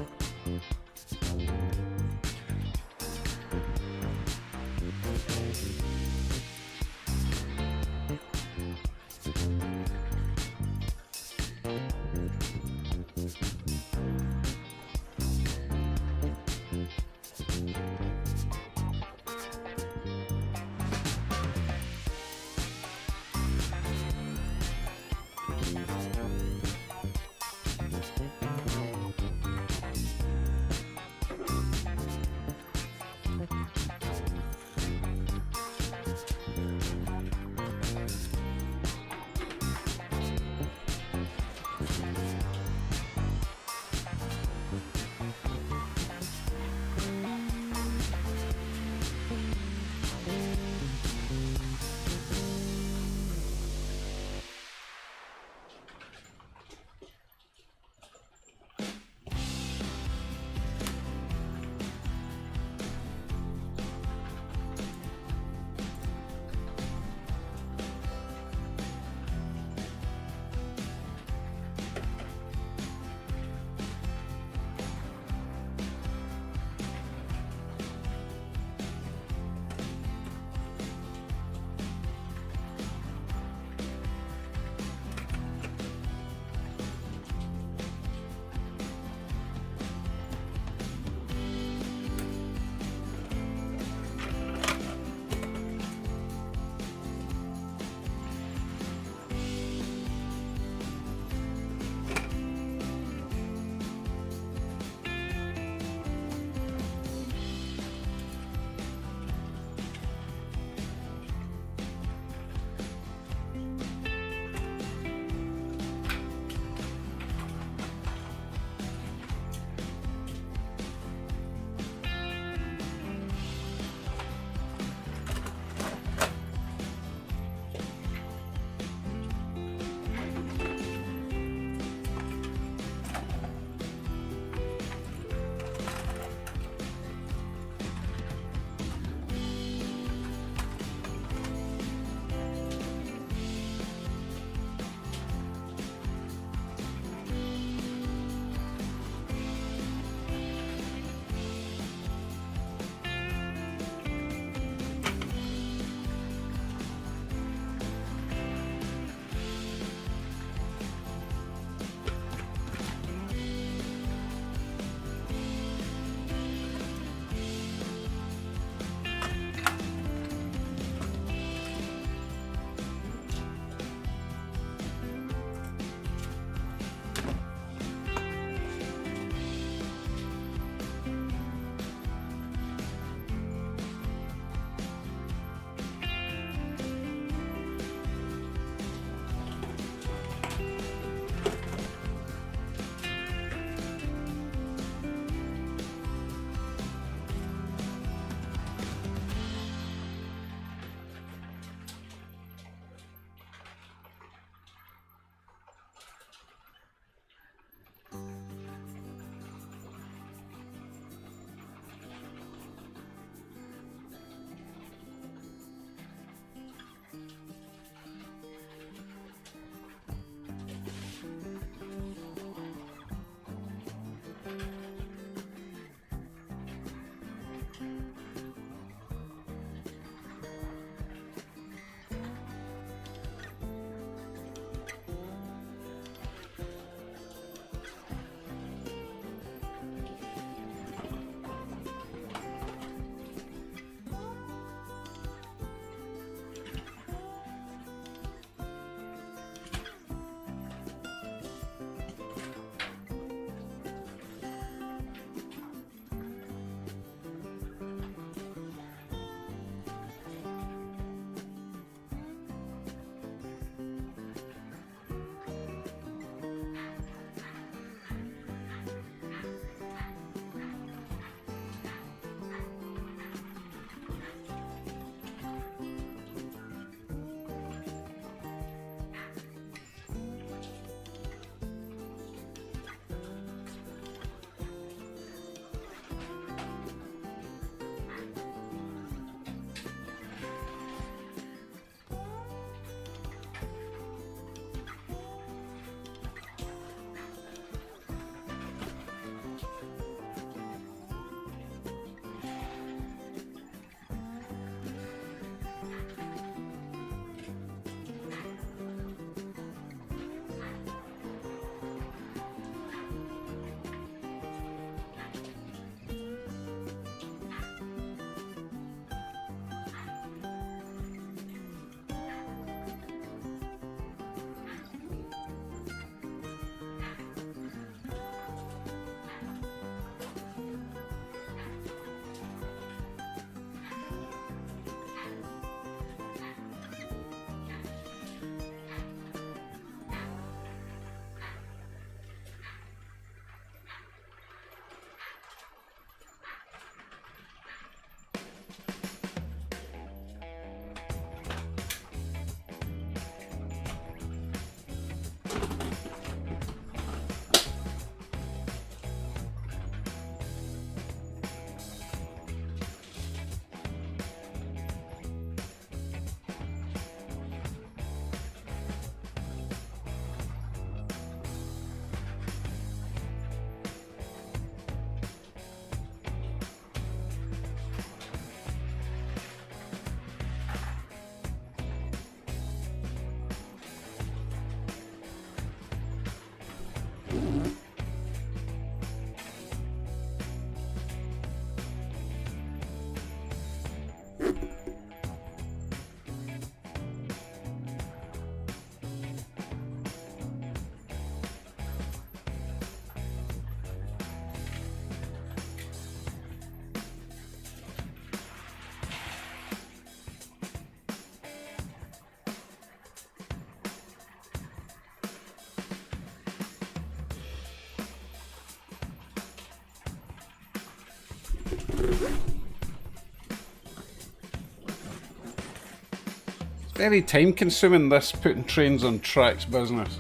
S1: Very time consuming, this putting trains on tracks business.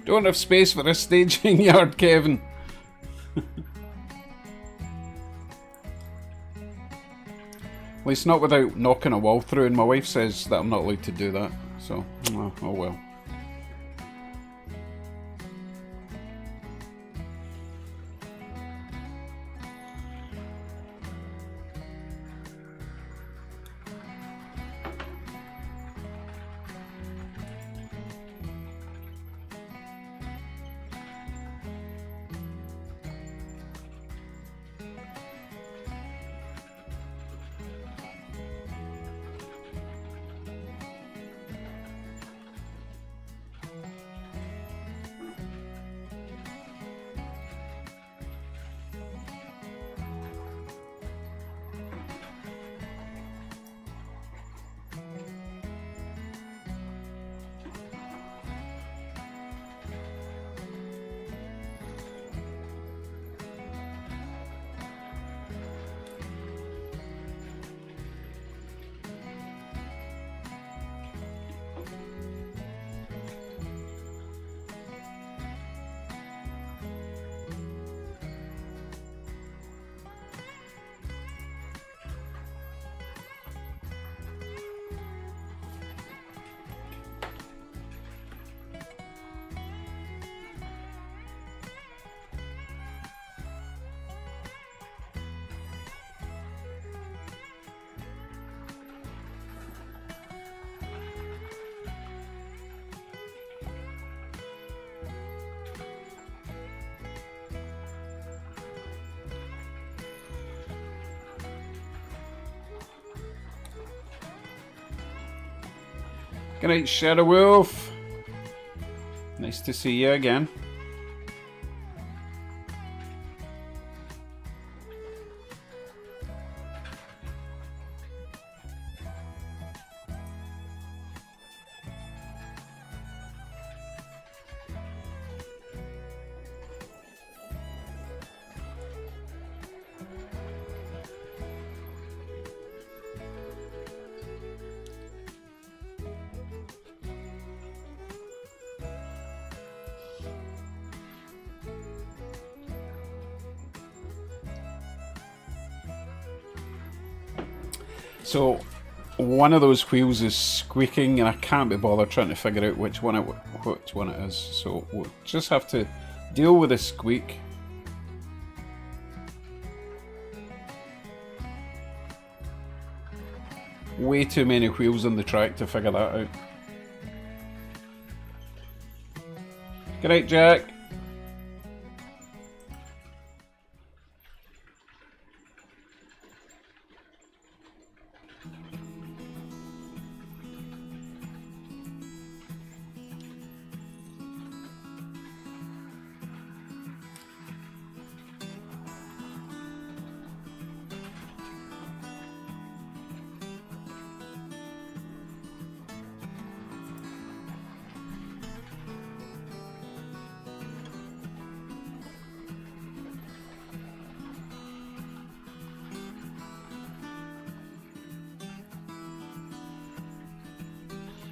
S1: Don't have space for a staging yard, Kevin. At least not without knocking a wall through, and my wife says that I'm not allowed to do that, so, oh well. Good night, Shadow Wolf. Nice to see you again. So, one of those wheels is squeaking, and I can't be bothered trying to figure out which one it is. So we'll just have to deal with the squeak. Way too many wheels on the track to figure that out. Good night, Jack.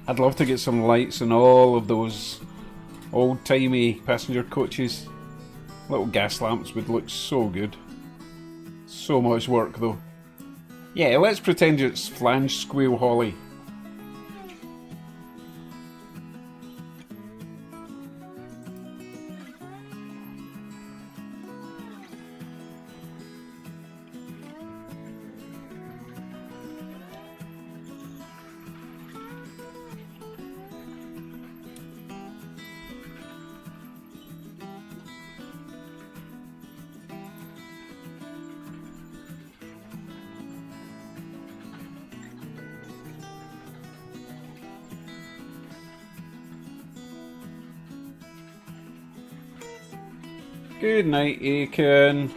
S1: I'd love to get some lights in all of those old-timey passenger coaches. Little gas lamps would look so good. So much work though. Yeah, let's pretend it's flange squeal Holly. Good night, Aiken.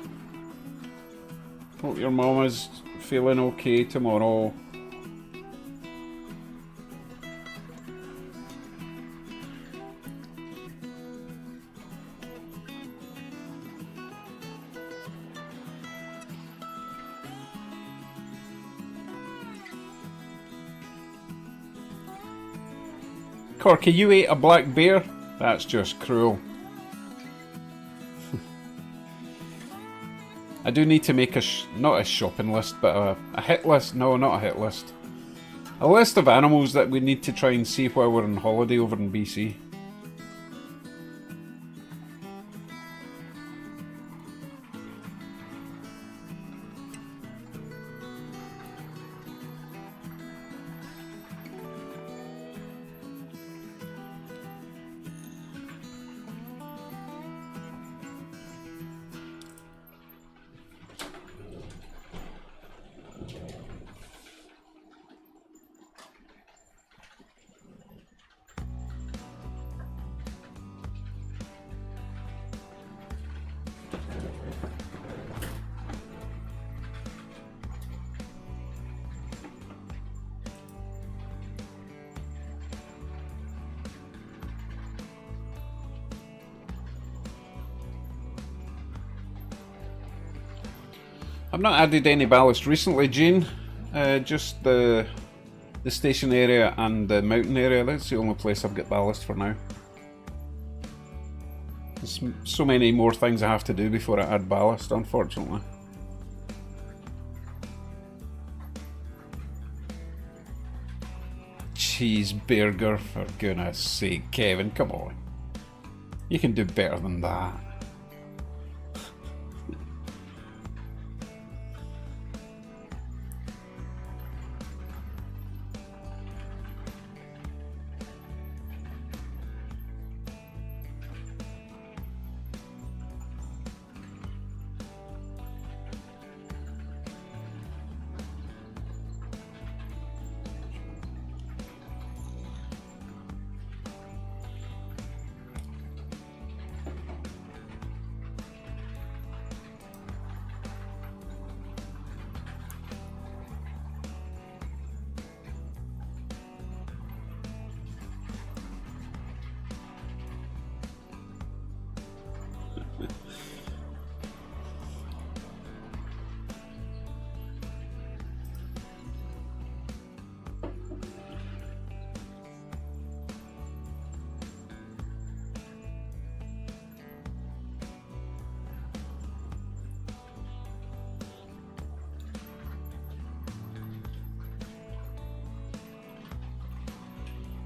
S1: Hope your mum is feeling okay tomorrow. Corky, you ate a black bear? That's just cruel. I do need to make not a shopping list, but a hit list. No, not a hit list. A list of animals that we need to try and see while we're on holiday over in BC. I've not added any ballast recently, Jean. Just the station area and the mountain area. That's the only place I've got ballast for now. There's so many more things I have to do before I add ballast, unfortunately. Cheeseburger, for goodness sake, Kevin, come on. You can do better than that.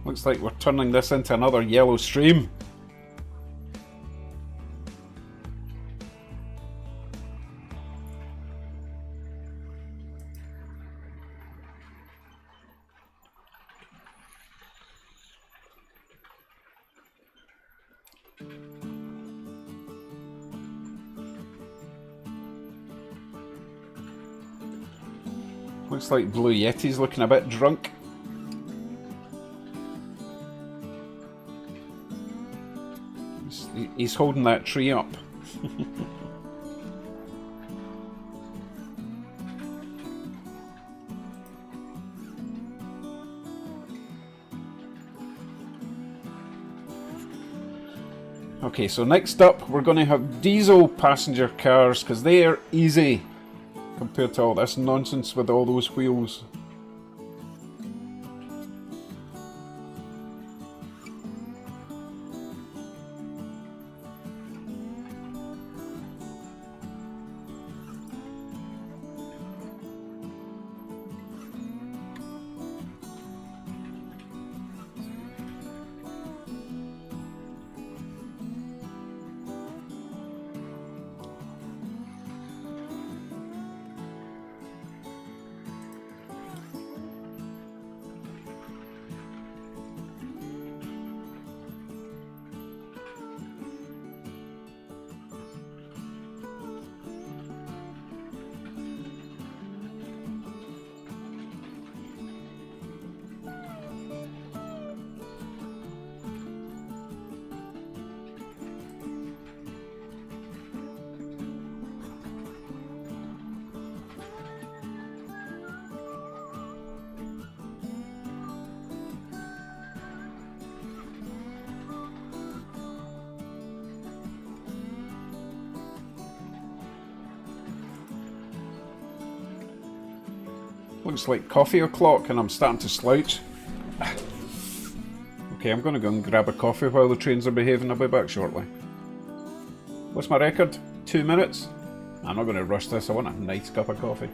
S1: Looks like we're turning this into another yellow stream. Looks like Blue Yeti's looking a bit drunk. He's holding that tree up. Okay, so next up we're going to have diesel passenger cars because they are easy compared to all this nonsense with all those wheels. Looks like coffee o'clock and I'm starting to slouch. Okay, I'm going to go and grab a coffee while the trains are behaving. I'll be back shortly. What's my record? 2 minutes? I'm not going to rush this. I want a nice cup of coffee.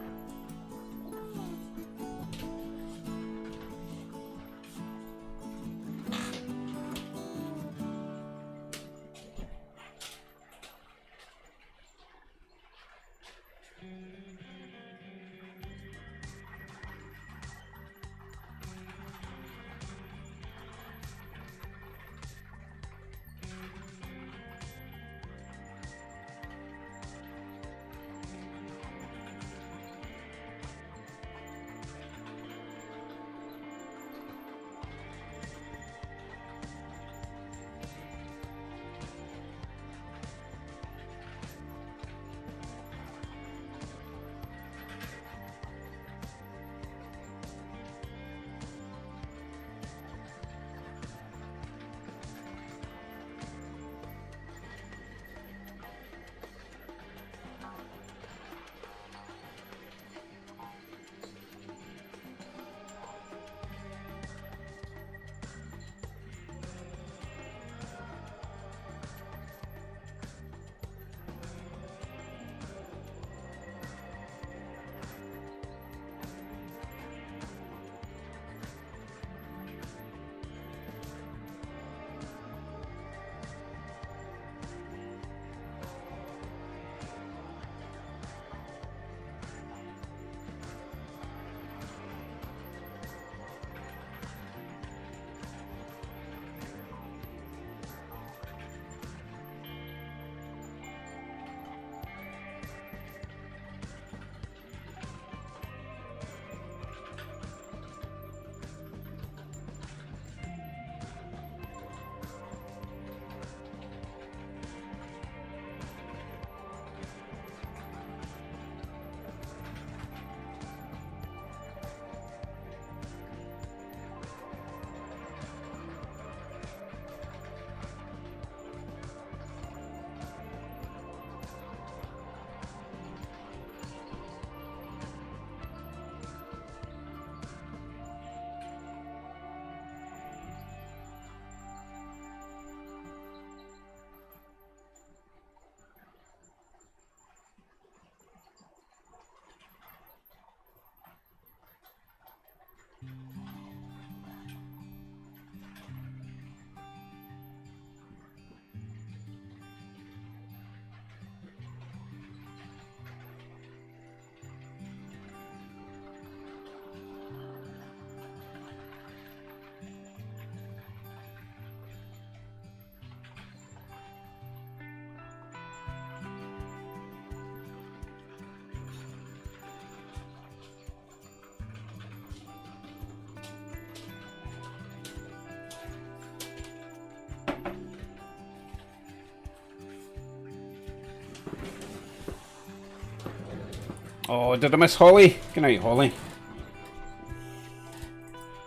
S1: Oh, did I miss Holly? Good night, Holly.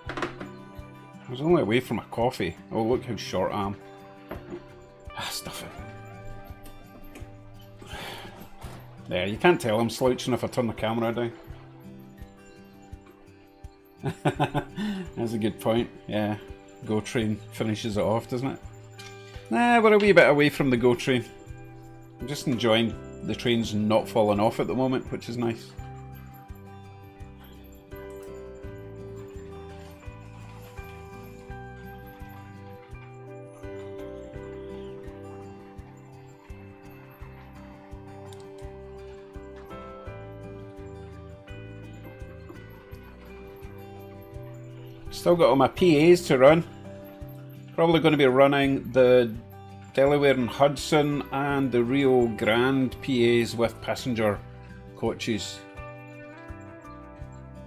S1: I was only away from a coffee. Oh, look how short I am. Ah, stuff it. There, you can't tell I'm slouching if I turn the camera down. That's a good point. Yeah, Go Train finishes it off, doesn't it? Nah, we're a wee bit away from the Go Train. I'm just enjoying the trains not falling off at the moment, which is nice. Still got all my PAs to run. Probably going to be running the Delaware and Hudson and the Rio Grande PAs with passenger coaches.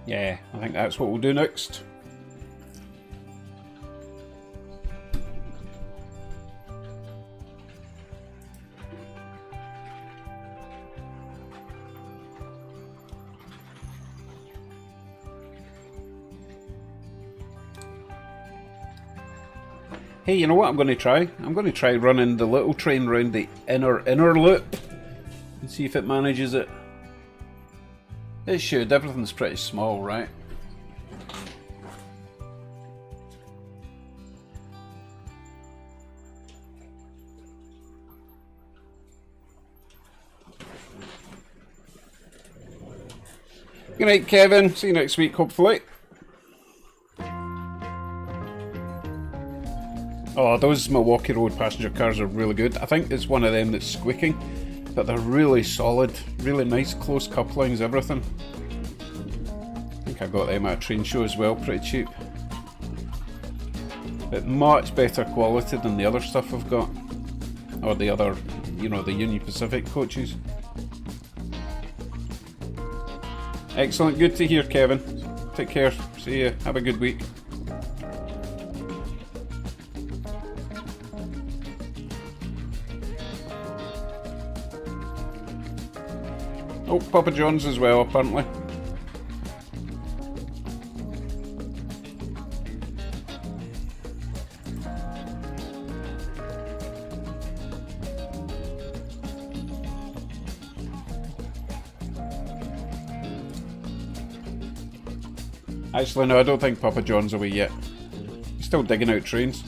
S1: Yeah, I think that's what we'll do next. Hey, you know what I'm going to try? I'm going to try running the little train round the inner loop and see if it manages it. It should. Everything's pretty small, right? Good night, Kevin. See you next week, hopefully. Oh, those Milwaukee Road passenger cars are really good. I think it's one of them that's squeaking, but they're really solid, really nice, close couplings, everything. I think I got them at a train show as well, pretty cheap. But much better quality than the other stuff I've got. Or the other, you know, the Union Pacific coaches. Excellent, good to hear, Kevin. Take care, see you, have a good week. Oh, Papa John's as well, apparently. Actually, no, I don't think Papa John's away yet. He's still digging out trains.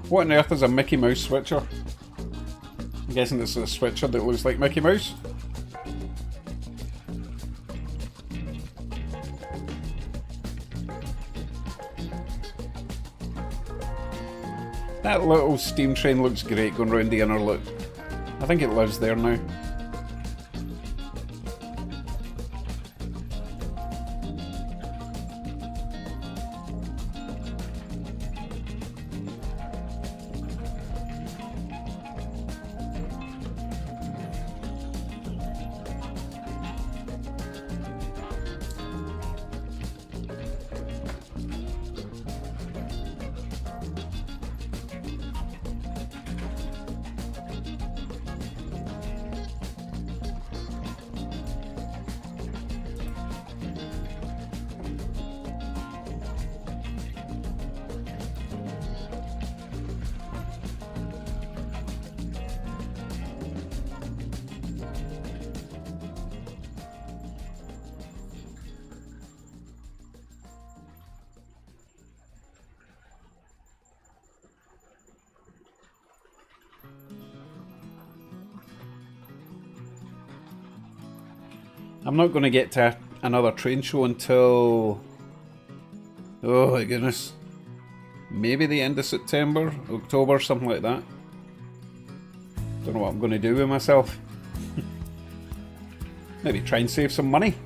S1: What on earth is a Mickey Mouse switcher? I'm guessing this is a switcher that looks like Mickey Mouse. That little steam train looks great going round the inner loop. I think it lives there now. I'm not going to get to another train show until, oh my goodness, maybe the end of September, October, something like that. Don't know what I'm going to do with myself. Maybe try and save some money.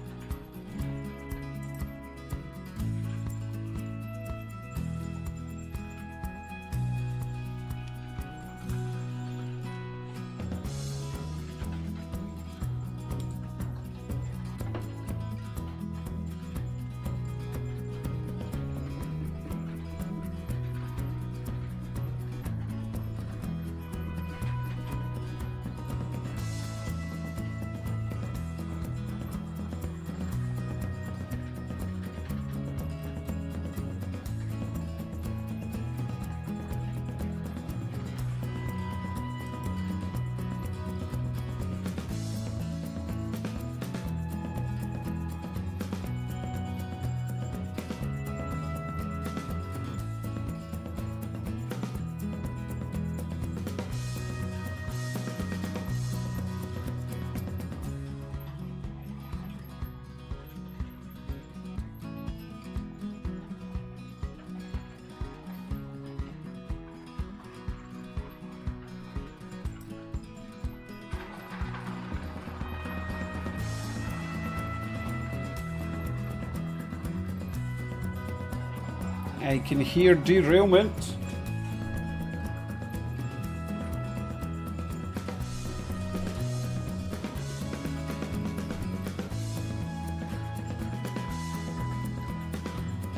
S1: I can hear derailment.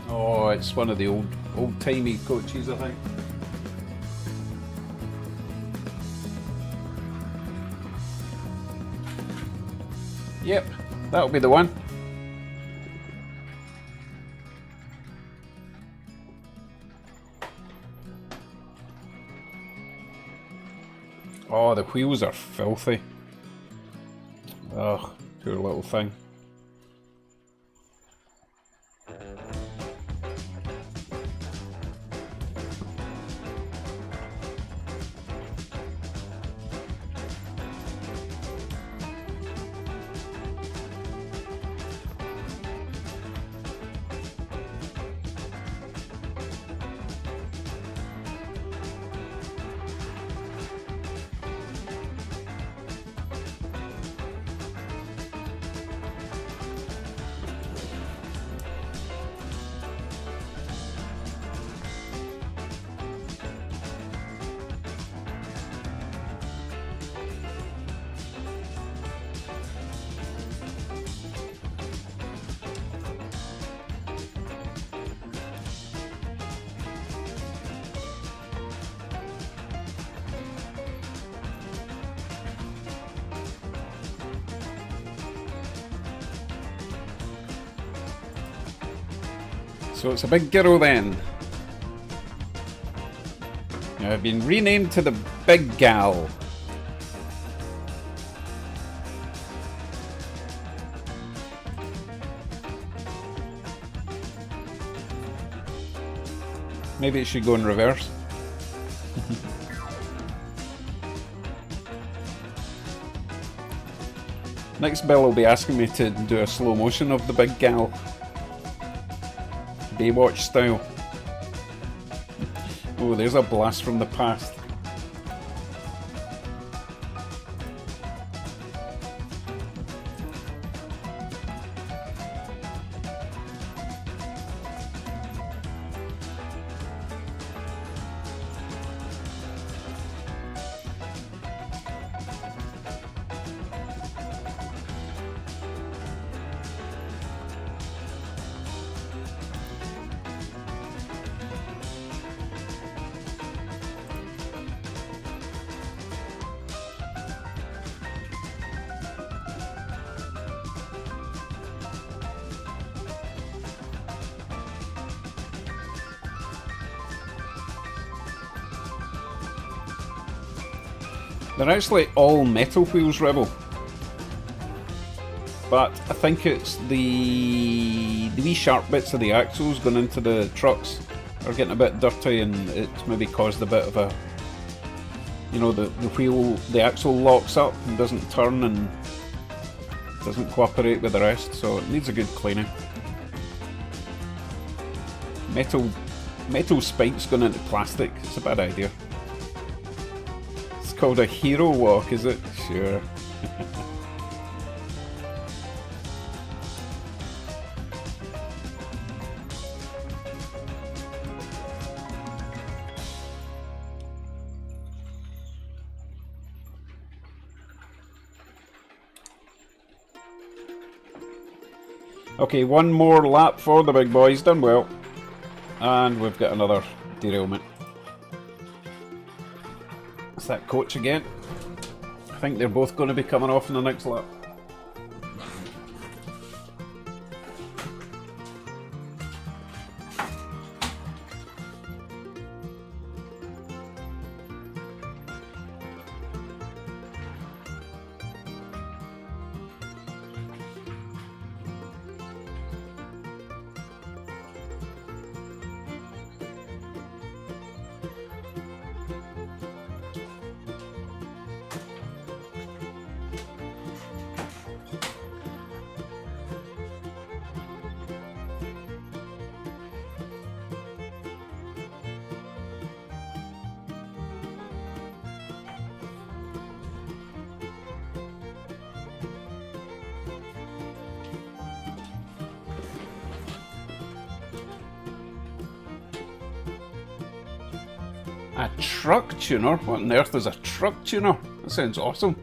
S1: Oh, it's one of the old-timey coaches, I think. Yep, that'll be the one. Oh, the wheels are filthy. Ugh, poor little thing. So it's a big girl then. I've been renamed to the Big Gal. Maybe it should go in reverse. Next Bill will be asking me to do a slow motion of the Big Gal. Baywatch style. Oh, there's a blast from the past. They're actually all metal wheels, Rebel. But I think it's the wee sharp bits of the axles going into the trucks are getting a bit dirty, and it's maybe caused a bit of a, you know, the wheel, the axle locks up and doesn't turn and doesn't cooperate with the rest, so it needs a good cleaning. Metal spikes going into plastic, it's a bad idea. It's called a hero walk, is it? Sure. Okay, one more lap for the big boys, done well. And we've got another derailment. It's that coach again. I think they're both going to be coming off in the next lap. A truck tuner? What on earth is a truck tuner? That sounds awesome.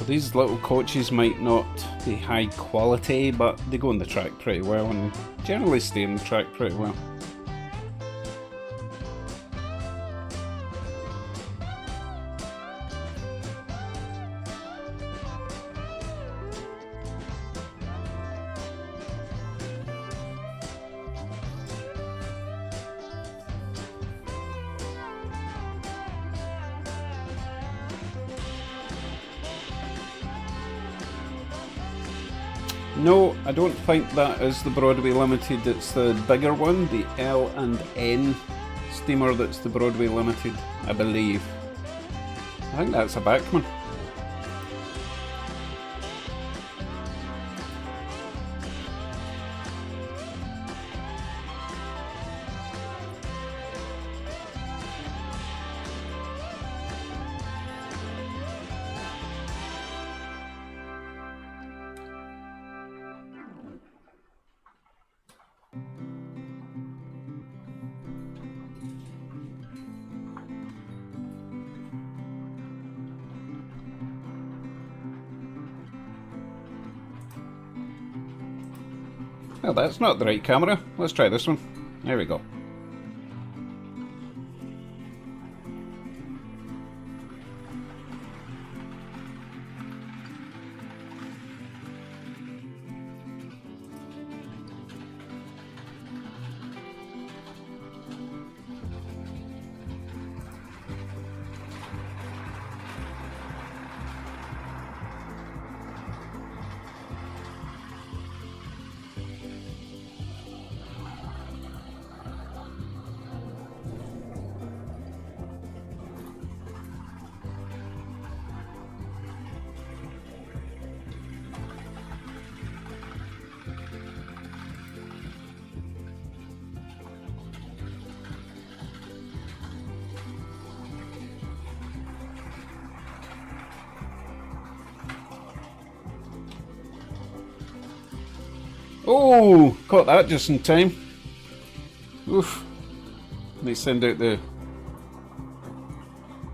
S1: these little coaches might not be high quality, but they go on the track pretty well and generally stay on the track pretty well. No, I don't think that is the Broadway Limited, it's the bigger one, the L&N steamer that's the Broadway Limited, I believe. I think that's a Bachmann. Well, that's not the right camera. Let's try this one. There we go. Oh, caught that just in time. Oof. They send out the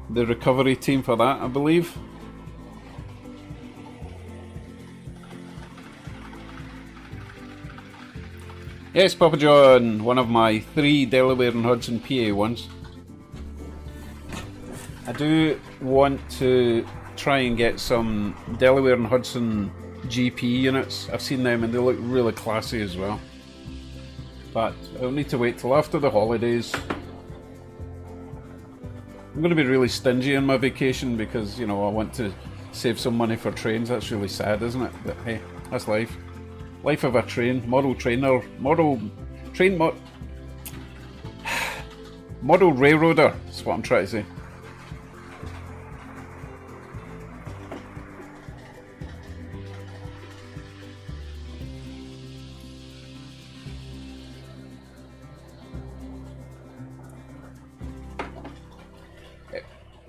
S1: recovery team for that, I believe. Yes, Papa John, one of my 3 Delaware and Hudson PA ones. I do want to try and get some Delaware and Hudson GP units. I've seen them and they look really classy as well. But I'll need to wait till after the holidays. I'm going to be really stingy on my vacation because, you know, I want to save some money for trains. That's really sad, isn't it? But hey, that's life. Life of a train, model trainer, model railroader, that's what I'm trying to say.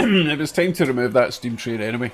S1: It was time to remove that steam train anyway.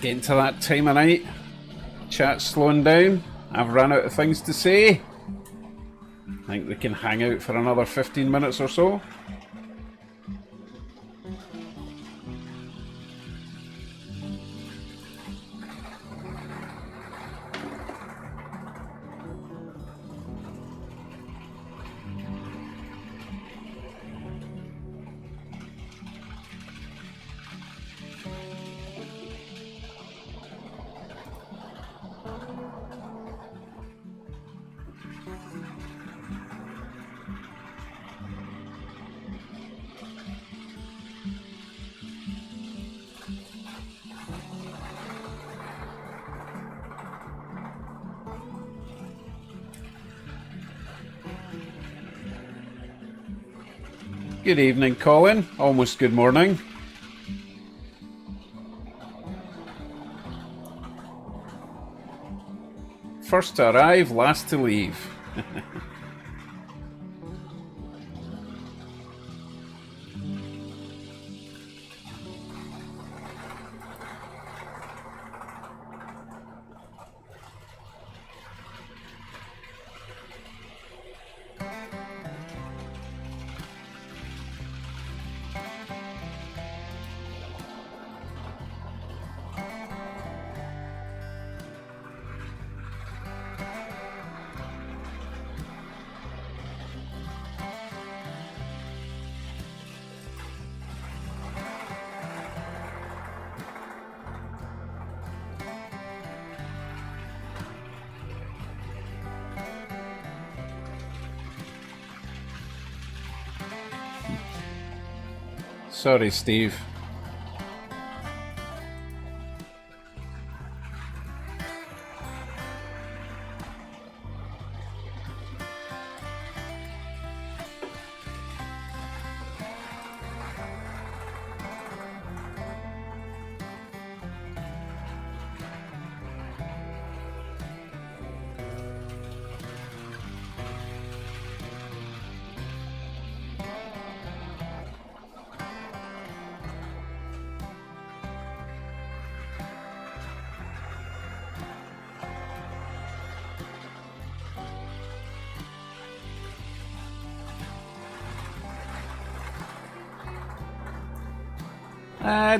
S1: Getting to that time of night. Chat's slowing down. I've run out of things to say. I think we can hang out for another 15 minutes or so. Good evening, Colin. Almost good morning. First to arrive, last to leave. Sorry, Steve.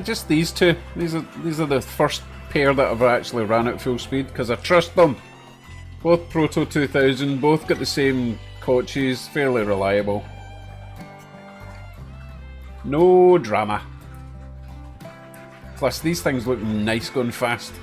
S1: Just these two. These are the first pair that I've actually ran at full speed because I trust them. Both Proto 2000, both got the same coaches, fairly reliable. No drama. Plus these things look nice going fast.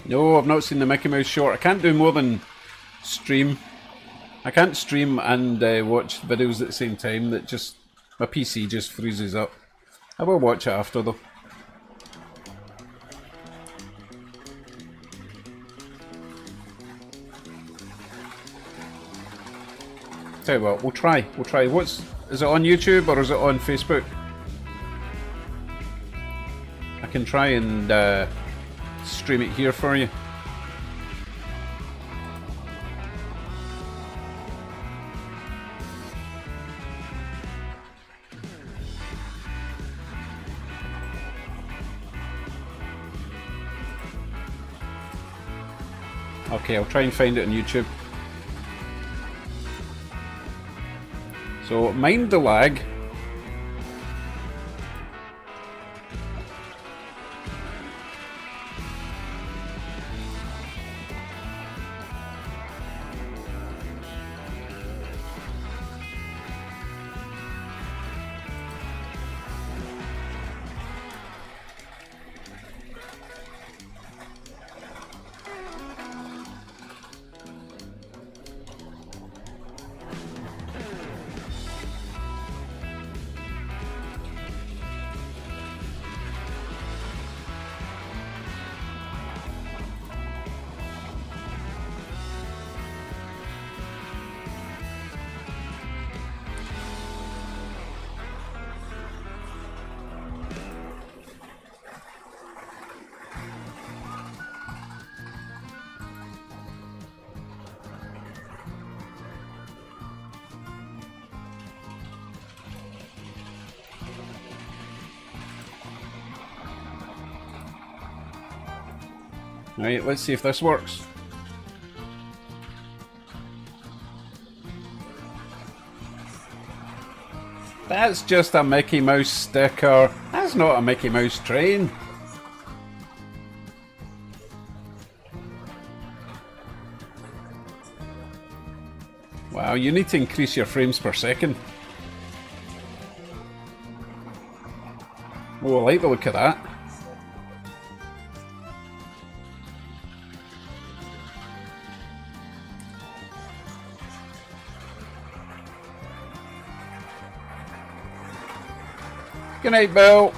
S1: No, I've not seen the Mickey Mouse short. I can't do more than stream. I can't stream and watch videos at the same time. That just, my PC just freezes up. I will watch it after though. Tell you what, we'll try. We'll try. Is it on YouTube or is it on Facebook? I can try and stream it here for you. Okay, I'll try and find it on YouTube. So, mind the lag. Right, let's see if this works. That's just a Mickey Mouse sticker. That's not a Mickey Mouse train. Wow, you need to increase your frames per second. Oh, I like the look of that. Good night, Bill.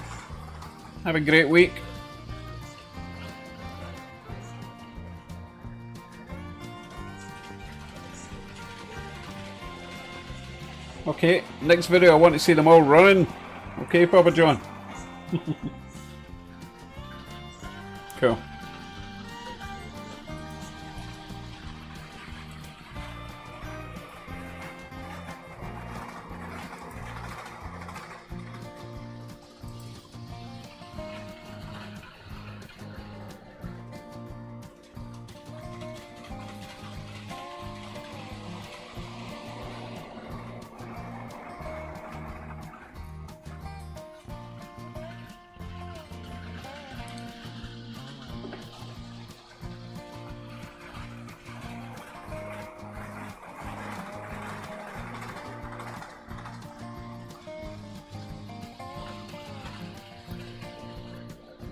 S1: Have a great week. Okay, next video I want to see them all running. Okay, Papa John. Cool.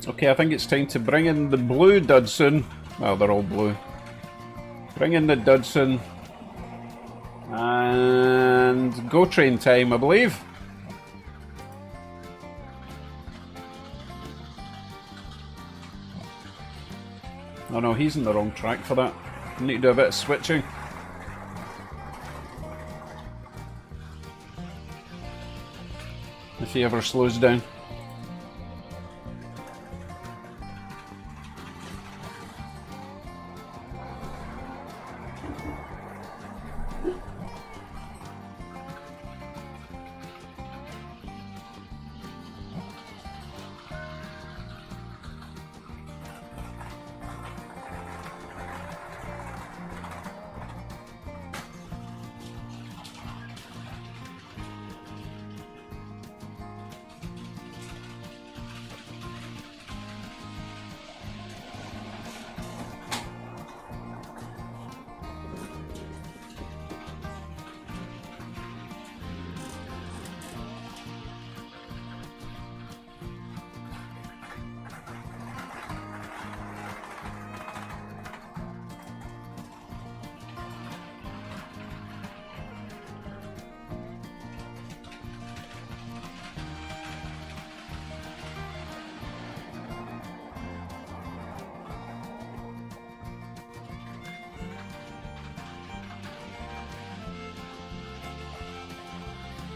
S1: Okay, I think it's time to bring in the blue Dudson. Well, they're all blue. Bring in the Dudson. And go train time, I believe. Oh no, he's in the wrong track for that. I need to do a bit of switching. If he ever slows down.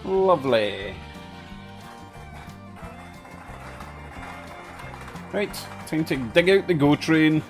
S1: Lovely. Right, time to dig out the GO train.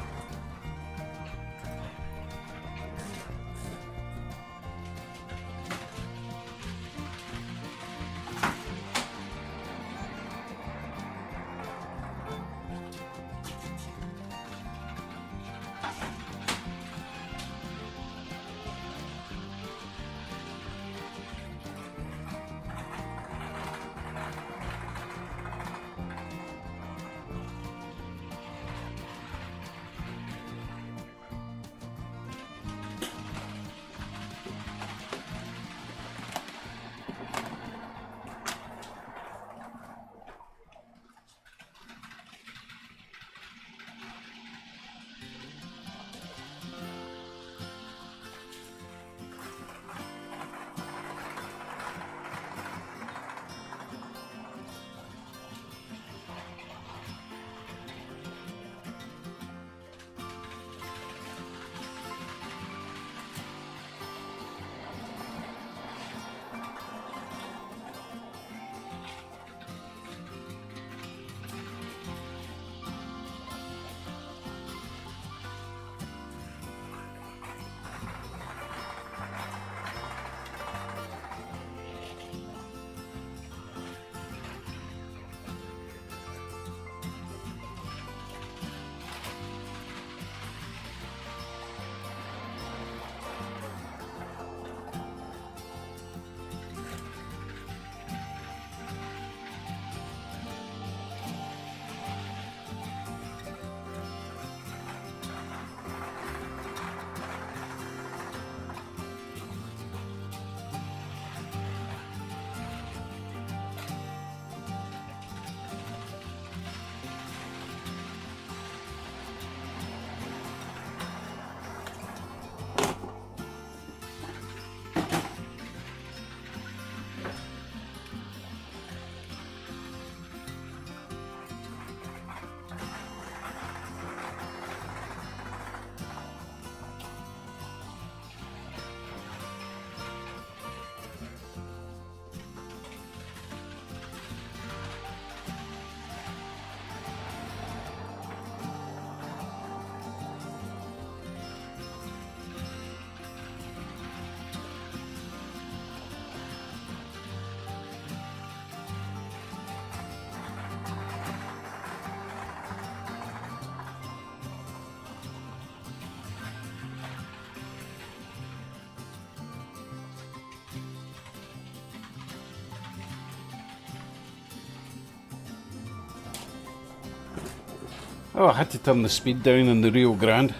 S1: Oh, I had to turn the speed down in the Rio Grande.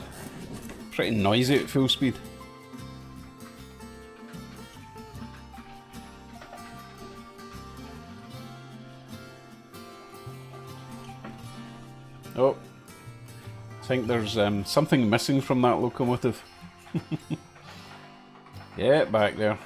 S1: Pretty noisy at full speed. Oh, I think there's something missing from that locomotive. Yeah, back there.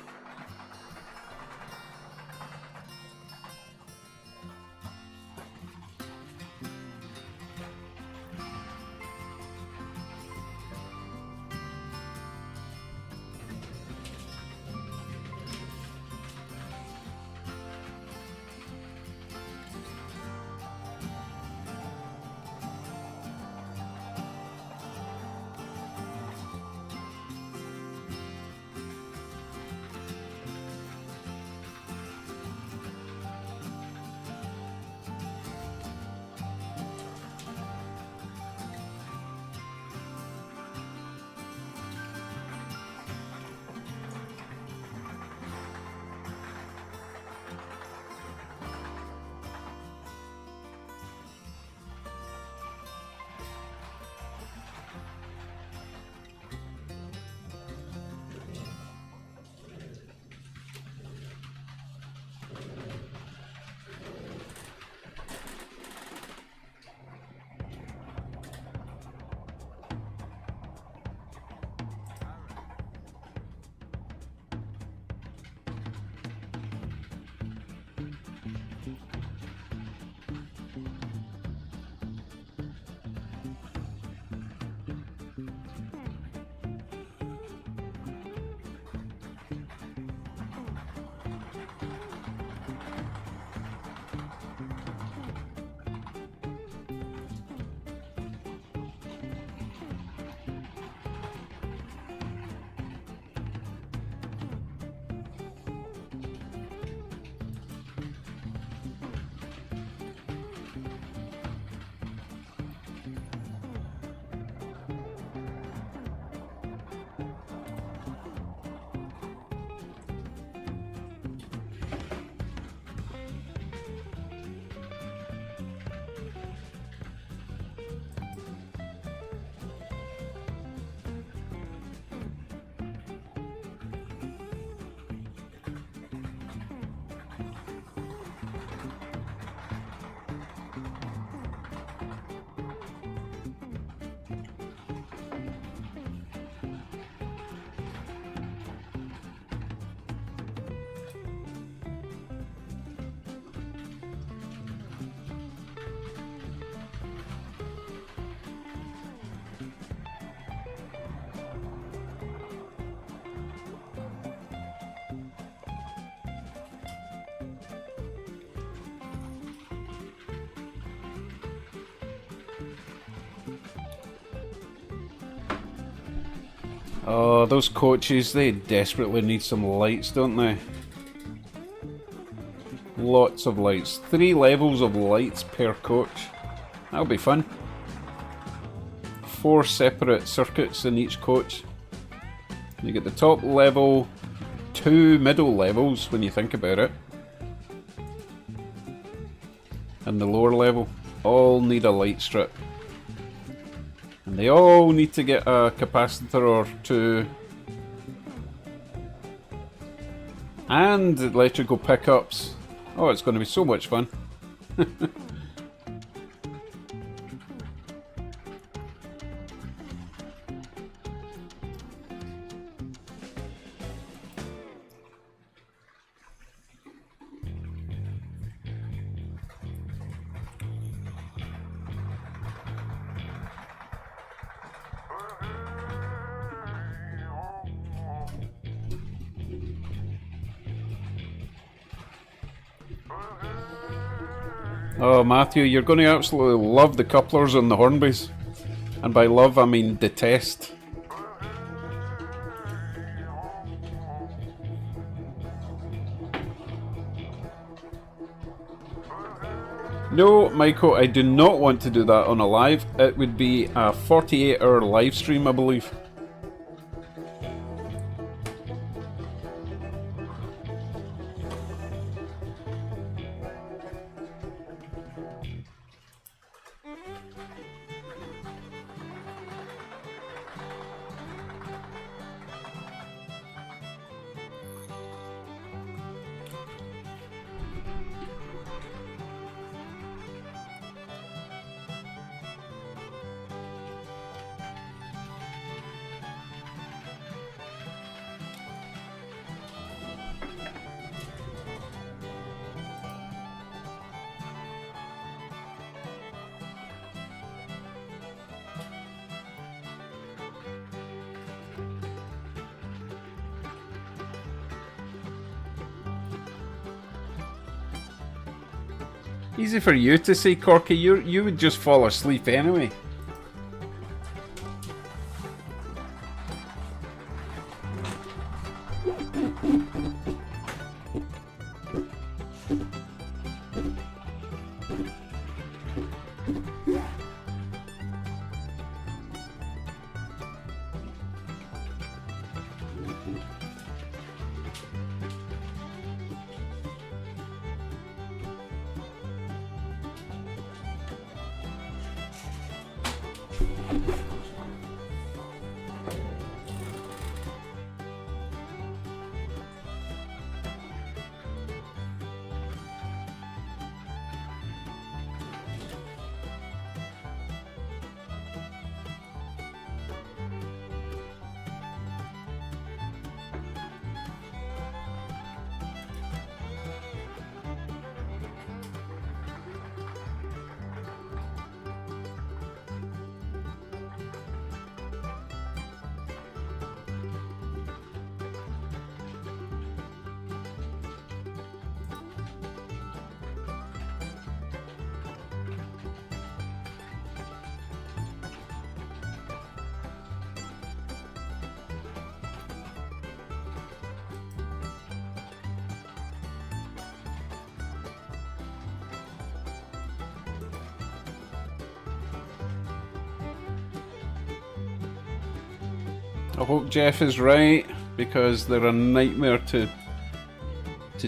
S1: Oh, those coaches, they desperately need some lights, don't they? Lots of lights. 3 levels of lights per coach. That'll be fun. 4 separate circuits in each coach. You get the top level, 2 middle levels when you think about it, and the lower level all need a light strip. And they all need to get a capacitor or 2. And electrical pickups. Oh, it's going to be so much fun. Oh, Matthew, you're going to absolutely love the couplers on the Hornbys. And by love, I mean detest. No, Michael, I do not want to do that on a live. It would be a 48-hour live stream, I believe. Easy for you to say, Corky. You would just fall asleep anyway. I hope Jeff is right, because they're a nightmare to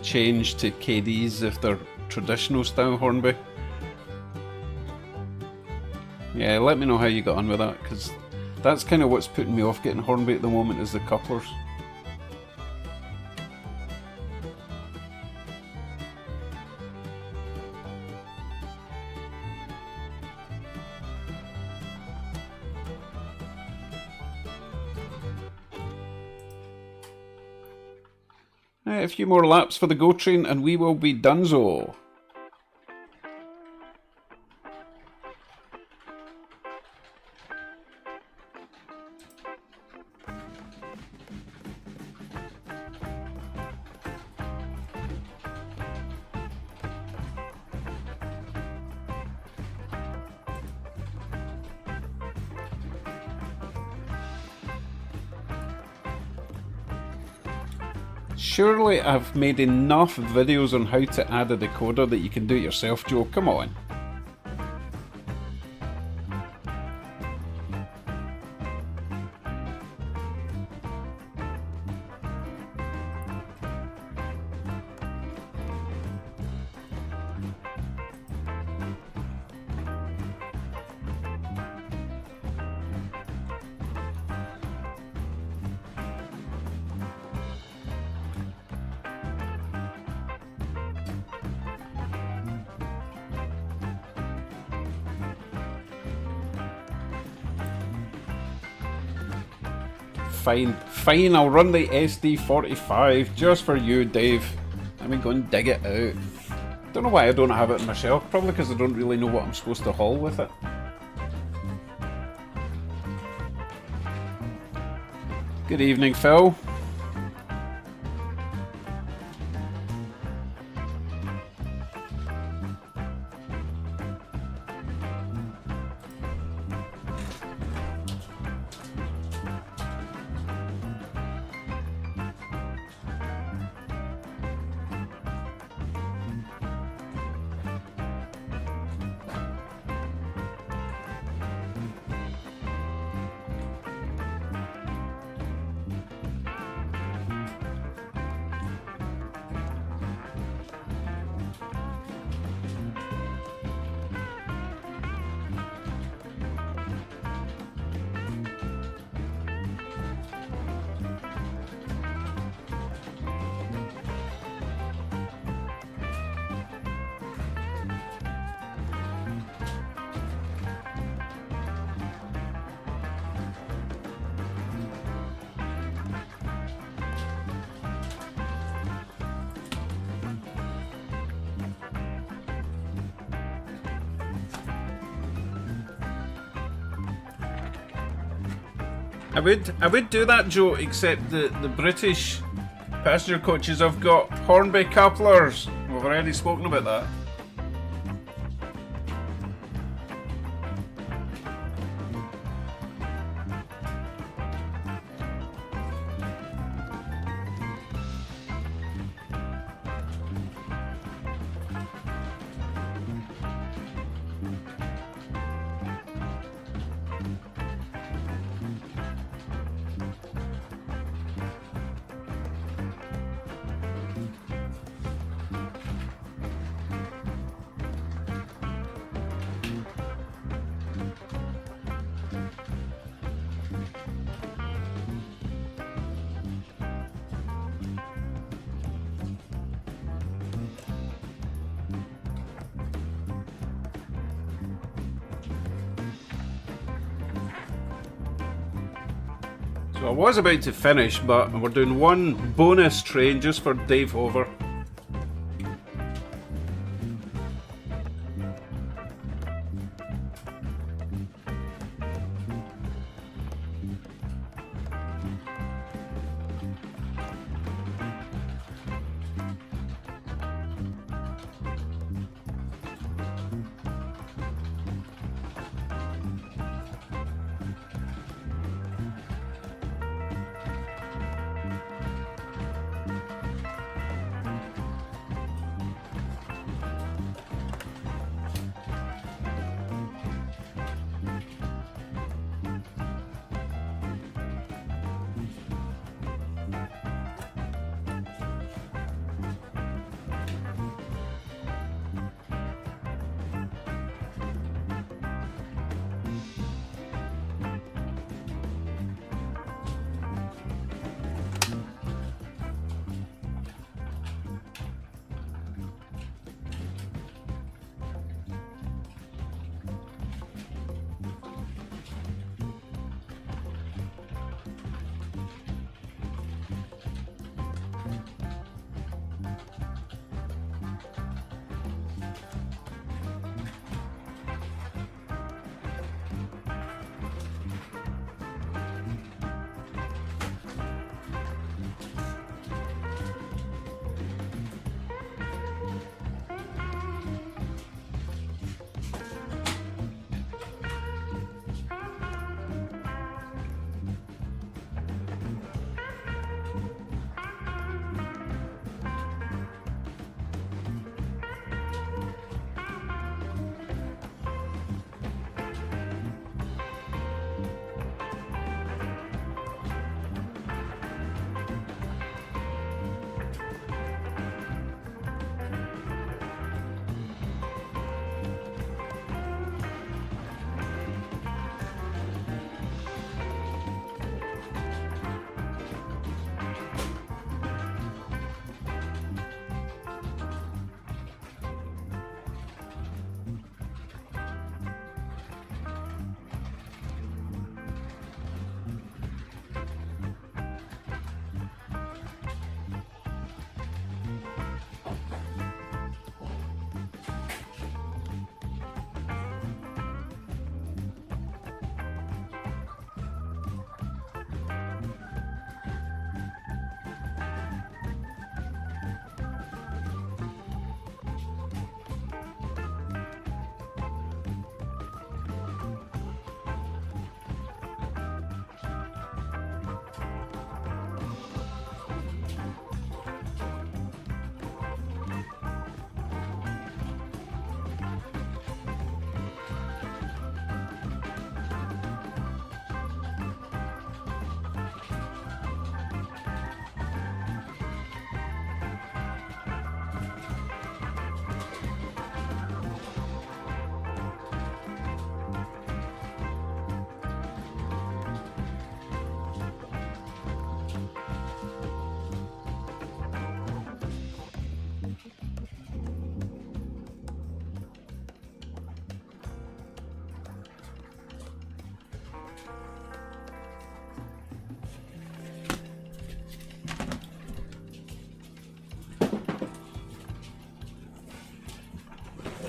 S1: change to KDs if they're traditional style Hornby. Yeah, let me know how you got on with that, because that's kind of what's putting me off getting Hornby at the moment, is the couplers. A few more laps for the GO train and we will be donezo. Surely I've made enough videos on how to add a decoder that you can do it yourself, Joe. Come on. Fine, I'll run the SD45 just for you, Dave. Let me go and dig it out. Don't know why I don't have it on my shelf, probably because I don't really know what I'm supposed to haul with it. Good evening, Phil. I would do that, Joe, except the British passenger coaches have got Hornby couplers. We've already spoken about that. So I was about to finish, but we're doing one bonus train just for Dave Hover.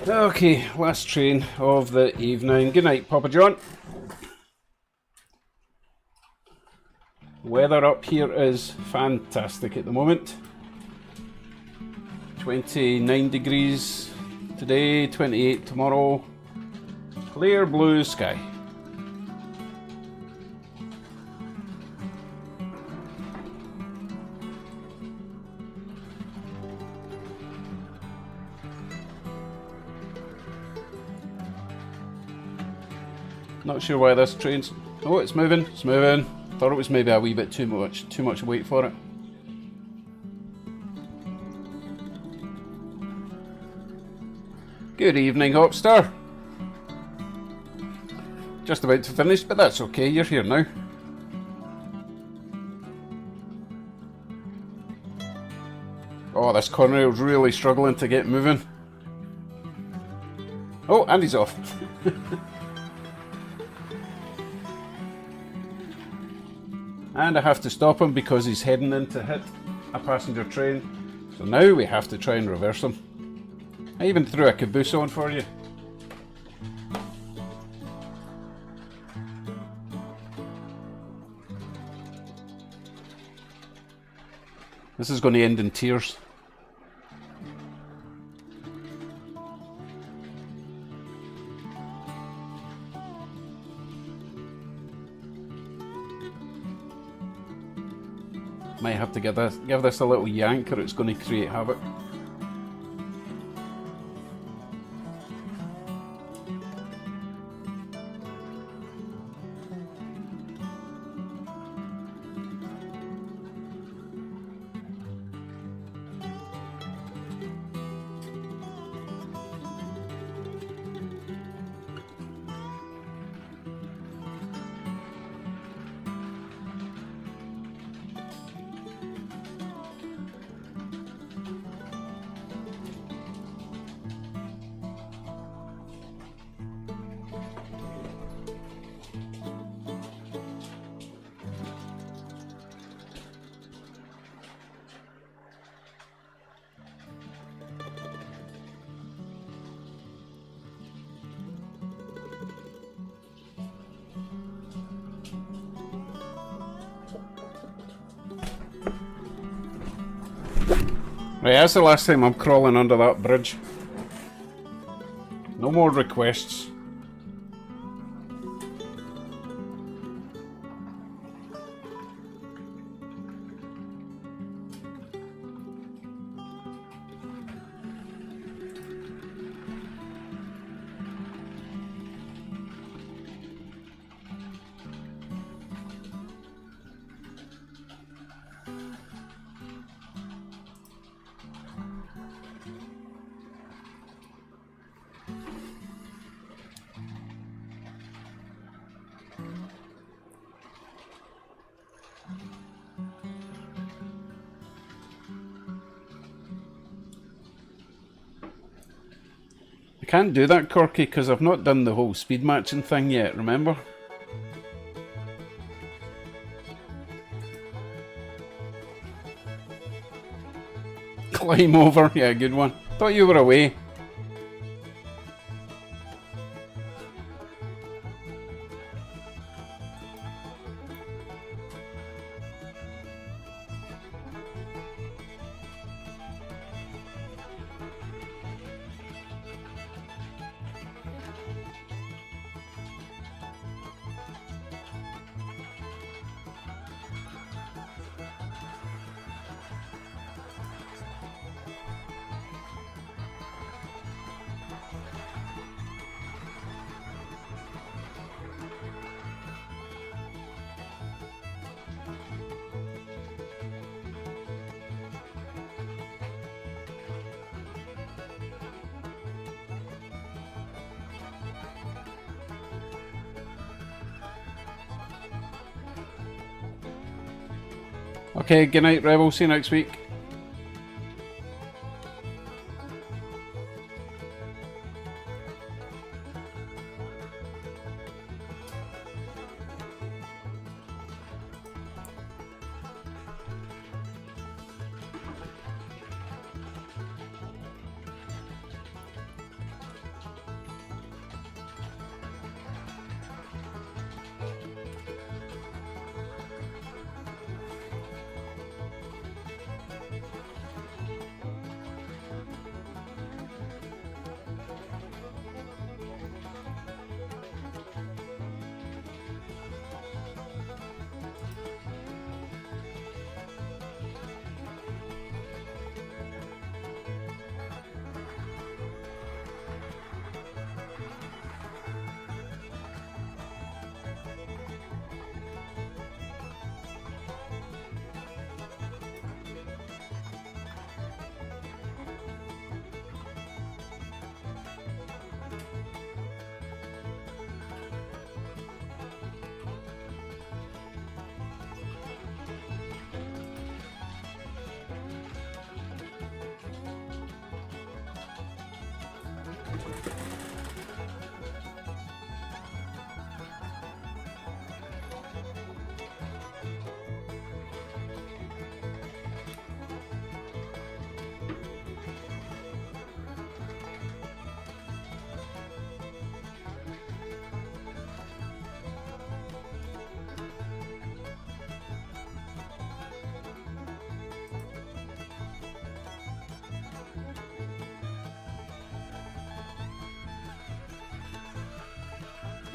S1: Okay, last train of the evening. Good night, Papa John. Weather up here is fantastic at the moment. 29 degrees today, 28 tomorrow. Clear blue sky. Not sure why this train's... Oh, it's moving, it's moving. Thought it was maybe a wee bit too much weight for it. Good evening, Hopster. Just about to finish, but that's okay, you're here now. Oh, this corner's really struggling to get moving. Oh, and he's off. And I have to stop him because he's heading in to hit a passenger train. So now we have to try and reverse him. I even threw a caboose on for you. This is going to end in tears. Might have to give this a little yank or it's going to create havoc. Right, that's the last time I'm crawling under that bridge. No more requests. I can't do that, Corky, because I've not done the whole speed matching thing yet, remember? Climb over, yeah, good one. Thought you were away. Okay, good night, Rebel. See you next week.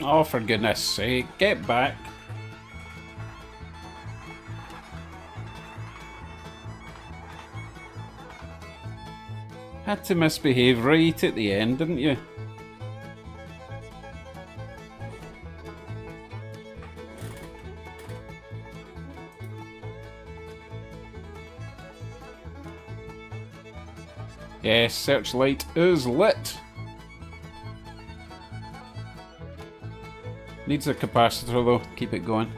S1: Oh, for goodness sake, get back. Had to misbehave right at the end, didn't you? Yes, searchlight is lit. Needs a capacitor though, keep it going.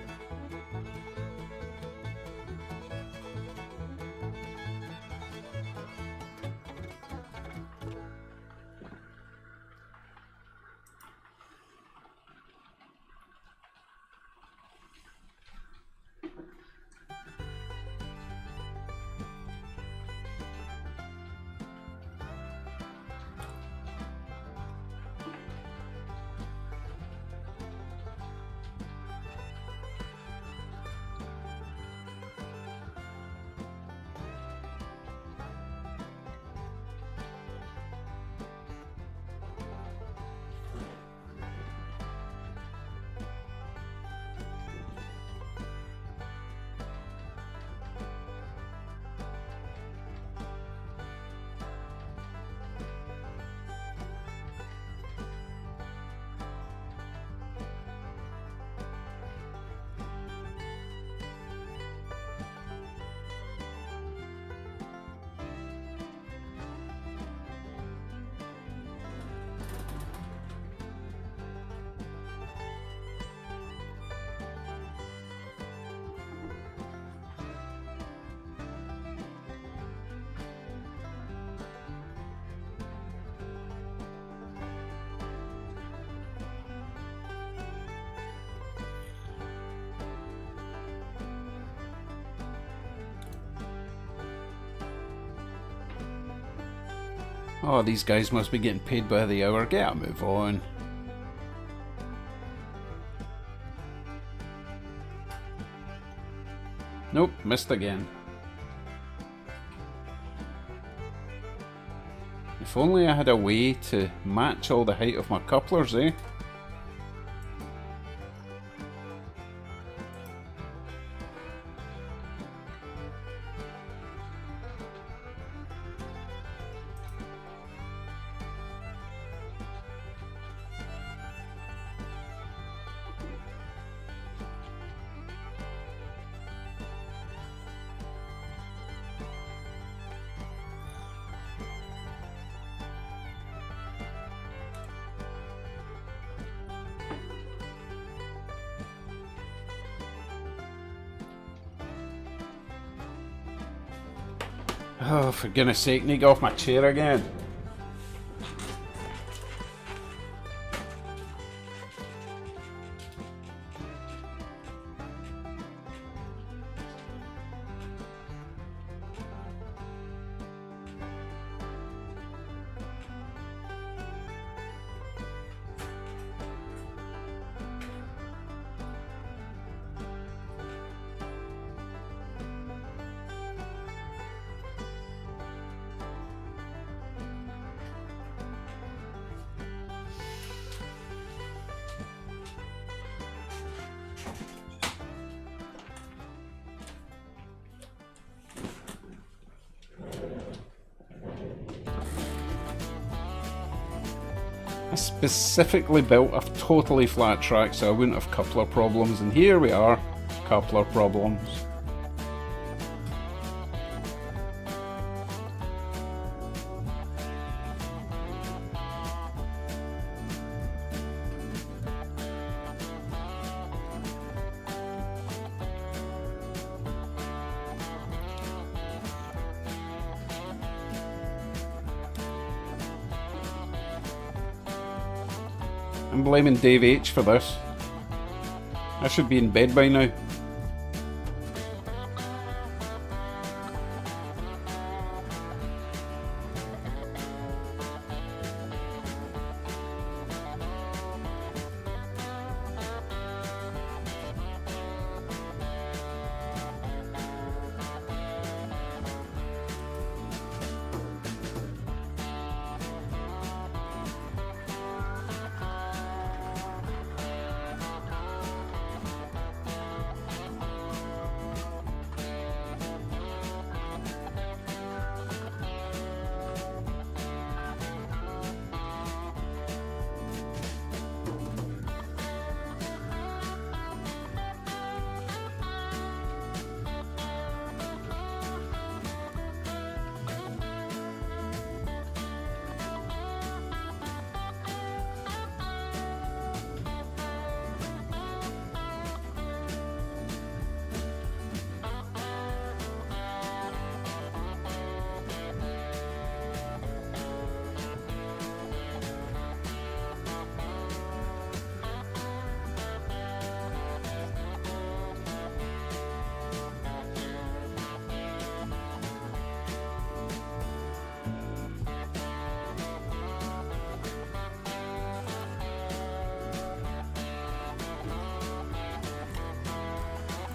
S1: Oh, these guys must be getting paid by the hour. Get a move on. Nope, missed again. If only I had a way to match all the height of my couplers, eh? Oh, for goodness sake, need to get off my chair again. I specifically built a totally flat track so I wouldn't have coupler problems, and here we are, coupler problems. I'm blaming Dave H for this. I should be in bed by now.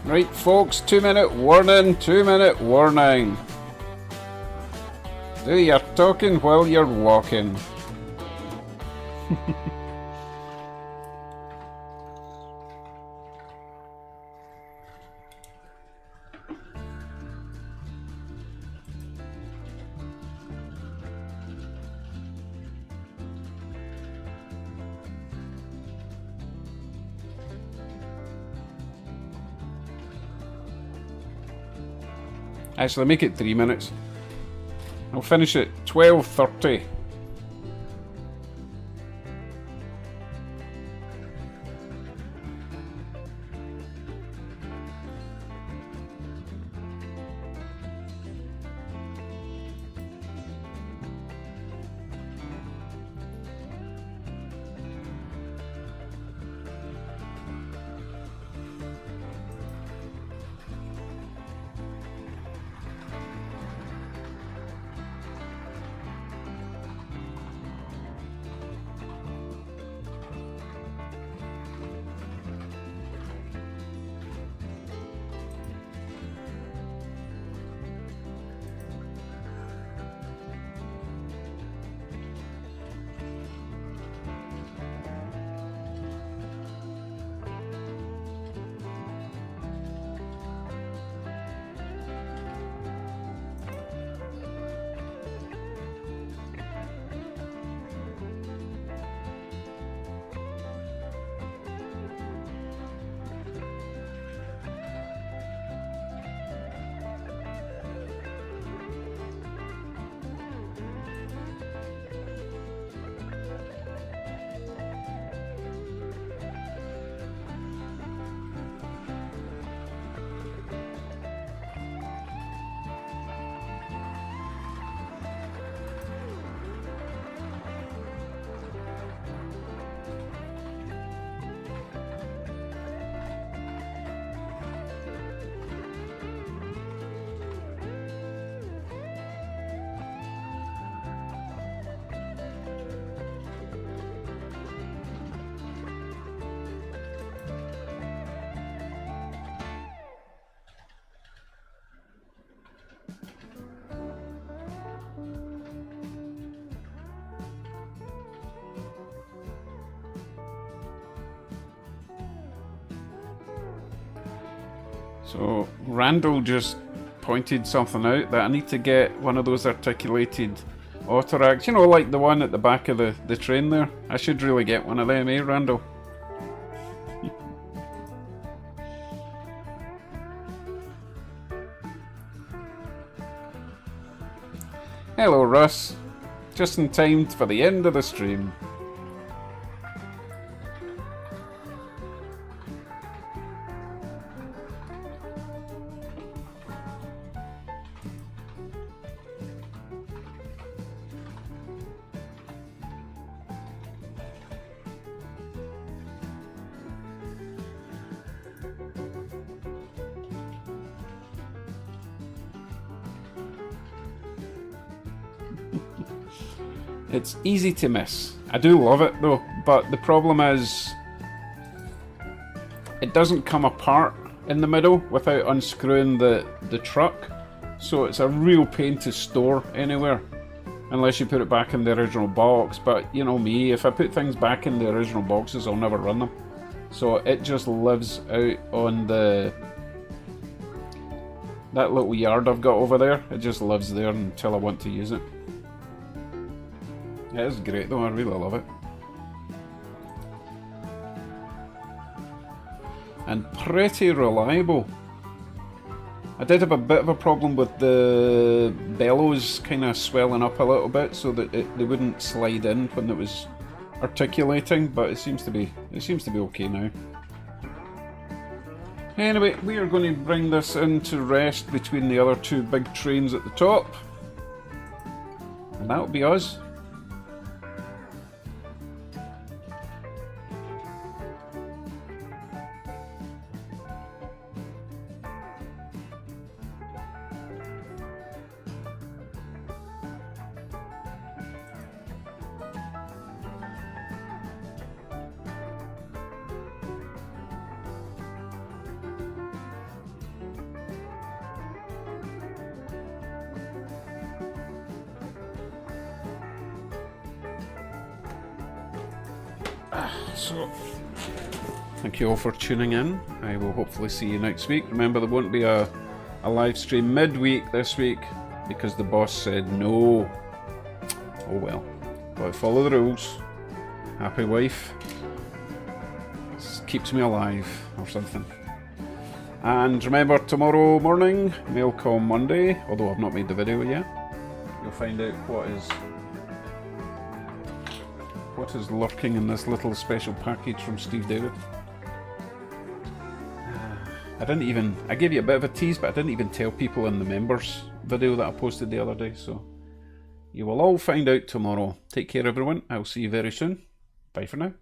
S1: Right, folks, 2-minute warning, 2-minute warning. Do your talking while you're walking. Actually, make it 3 minutes. I'll finish at 12:30. So Randall just pointed something out that I need to get one of those articulated autoracks, you know, like the one at the back of the train there. I should really get one of them, eh, Randall? Hello, Russ. Just in time for the end of the stream. It's easy to miss. I do love it though, but the problem is it doesn't come apart in the middle without unscrewing the truck, so it's a real pain to store anywhere unless you put it back in the original box. But you know me, if I put things back in the original boxes, I'll never run them, so it just lives out on that little yard I've got over there. It just lives there until I want to use it. It is great though, I really love it. And pretty reliable. I did have a bit of a problem with the bellows kind of swelling up a little bit so that they wouldn't slide in when it was articulating, but it seems to be okay now. Anyway, we are going to bring this into rest between the other two big trains at the top, and that'll be us. So, thank you all for tuning in. I will hopefully see you next week. Remember, there won't be a live stream midweek this week because the boss said no. Oh well. But follow the rules. Happy wife keeps me alive or something. And remember, tomorrow morning, Mail Call Monday, although I've not made the video yet. You'll find out what is lurking in this little special package from Steve David. I gave you a bit of a tease, but I didn't even tell people in the members video that I posted the other day, so you will all find out tomorrow. Take care everyone, I'll see you very soon. Bye for now.